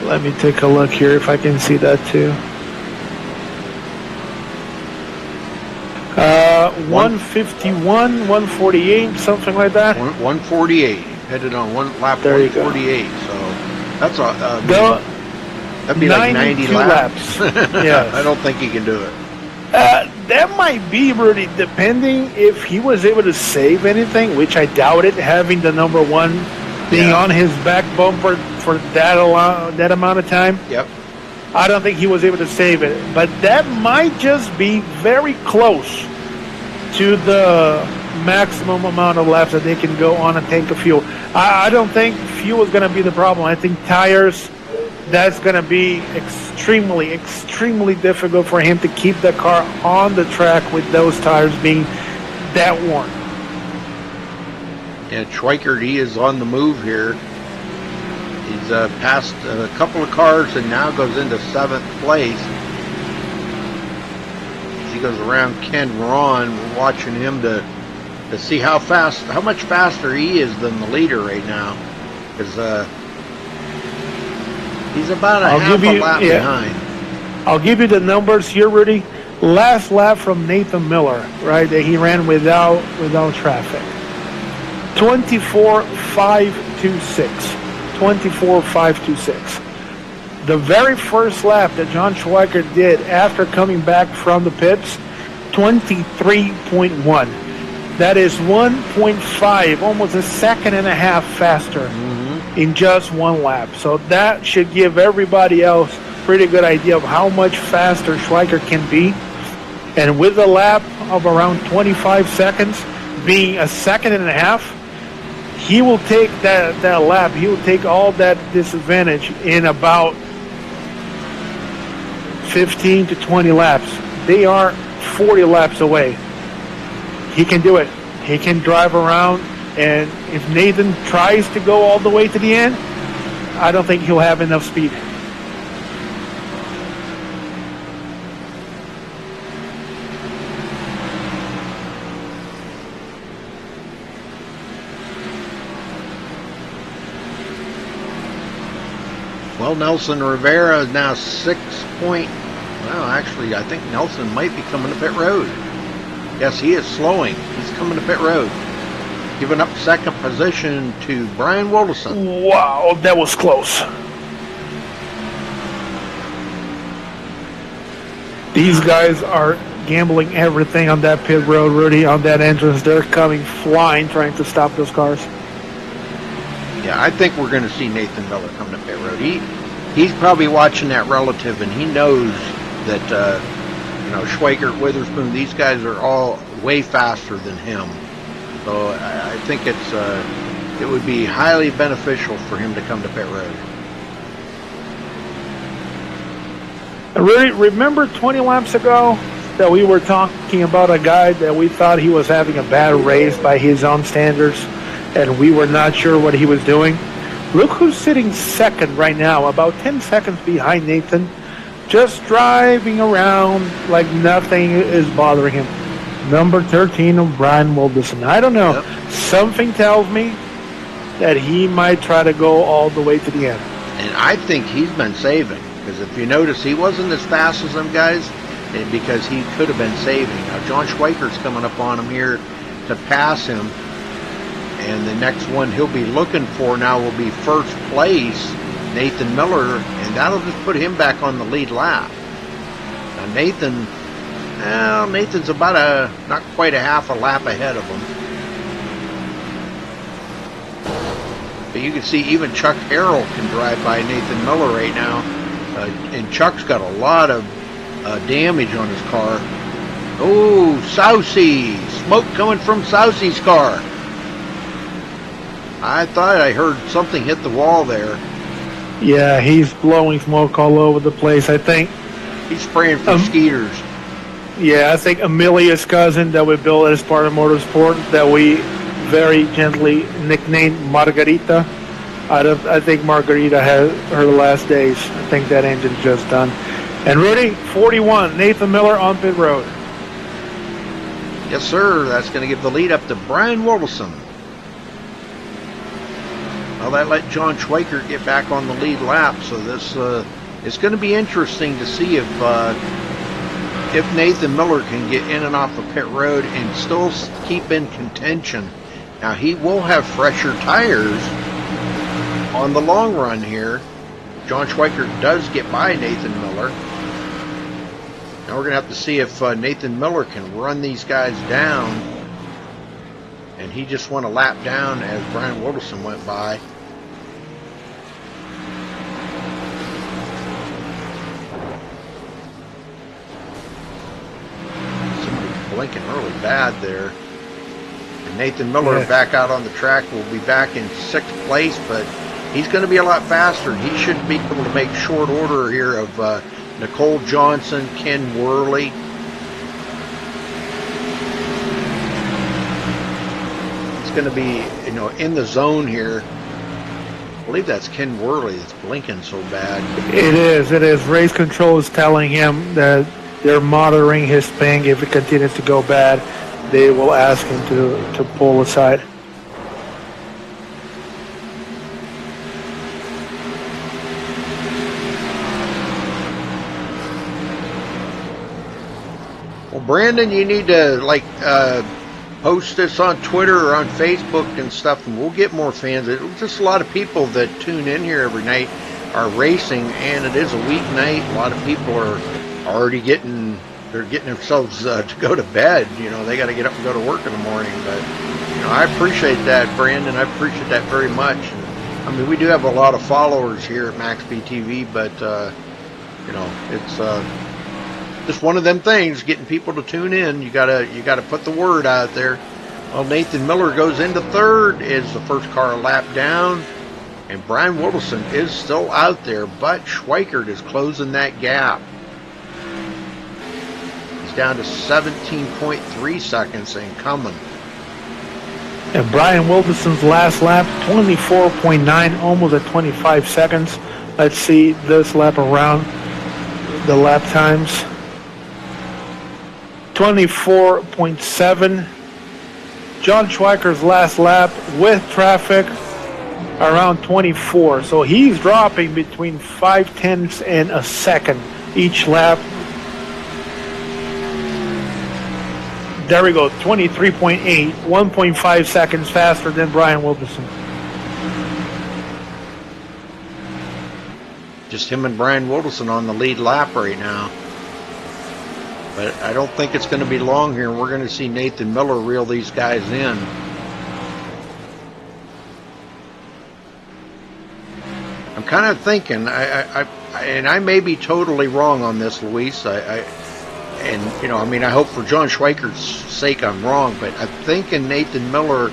Let me take a look here if I can see that too. 151, 148, something like that. 148. Headed on lap There you 148. So that's that'd be like 90 laps. Yes. I don't think he can do it. That might be, Rudy, depending if he was able to save anything, which I doubt it, having the number one being on his back bumper for that amount of time. Yep. I don't think he was able to save it. But that might just be very close to the maximum amount of laps that they can go on a tank of fuel. I don't think fuel is going to be the problem. I think tires, that's going to be extremely, extremely difficult for him to keep the car on the track with those tires being that worn. And Schweikert, he is on the move here. He's passed a couple of cars and now goes into 7th place. As he goes around Ken Ron, we're watching him to see how much faster he is than the leader right now. Because he's about half a lap behind. I'll give you the numbers here, Rudy. Last lap from Nathan Miller, right? That he ran without traffic. 24.526. 24.526. The very first lap that John Schweikert did after coming back from the pits, 23.1. That is 1.5, almost a second and a half faster in just one lap. So that should give everybody else a pretty good idea of how much faster Schweikert can be. And with a lap of around 25 seconds, being a second and a half, he will take that lap. He will take all that disadvantage in about 15 to 20 laps. They are 40 laps away. He can do it. He can drive around, and if Nathan tries to go all the way to the end, I don't think he'll have enough speed. Well, Nelson Rivera is now 6 point. Well, actually, I think Nelson might be coming to pit road. Yes, he is slowing. He's coming to pit road. Giving up second position to Brian Wilderson. Wow, that was close. These guys are gambling everything on that pit road, Rudy, on that entrance. They're coming flying, trying to stop those cars. Yeah, I think we're going to see Nathan Miller come to pit road. He's probably watching that relative, and he knows that Schweikert, Witherspoon, these guys are all way faster than him. So I think it would be highly beneficial for him to come to pit road. Really, remember 20 laps ago that we were talking about a guy that we thought he was having a bad race by his own standards, and we were not sure what he was doing? Look who's sitting second right now, about 10 seconds behind Nathan, just driving around like nothing is bothering him. Number 13 of Brian Wilderson. I don't know. Yep. Something tells me that he might try to go all the way to the end. And I think he's been saving, because if you notice, he wasn't as fast as them guys, because he could have been saving. Now, John Schweikert's coming up on him here to pass him. And the next one he'll be looking for now will be first place, Nathan Miller, and that'll just put him back on the lead lap. Now Nathan's about not quite a half a lap ahead of him. But you can see even Chuck Harrell can drive by Nathan Miller right now. And Chuck's got a lot of damage on his car. Oh, Sousey! Smoke coming from Sousey's car. I thought I heard something hit the wall there. Yeah, he's blowing smoke all over the place, I think. He's spraying for skeeters. Yeah, I think Amelia's cousin that we built as part of Motorsport, that we very gently nicknamed Margarita. I think Margarita had her last days. I think that engine's just done. And Rudy, 41, Nathan Miller on pit road. Yes, sir. That's going to give the lead up to Brian Wilderson. Well, that let John Schweikert get back on the lead lap, so this it's going to be interesting to see if Nathan Miller can get in and off the pit road and still keep in contention. Now, he will have fresher tires on the long run here. John Schweikert does get by Nathan Miller. Now we're going to have to see if Nathan Miller can run these guys down. And he just went a lap down as Brian Wilderson went by. Somebody blinking really bad there. And Nathan Miller back out on the track will be back in 6th place, but he's going to be a lot faster. He should be able to make short order here of Nicole Johnson, Ken Worley. Going to be, in the zone here. I believe that's Ken Worley that's blinking so bad. It is. Race control is telling him that they're monitoring his ping. If it continues to go bad, they will ask him to pull aside. Well, Brandon, you need to post this on Twitter or on Facebook and stuff, and we'll get more fans. Just a lot of people that tune in here every night are racing, and it is a weeknight. A lot of people are already getting themselves to go to bed. They got to get up and go to work in the morning. But I appreciate that, Brandon. I appreciate that very much. And, I mean, we do have a lot of followers here at MaxSpeedTV, but it's just one of them things, getting people to tune in. You gotta put the word out there. Well, Nathan Miller goes into 3rd, is the first car a lap down, and Brian Wilderson is still out there, but Schweikert is closing that gap. He's down to 17.3 seconds and coming. And Brian Wilderson's last lap, 24.9, almost at 25 seconds. Let's see this lap around the lap times. 24.7. John Schweikert's last lap with traffic around 24. So he's dropping between 0.5 and a second each lap. There we go, 23.8, 1.5 seconds faster than Brian Wilderson. Just him and Brian Wilderson on the lead lap right now. But I don't think it's going to be long here. We're going to see Nathan Miller reel these guys in. I'm kind of thinking, and I may be totally wrong on this, Luis. I hope for John Schweikert's sake I'm wrong, but I'm thinking Nathan Miller,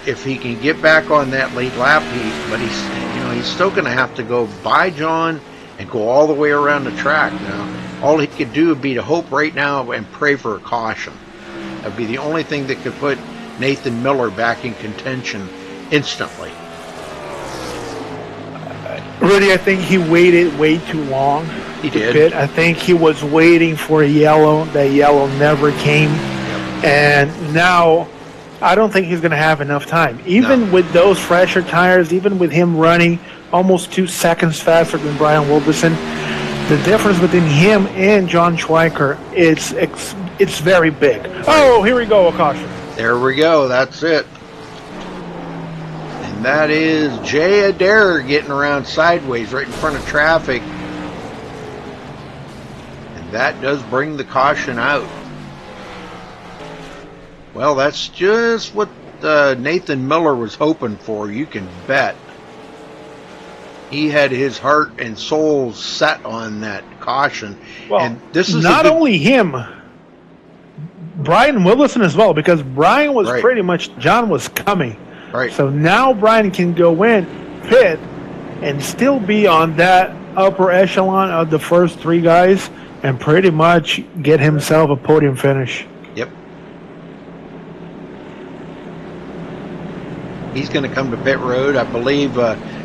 if he can get back on that late lap, he's still going to have to go by John and go all the way around the track now. All he could do would be to hope right now and pray for a caution. That would be the only thing that could put Nathan Miller back in contention instantly. Rudy, I think he waited way too long. He did. Pit. I think he was waiting for a yellow. That yellow never came. And now I don't think he's going to have enough time. Even with those fresher tires, even with him running almost 2 seconds faster than Brian Wilderson, the difference between him and John Schweikert, it's very big. Oh, here we go, a caution. There we go, that's it. And that is Jay Adair getting around sideways right in front of traffic. And that does bring the caution out. Well, that's just what Nathan Miller was hoping for, you can bet. He had his heart and soul set on that caution. Well, and this is not only him, Brian Wilderson as well, because Brian was pretty much, John was coming. Right. So now Brian can go in, pit, and still be on that upper echelon of the first 3 guys and pretty much get himself a podium finish. Yep. He's going to come to pit road. I believe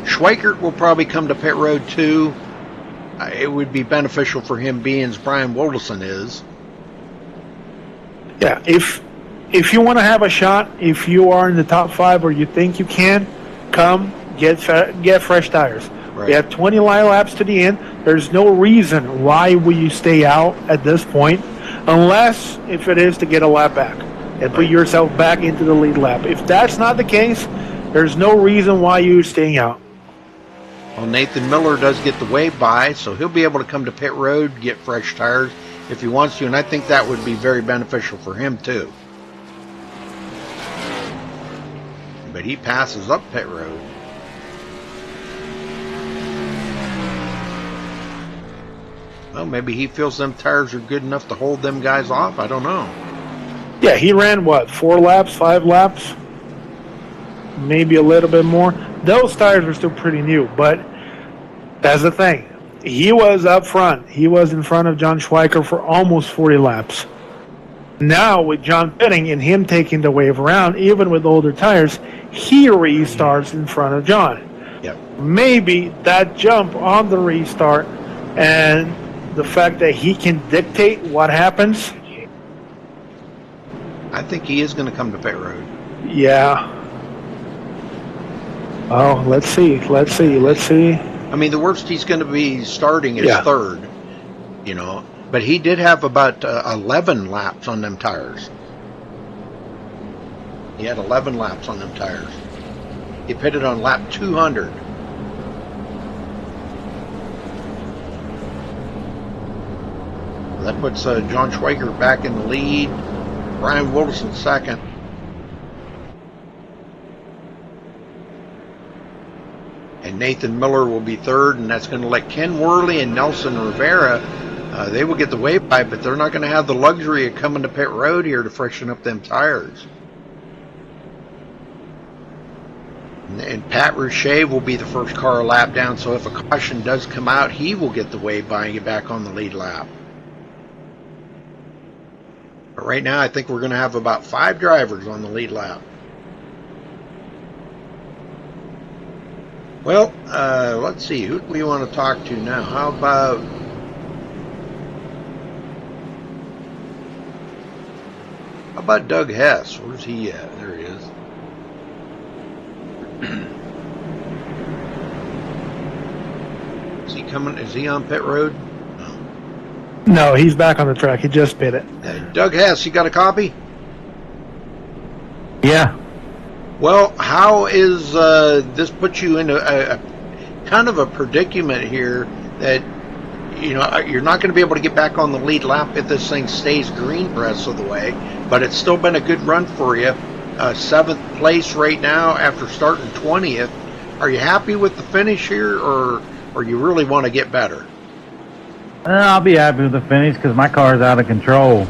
Schweikert will probably come to pit road too. It would be beneficial for him being as Brian Wilderson is. Yeah, if you want to have a shot, if you are in the top 5 or you think you can, come get fresh tires. Right. We have 20 laps to the end. There's no reason why you stay out at this point, unless if it is to get a lap back and put yourself back into the lead lap. If that's not the case, there's no reason why you're staying out. Well, Nathan Miller does get the wave by, so he'll be able to come to pit road, get fresh tires if he wants to, and I think that would be very beneficial for him too. But he passes up pit road. Well, maybe he feels them tires are good enough to hold them guys off. I don't know. Yeah, he ran, 4 laps, 5 laps? Maybe a little bit more. Those tires were still pretty new, but that's the thing. He was up front. He was in front of John Schweiker for almost 40 laps. Now, with John pitting and him taking the wave around, even with older tires, he restarts in front of John. Yep. Maybe that jump on the restart and the fact that he can dictate what happens. I think he is going to come to pit road. Yeah. Oh, let's see. I mean, the worst he's going to be starting is third, you know. But he did have about 11 laps on them tires. He had 11 laps on them tires. He pitted on lap 200. That puts John Schweiker back in the lead. Brian Wilson second. And Nathan Miller will be third, and that's going to let Ken Worley and Nelson Rivera, they will get the wave by, but they're not going to have the luxury of coming to pit road here to freshen up them tires. And Pat Rouchet will be the first car a lap down, so if a caution does come out, he will get the wave by and get back on the lead lap. But right now, I think we're going to have about 5 drivers on the lead lap. Well, let's see. Who do we want to talk to now? How about Doug Hess? Where's he at? There he is. Is he coming? Is he on pit road? No, he's back on the track. He just bit it. Doug Hess, you got a copy? Yeah. Well, how is this put you into a kind of a predicament here that, you know, you're not going to be able to get back on the lead lap if this thing stays green the rest of the way, but it's still been a good run for you. 7th place right now after starting 20th. Are you happy with the finish here, or you really want to get better? I'll be happy with the finish because my car's out of control.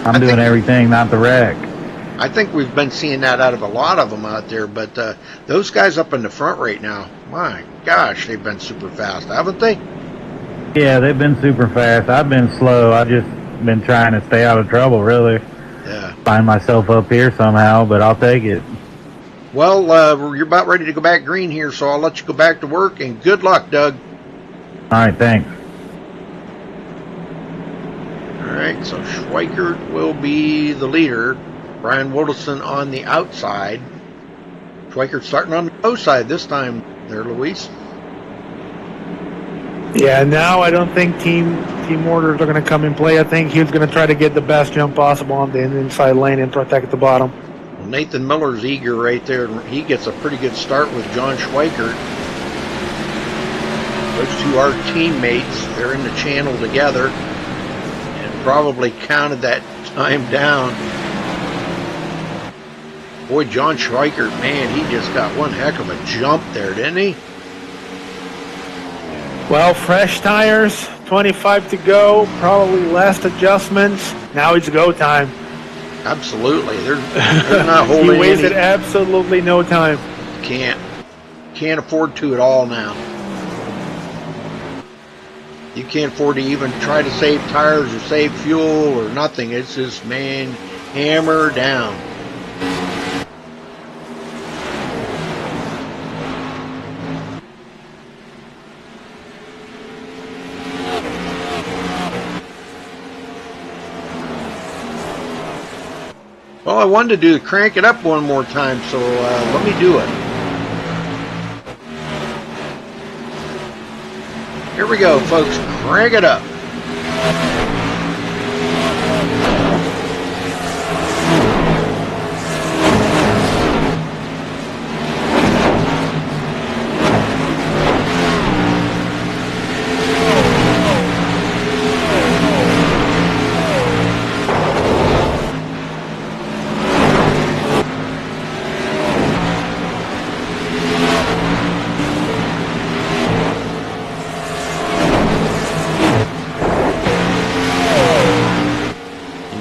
I'm doing everything, not the wreck. I think we've been seeing that out of a lot of them out there, but those guys up in the front right now, my gosh, they've been super fast, haven't they? Yeah, they've been super fast. I've been slow. I've just been trying to stay out of trouble, really. Yeah. Find myself up here somehow, but I'll take it. Well, you're about ready to go back green here, so I'll let you go back to work, and good luck, Doug. All right, thanks. All right, so Schweikert will be the leader. Brian Wilson on the outside. Schweikert starting on the low side this time there, Luis. Yeah, now I don't think team orders are going to come in play. I think he's going to try to get the best jump possible on the inside lane and protect the bottom. Well, Nathan Miller's eager right there. He gets a pretty good start with John Schweikert. Those two are teammates. They're in the channel together and probably counted that time down. Boy, John Schweikert, man, he just got one heck of a jump there, didn't he? Well, fresh tires, 25 to go, probably last adjustments. Now it's go time. Absolutely. They're not holding He wasted absolutely no time. Can't afford to at all now. You can't afford to even try to save tires or save fuel or nothing. It's just, man, hammer down. Well, I wanted to crank it up one more time, so let me do it. Here we go, folks. Crank it up.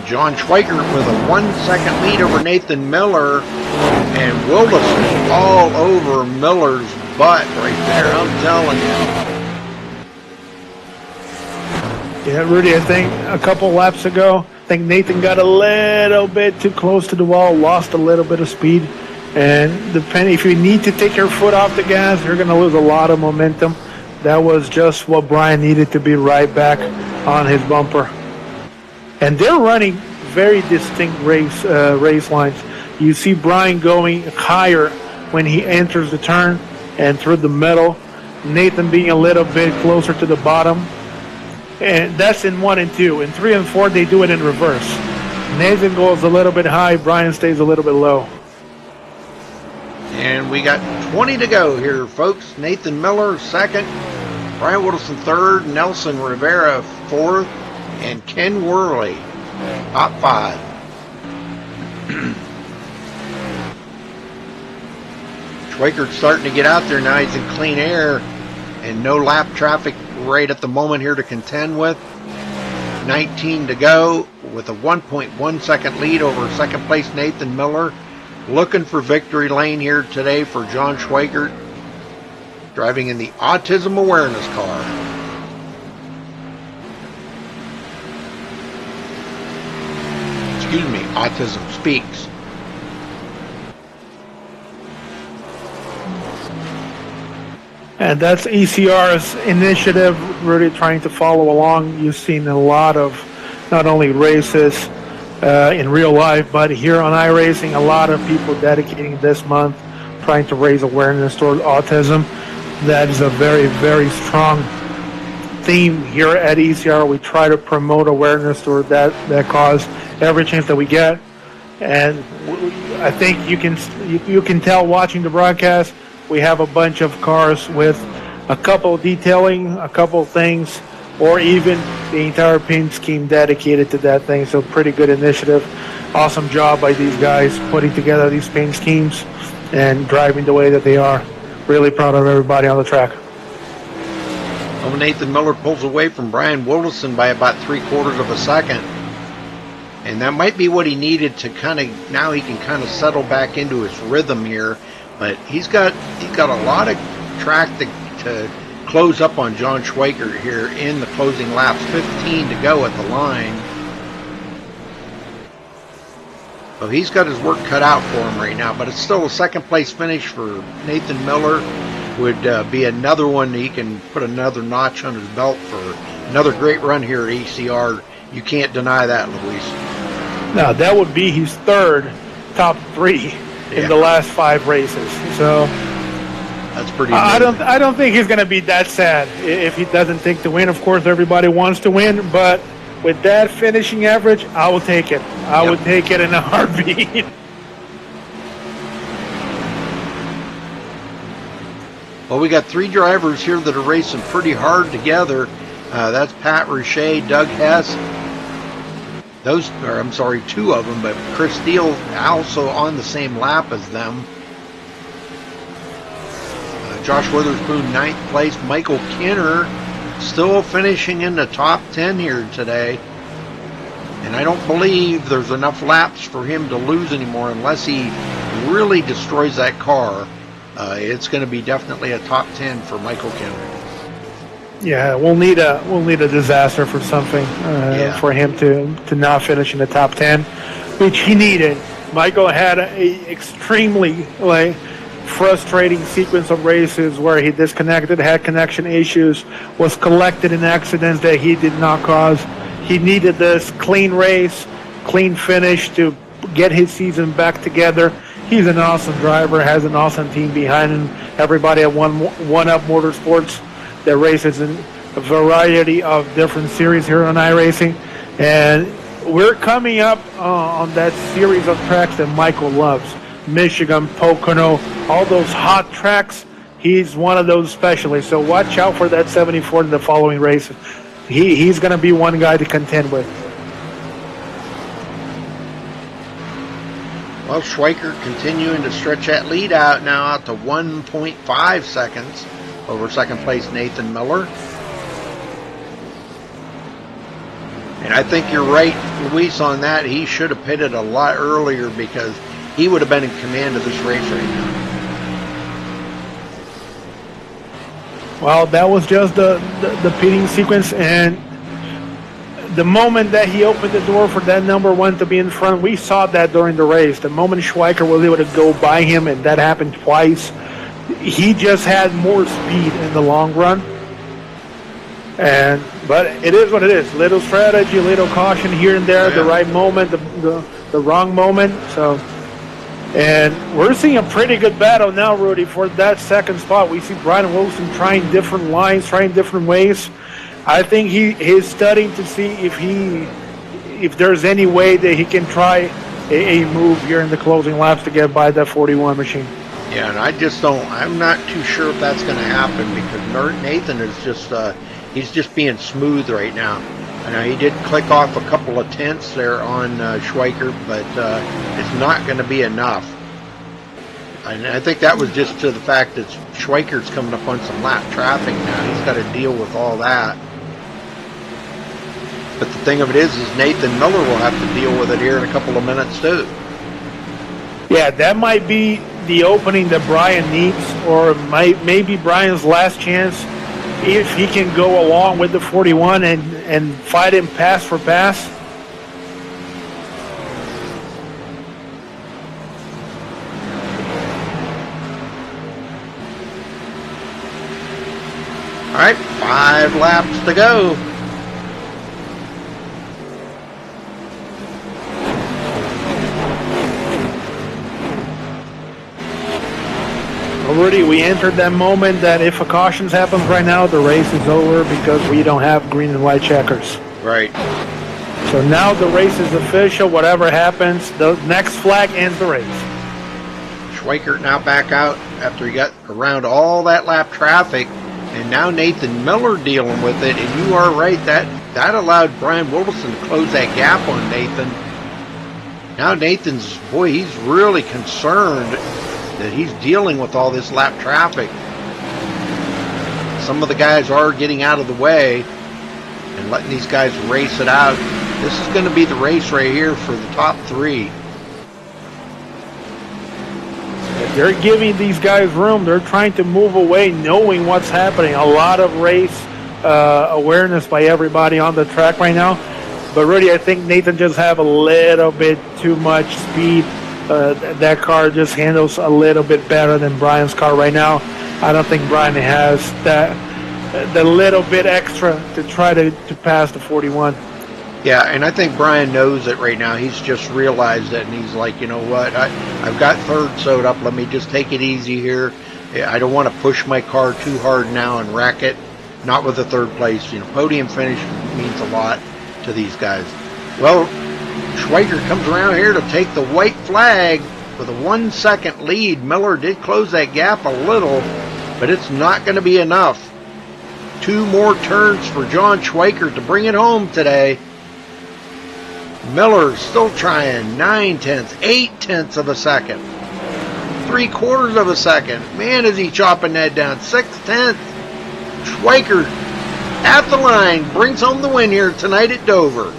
John Schweikert with a 1 second lead over Nathan Miller, and Wilderson all over Miller's butt right there, I'm telling you. Yeah, Rudy, I think a couple laps ago, I think Nathan got a little bit too close to the wall, lost a little bit of speed, and depending if you need to take your foot off the gas, you're going to lose a lot of momentum. That was just what Brian needed to be right back on his bumper. And they're running very distinct race lines. You see Brian going higher when he enters the turn and through the middle. Nathan being a little bit closer to the bottom. And that's in 1 and 2. In 3 and 4, they do it in reverse. Nathan goes a little bit high. Brian stays a little bit low. And we got 20 to go here, folks. Nathan Miller, second. Brian Wilderson, third. Nelson Rivera, fourth. And Ken Worley, top 5. Schweikert's starting to get out there now. He's in clean air and no lap traffic right at the moment here to contend with. 19 to go with a 1.1 second lead over second place Nathan Miller. Looking for victory lane here today for John Schweikert, driving in the Autism Awareness car. Excuse me, Autism Speaks. And that's ECR's initiative, really trying to follow along. You've seen a lot of not only races in real life, but here on iRacing, a lot of people dedicating this month trying to raise awareness toward autism. That is a very, very strong theme here at ECR. We try to promote awareness toward that cause every chance that we get. And I think you can tell watching the broadcast, we have a bunch of cars with a couple detailing, a couple things, or even the entire paint scheme dedicated to that thing. So pretty good initiative. Awesome job by these guys putting together these paint schemes and driving the way that they are. Really proud of everybody on the track. Well, Nathan Miller pulls away from Brian Wilderson by about 3/4 of a second. And that might be what he needed to now he can kind of settle back into his rhythm here. But he's got a lot of track to close up on John Schweikert here in the closing laps. 15 to go at the line. So he's got his work cut out for him right now. But it's still a second place finish for Nathan Miller. Would be another one he can put another notch on his belt for another great run here at ECR. You can't deny that, Luis. Now that would be his third top 3 in the last 5 races. So that's pretty amazing. I don't think he's going to be that sad if he doesn't take the win. Of course, everybody wants to win, but with that finishing average, I will take it. I would take it in a heartbeat. Well, we got 3 drivers here that are racing pretty hard together. That's Pat Richey, Doug Hess. 2 of them, but Chris Steele also on the same lap as them. Josh Witherspoon, 9th place. Michael Kinner still finishing in the top 10 here today. And I don't believe there's enough laps for him to lose anymore unless he really destroys that car. It's going to be definitely a top 10 for Michael Kinner. Yeah, we'll need a disaster for something for him to not finish in the top 10, which he needed. Michael had a extremely frustrating sequence of races where he disconnected, had connection issues, was collected in accidents that he did not cause. He needed this clean race, clean finish to get his season back together. He's an awesome driver, has an awesome team behind him. Everybody at One Up Motorsports that races in variety of different series here on iRacing, and we're coming up on that series of tracks that Michael loves. Michigan, Pocono, all those hot tracks. He's one of those specialists. So watch out for that 74 in the following races. He's going to be one guy to contend with. Well, Schweiker continuing to stretch that lead out now out to 1.5 seconds over second place Nathan Miller. And I think you're right, Luis, on that. He should have pitted a lot earlier because he would have been in command of this race right now. Well, that was just the pitting sequence, and the moment that he opened the door for that number one to be in front, we saw that during the race. The moment Schweiker was able to go by him, and that happened twice, he just had more speed in the long run. But it is what it is. Little strategy, little caution here and there, the right moment, the wrong moment. So, and we're seeing a pretty good battle now, Rudy, for that second spot. We see Brian Wilson trying different lines, trying different ways. I think he's studying to see if there's any way that he can try a move here in the closing laps to get by that 41 machine. Yeah, and I'm not too sure if that's going to happen because Nathan is just, he's just being smooth right now. I know he did click off a couple of tenths there on Schweiker, but it's not going to be enough. And I think that was just to the fact that Schweiker's coming up on some lap traffic now. He's got to deal with all that. But the thing of it is Nathan Miller will have to deal with it here in a couple of minutes too. Yeah, that might be the opening that Brian needs, or maybe Brian's last chance if he can go along with the 41 and fight him pass for pass. All right, 5 laps to go. Already, we entered that moment that if a caution happens right now, the race is over because we don't have green and white checkers. Right. So now the race is official. Whatever happens, the next flag ends the race. Schweiker now back out after he got around all that lap traffic, and now Nathan Miller dealing with it. And you are right, that allowed Brian Wilson to close that gap on Nathan. Now Nathan's, boy, he's really concerned that he's dealing with all this lap traffic. Some of the guys are getting out of the way and letting these guys race it out. This is going to be the race right here for the top 3. They're giving these guys room. They're trying to move away, knowing what's happening. A lot of race awareness by everybody on the track right now. But really, I think Nathan just have a little bit too much speed. That car just handles a little bit better than Brian's car right now. I don't think Brian has the little bit extra to try to pass the 41. Yeah, and I think Brian knows it right now. He's just realized it, and he's like, you know what, I've got third sewed up. Let me just take it easy here. I don't want to push my car too hard now and wreck it. Not with the third place. You know, podium finish means a lot to these guys. Well, Schweiker comes around here to take the white flag with a 1 second lead. Miller did close that gap a little, but it's not going to be enough. 2 more turns for John Schweiker to bring it home today. Miller still trying 9 tenths, 8 tenths of a second, 3/4 of a second. Man, is he chopping that down. 6 tenths. Schweiker at the line brings home the win here tonight at Dover.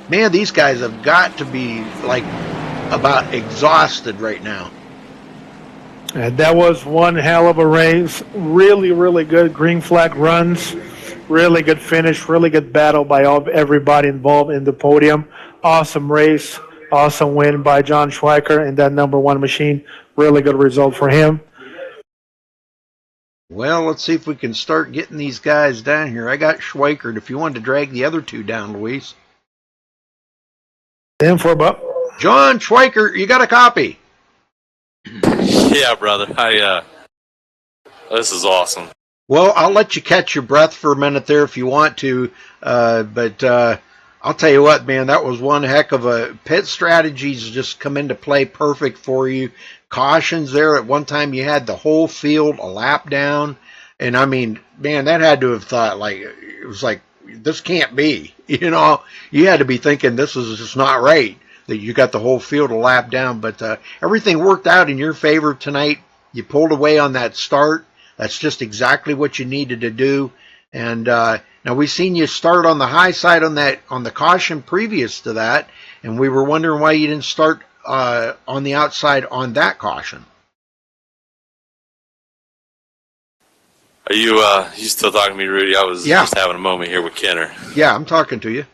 Man, these guys have got to be like about exhausted right now. And that was one hell of a race. Really, really good green flag runs. Really good finish. Really good battle by everybody involved in the podium. Awesome race. Awesome win by John Schweiker in that number 1 machine. Really good result for him. Well, let's see if we can start getting these guys down here. I got Schweiker. If you wanted to drag the other 2 down, Luis. In for about John Schweiker, you got a copy. Yeah, brother. This is awesome. Well, I'll let you catch your breath for a minute there if you want to, but I'll tell you what, man, that was one heck of a pit strategies just come into play perfect for you. Cautions there. At one time you had the whole field a lap down, and I mean, man, that had to have thought like it was like this can't be. You know, you had to be thinking this is just not right that you got the whole field a lap down, but everything worked out in your favor tonight. You pulled away on that start. That's just exactly what you needed to do. And now we've seen you start on the high side on the caution previous to that, and we were wondering why you didn't start on the outside on that caution. Are you still talking to me, Rudy? I was just having a moment here with Kenner. Yeah, I'm talking to you.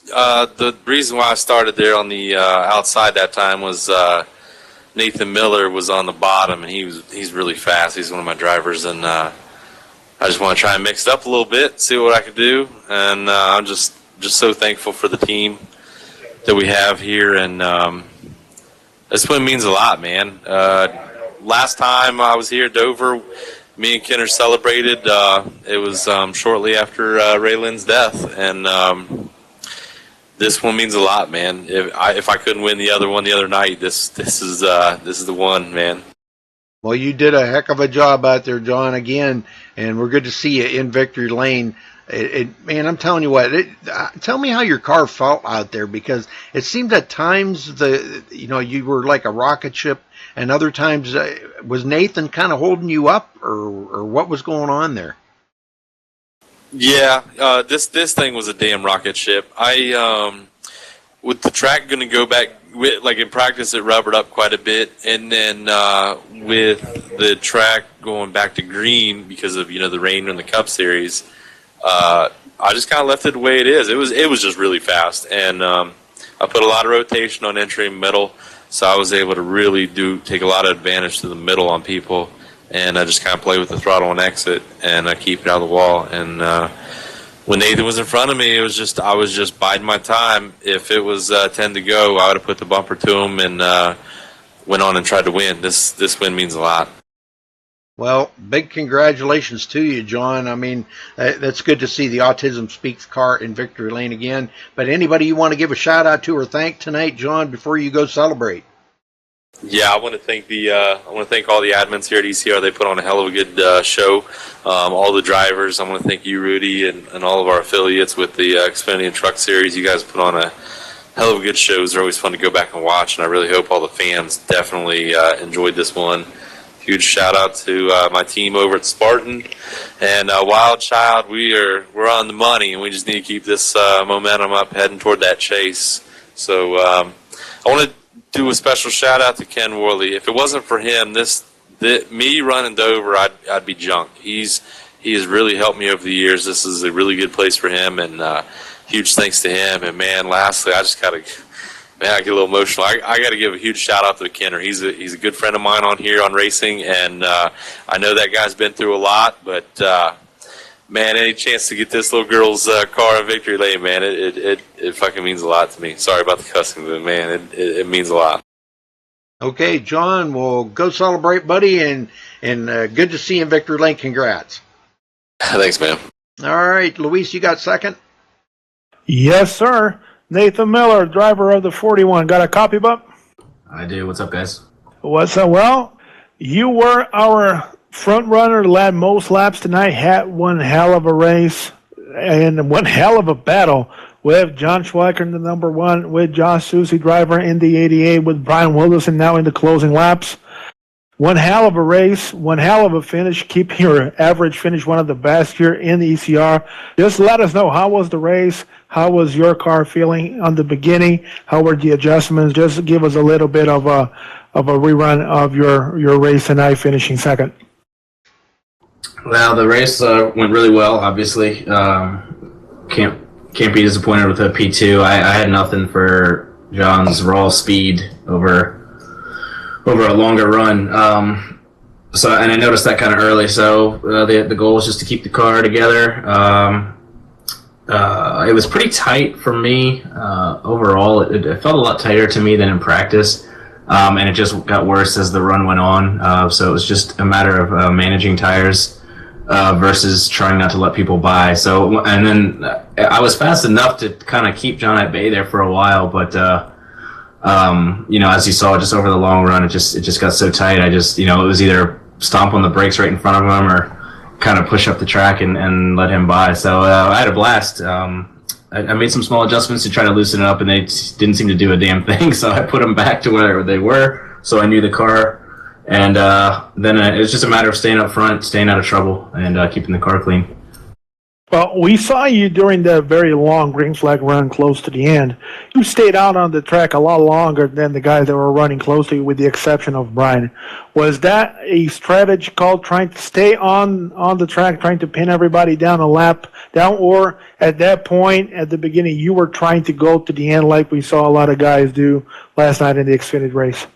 The reason why I started there on the outside that time was Nathan Miller was on the bottom, and he's really fast. He's one of my drivers, and I just want to try and mix it up a little bit, see what I can do. And I'm just so thankful for the team that we have here, and this win means a lot, man. Last time I was here at Dover, me and Kenner celebrated. It was shortly after Raylan's death, and this one means a lot, man. If I couldn't win the other one the other night, this is the one, man. Well, you did a heck of a job out there, John, again, and we're good to see you in victory lane. Man, I'm telling you what. Tell me how your car felt out there, because it seemed at times you were like a rocket ship, and other times was Nathan kind of holding you up, or what was going on there? Yeah, this thing was a damn rocket ship. With the track going to go back, like in practice, it rubbered up quite a bit, and then with the track going back to green because of the rain in the Cup Series, I just kind of left it the way it is. It was just really fast, and I put a lot of rotation on entry and middle, so I was able to really take a lot of advantage to the middle on people. And I just kind of play with the throttle and exit, and I keep it out of the wall. And when Nathan was in front of me, I was just biding my time. If it was 10 to go, I would have put the bumper to him and went on and tried to win. This win means a lot. Well, big congratulations to you, John. I mean, that's good to see the Autism Speaks car in victory lane again. But anybody you want to give a shout out to or thank tonight, John, before you go celebrate? Yeah, I want to thank all the admins here at ECR. They put on a hell of a good show. All the drivers. I want to thank you, Rudy, and all of our affiliates with the Xfinity and Truck Series. You guys put on a hell of a good shows. They're always fun to go back and watch, and I really hope all the fans definitely enjoyed this one. Huge shout out to my team over at Spartan and Wild Child. We're on the money, and we just need to keep this momentum up, heading toward that chase. So I want to do a special shout out to Ken Worley. If it wasn't for him, me running Dover, I'd be junk. He has really helped me over the years. This is a really good place for him, and huge thanks to him. And man, lastly, I get a little emotional. I got to give a huge shout out to Kenner. He's a good friend of mine on here on racing, and I know that guy's been through a lot, but man, any chance to get this little girl's car in victory lane, man, it fucking means a lot to me. Sorry about the cussing, but man, it means a lot. Okay, John, we'll go celebrate, buddy, and good to see you in victory lane. Congrats. Thanks, man. All right, Luis, you got second? Yes, sir. Nathan Miller, driver of the 41. Got a copy, bub? I do. What's up, guys? What's up? Well, you were our front runner, led most laps tonight, had one hell of a race and one hell of a battle with John Schweiker in the number one, with Josh Susie, driver in the 88, with Brian Wilderson now in the closing laps. One hell of a race, one hell of a finish. Keep your average finish one of the best here in the ECR. Just let us know, how was the race? How was your car feeling on the beginning? How were the adjustments? Just give us a little bit of a rerun of your race tonight, finishing second. Well, the race went really well, obviously. Can't be disappointed with a P2. I had nothing for John's raw speed over a longer run. And I noticed that kind of early. So the goal was just to keep the car together. It was pretty tight for me overall. It felt a lot tighter to me than in practice. and it just got worse as the run went on. So it was just a matter of managing tires versus trying not to let people by. So, and then I was fast enough to kind of keep John at bay there for a while, but as you saw, just over the long run, it just got so tight. I just, it was either stomp on the brakes right in front of him or kind of push up the track and let him by. So I had a blast. I made some small adjustments to try to loosen it up, and they didn't seem to do a damn thing. So I put them back to where they were, so I knew the car. And then it was just a matter of staying up front, staying out of trouble, and keeping the car clean. Well, we saw you during the very long green flag run close to the end. You stayed out on the track a lot longer than the guys that were running close to you, with the exception of Brian. Was that a strategy called trying to stay on the track, trying to pin everybody down a lap down, or at that point at the beginning you were trying to go to the end like we saw a lot of guys do last night in the Xfinity race?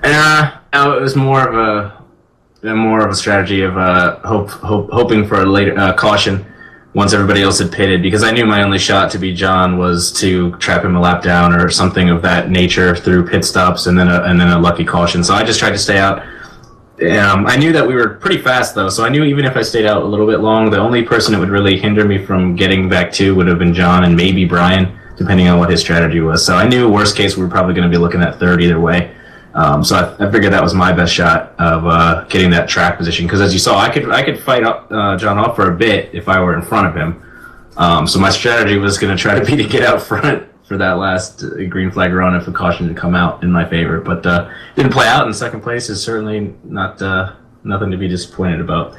It was more of a strategy of hoping for a later caution once everybody else had pitted, because I knew my only shot to beat John was to trap him a lap down or something of that nature through pit stops and then a lucky caution. So I just tried to stay out. I knew that we were pretty fast though, so I knew even if I stayed out a little bit long, the only person that would really hinder me from getting back to would have been John and maybe Brian, depending on what his strategy was. So I knew worst case we were probably going to be looking at third either way. So I figured that was my best shot of getting that track position, because as you saw, I could fight up John off for a bit if I were in front of him. So my strategy was going to try to get out front for that last green flag run if a caution didn't come out in my favor. But didn't play out, and second place is certainly not nothing to be disappointed about.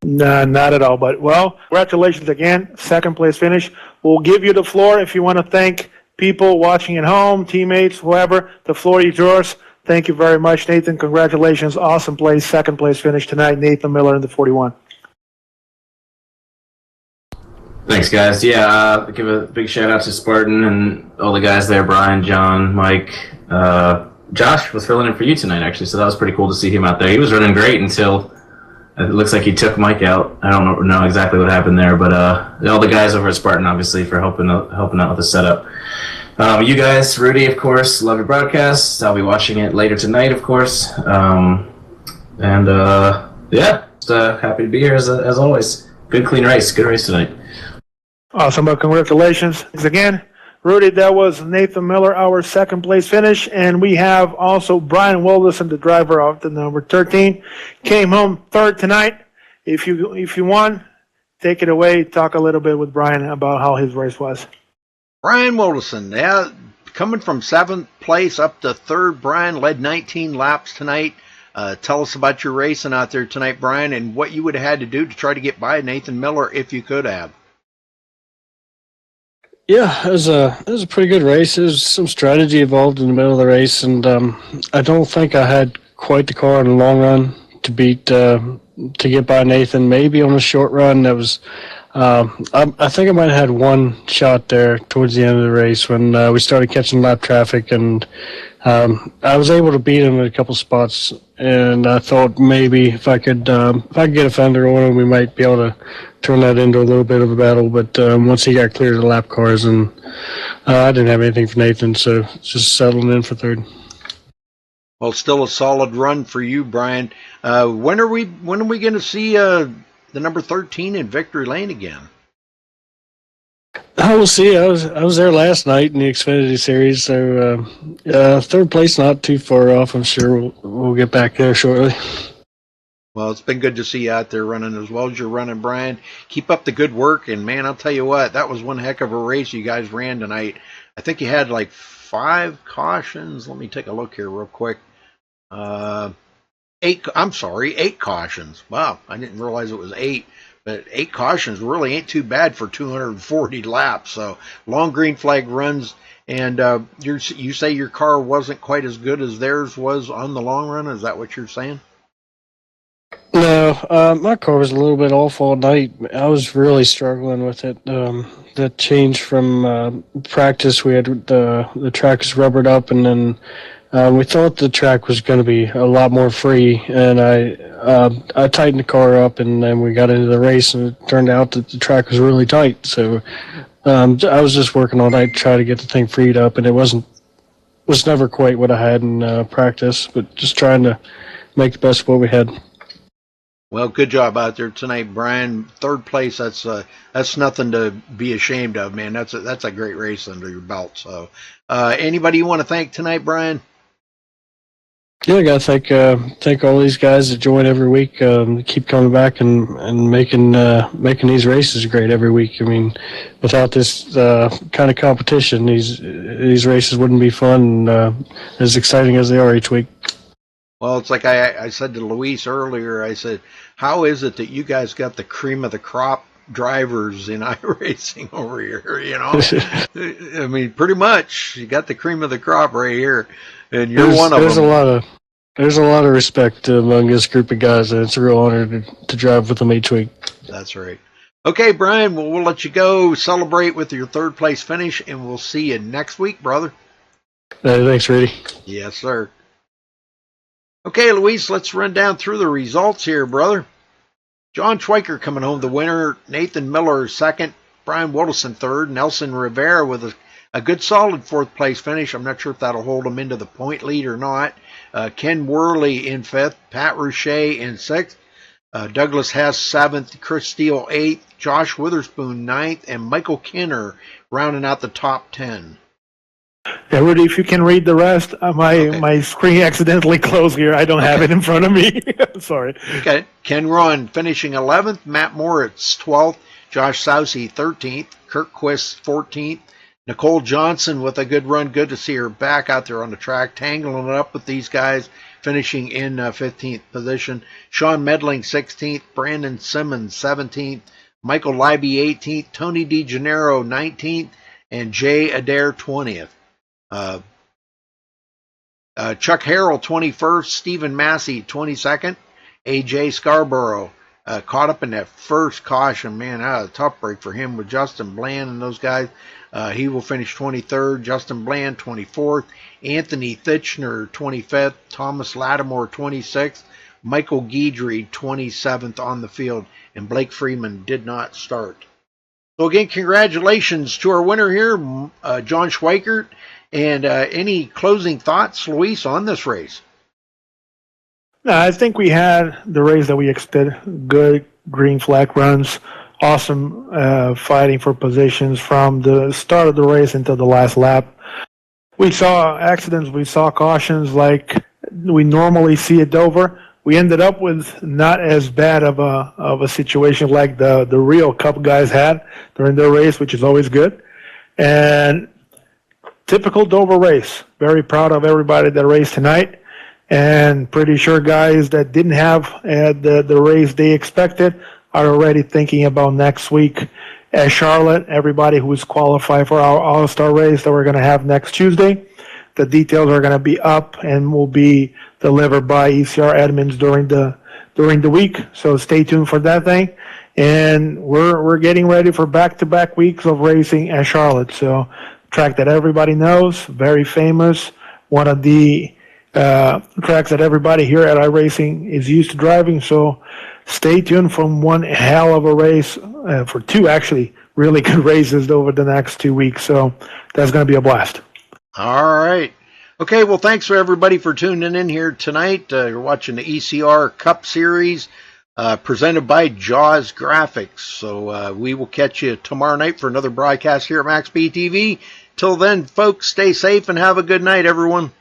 No, not at all. But, well, congratulations again. Second place finish. We'll give you the floor if you want to thank people watching at home, teammates, whoever. The floor is yours. Thank you very much, Nathan. Congratulations. Awesome place. Second place finish tonight. Nathan Miller in the 41. Thanks, guys. Yeah, give a big shout out to Spartan and all the guys there, Brian, John, Mike. Josh was filling in for you tonight, actually, so that was pretty cool to see him out there. He was running great until it looks like he took Mike out. I don't know exactly what happened there, but all the guys over at Spartan, obviously, for helping out with the setup. You guys, Rudy, of course, love your broadcast. I'll be watching it later tonight, of course. Just happy to be here as always. Good, clean race. Good race tonight. Awesome. Well, congratulations. Thanks again. Rudy, that was Nathan Miller, our second place finish. And we have also Brian Wilderson, the driver of the number 13. Came home third tonight. If you won, take it away. Talk a little bit with Brian about how his race was. Brian Wilderson, yeah, coming from 7th place up to 3rd. Brian led 19 laps tonight. Tell us about your racing out there tonight, Brian, and what you would have had to do to try to get by Nathan Miller if you could have. Yeah, it was a pretty good race. There's some strategy involved in the middle of the race, and I don't think I had quite the car in the long run to beat to get by Nathan. Maybe on a short run, that was. I think I might have had one shot there towards the end of the race when we started catching lap traffic, and I was able to beat him in a couple spots. And I thought maybe if I could get a fender on him, we might be able to turn that into a little bit of a battle. But once he got clear of the lap cars, and I didn't have anything for Nathan, so just settling in for third. Well, still a solid run for you, Brian. When are we going to see the number 13 in victory lane again? I will see. I was there last night in the Xfinity Series, so third place not too far off. I'm sure we'll get back there shortly. Well, it's been good to see you out there running as well as you're running, Brian. Keep up the good work, and man, I'll tell you what, that was one heck of a race you guys ran tonight. I think you had like 5 cautions. Let me take a look here real quick. 8 cautions. Wow, I didn't realize it was 8. But 8 cautions really ain't too bad for 240 laps. So long green flag runs, and you say your car wasn't quite as good as theirs was on the long run. Is that what you're saying? No, my car was a little bit off all night. I was really struggling with it. The change from practice, we had the track was rubbered up, and then we thought the track was going to be a lot more free, and I tightened the car up, and then we got into the race, and it turned out that the track was really tight. So I was just working all night to try to get the thing freed up, and it wasn't was never quite what I had in practice, but just trying to make the best of what we had. Well, good job out there tonight, Brian. Third place, that's nothing to be ashamed of, man. That's a great race under your belt. So, anybody you want to thank tonight, Brian? Yeah, I gotta thank all these guys that join every week. Keep coming back and making these races great every week. I mean, without this kind of competition, these races wouldn't be fun and as exciting as they are each week. Well, it's like I said to Luis earlier. I said, how is it that you guys got the cream of the crop drivers in iRacing over here? You know, I mean, pretty much you got the cream of the crop right here, and you're one of them. There's a lot of respect among this group of guys, and it's a real honor to drive with them each week. That's right. Okay, Brian, well, we'll let you go celebrate with your third place finish, and we'll see you next week, brother. Thanks, Rudy. Yes, sir. Okay, Luis, let's run down through the results here, brother. John Schweiker coming home the winner, Nathan Miller second, Brian Wilson third, Nelson Rivera with a good solid fourth place finish. I'm not sure if that'll hold him into the point lead or not. Ken Worley in fifth, Pat Rouchet in sixth, Douglas Hess seventh, Chris Steele eighth, Josh Witherspoon ninth, and Michael Kinner rounding out the top 10. Yeah, Rudy, if you can read the rest, my screen accidentally closed here. I don't have it in front of me. Sorry. Okay. Ken Run finishing 11th, Matt Moritz 12th, Josh Sousey 13th, Kirk Quist 14th, Nicole Johnson with a good run. Good to see her back out there on the track, tangling it up with these guys, finishing in 15th position. Sean Medling 16th, Brandon Simmons 17th, Michael Leiby 18th, Tony DeGennaro 19th, and Jay Adair 20th. Chuck Harrell 21st, Stephen Massey 22nd, AJ Scarborough caught up in that first caution. Man, that was a tough break for him with Justin Bland and those guys. He will finish 23rd, Justin Bland 24th, Anthony Thitchner 25th, Thomas Lattimore 26th, Michael Guidry 27th on the field, and Blake Freeman did not start. So again, congratulations to our winner here, John Schweikert. And any closing thoughts, Luis, on this race? No, I think we had the race that we expected. Good green flag runs, awesome fighting for positions from the start of the race until the last lap. We saw accidents, we saw cautions like we normally see at Dover. We ended up with not as bad of a situation like the real Cup guys had during their race, which is always good. And typical Dover race. Very proud of everybody that raced tonight, and pretty sure guys that didn't have the race they expected are already thinking about next week at Charlotte. Everybody who's qualified for our All-Star race that we're going to have next Tuesday. The details are going to be up and will be delivered by ECR admins during the week. So stay tuned for that thing. And we're getting ready for back-to-back weeks of racing at Charlotte. So track that everybody knows, very famous, one of the tracks that everybody here at iRacing is used to driving. So stay tuned for one hell of a race, for two actually really good races over the next 2 weeks. So that's going to be a blast. All right. Okay, well, thanks for everybody for tuning in here tonight. You're watching the ECR Cup Series presented by Jaws Graphics. So we will catch you tomorrow night for another broadcast here at MaxSpeedTV. Till then, folks, stay safe and have a good night, everyone.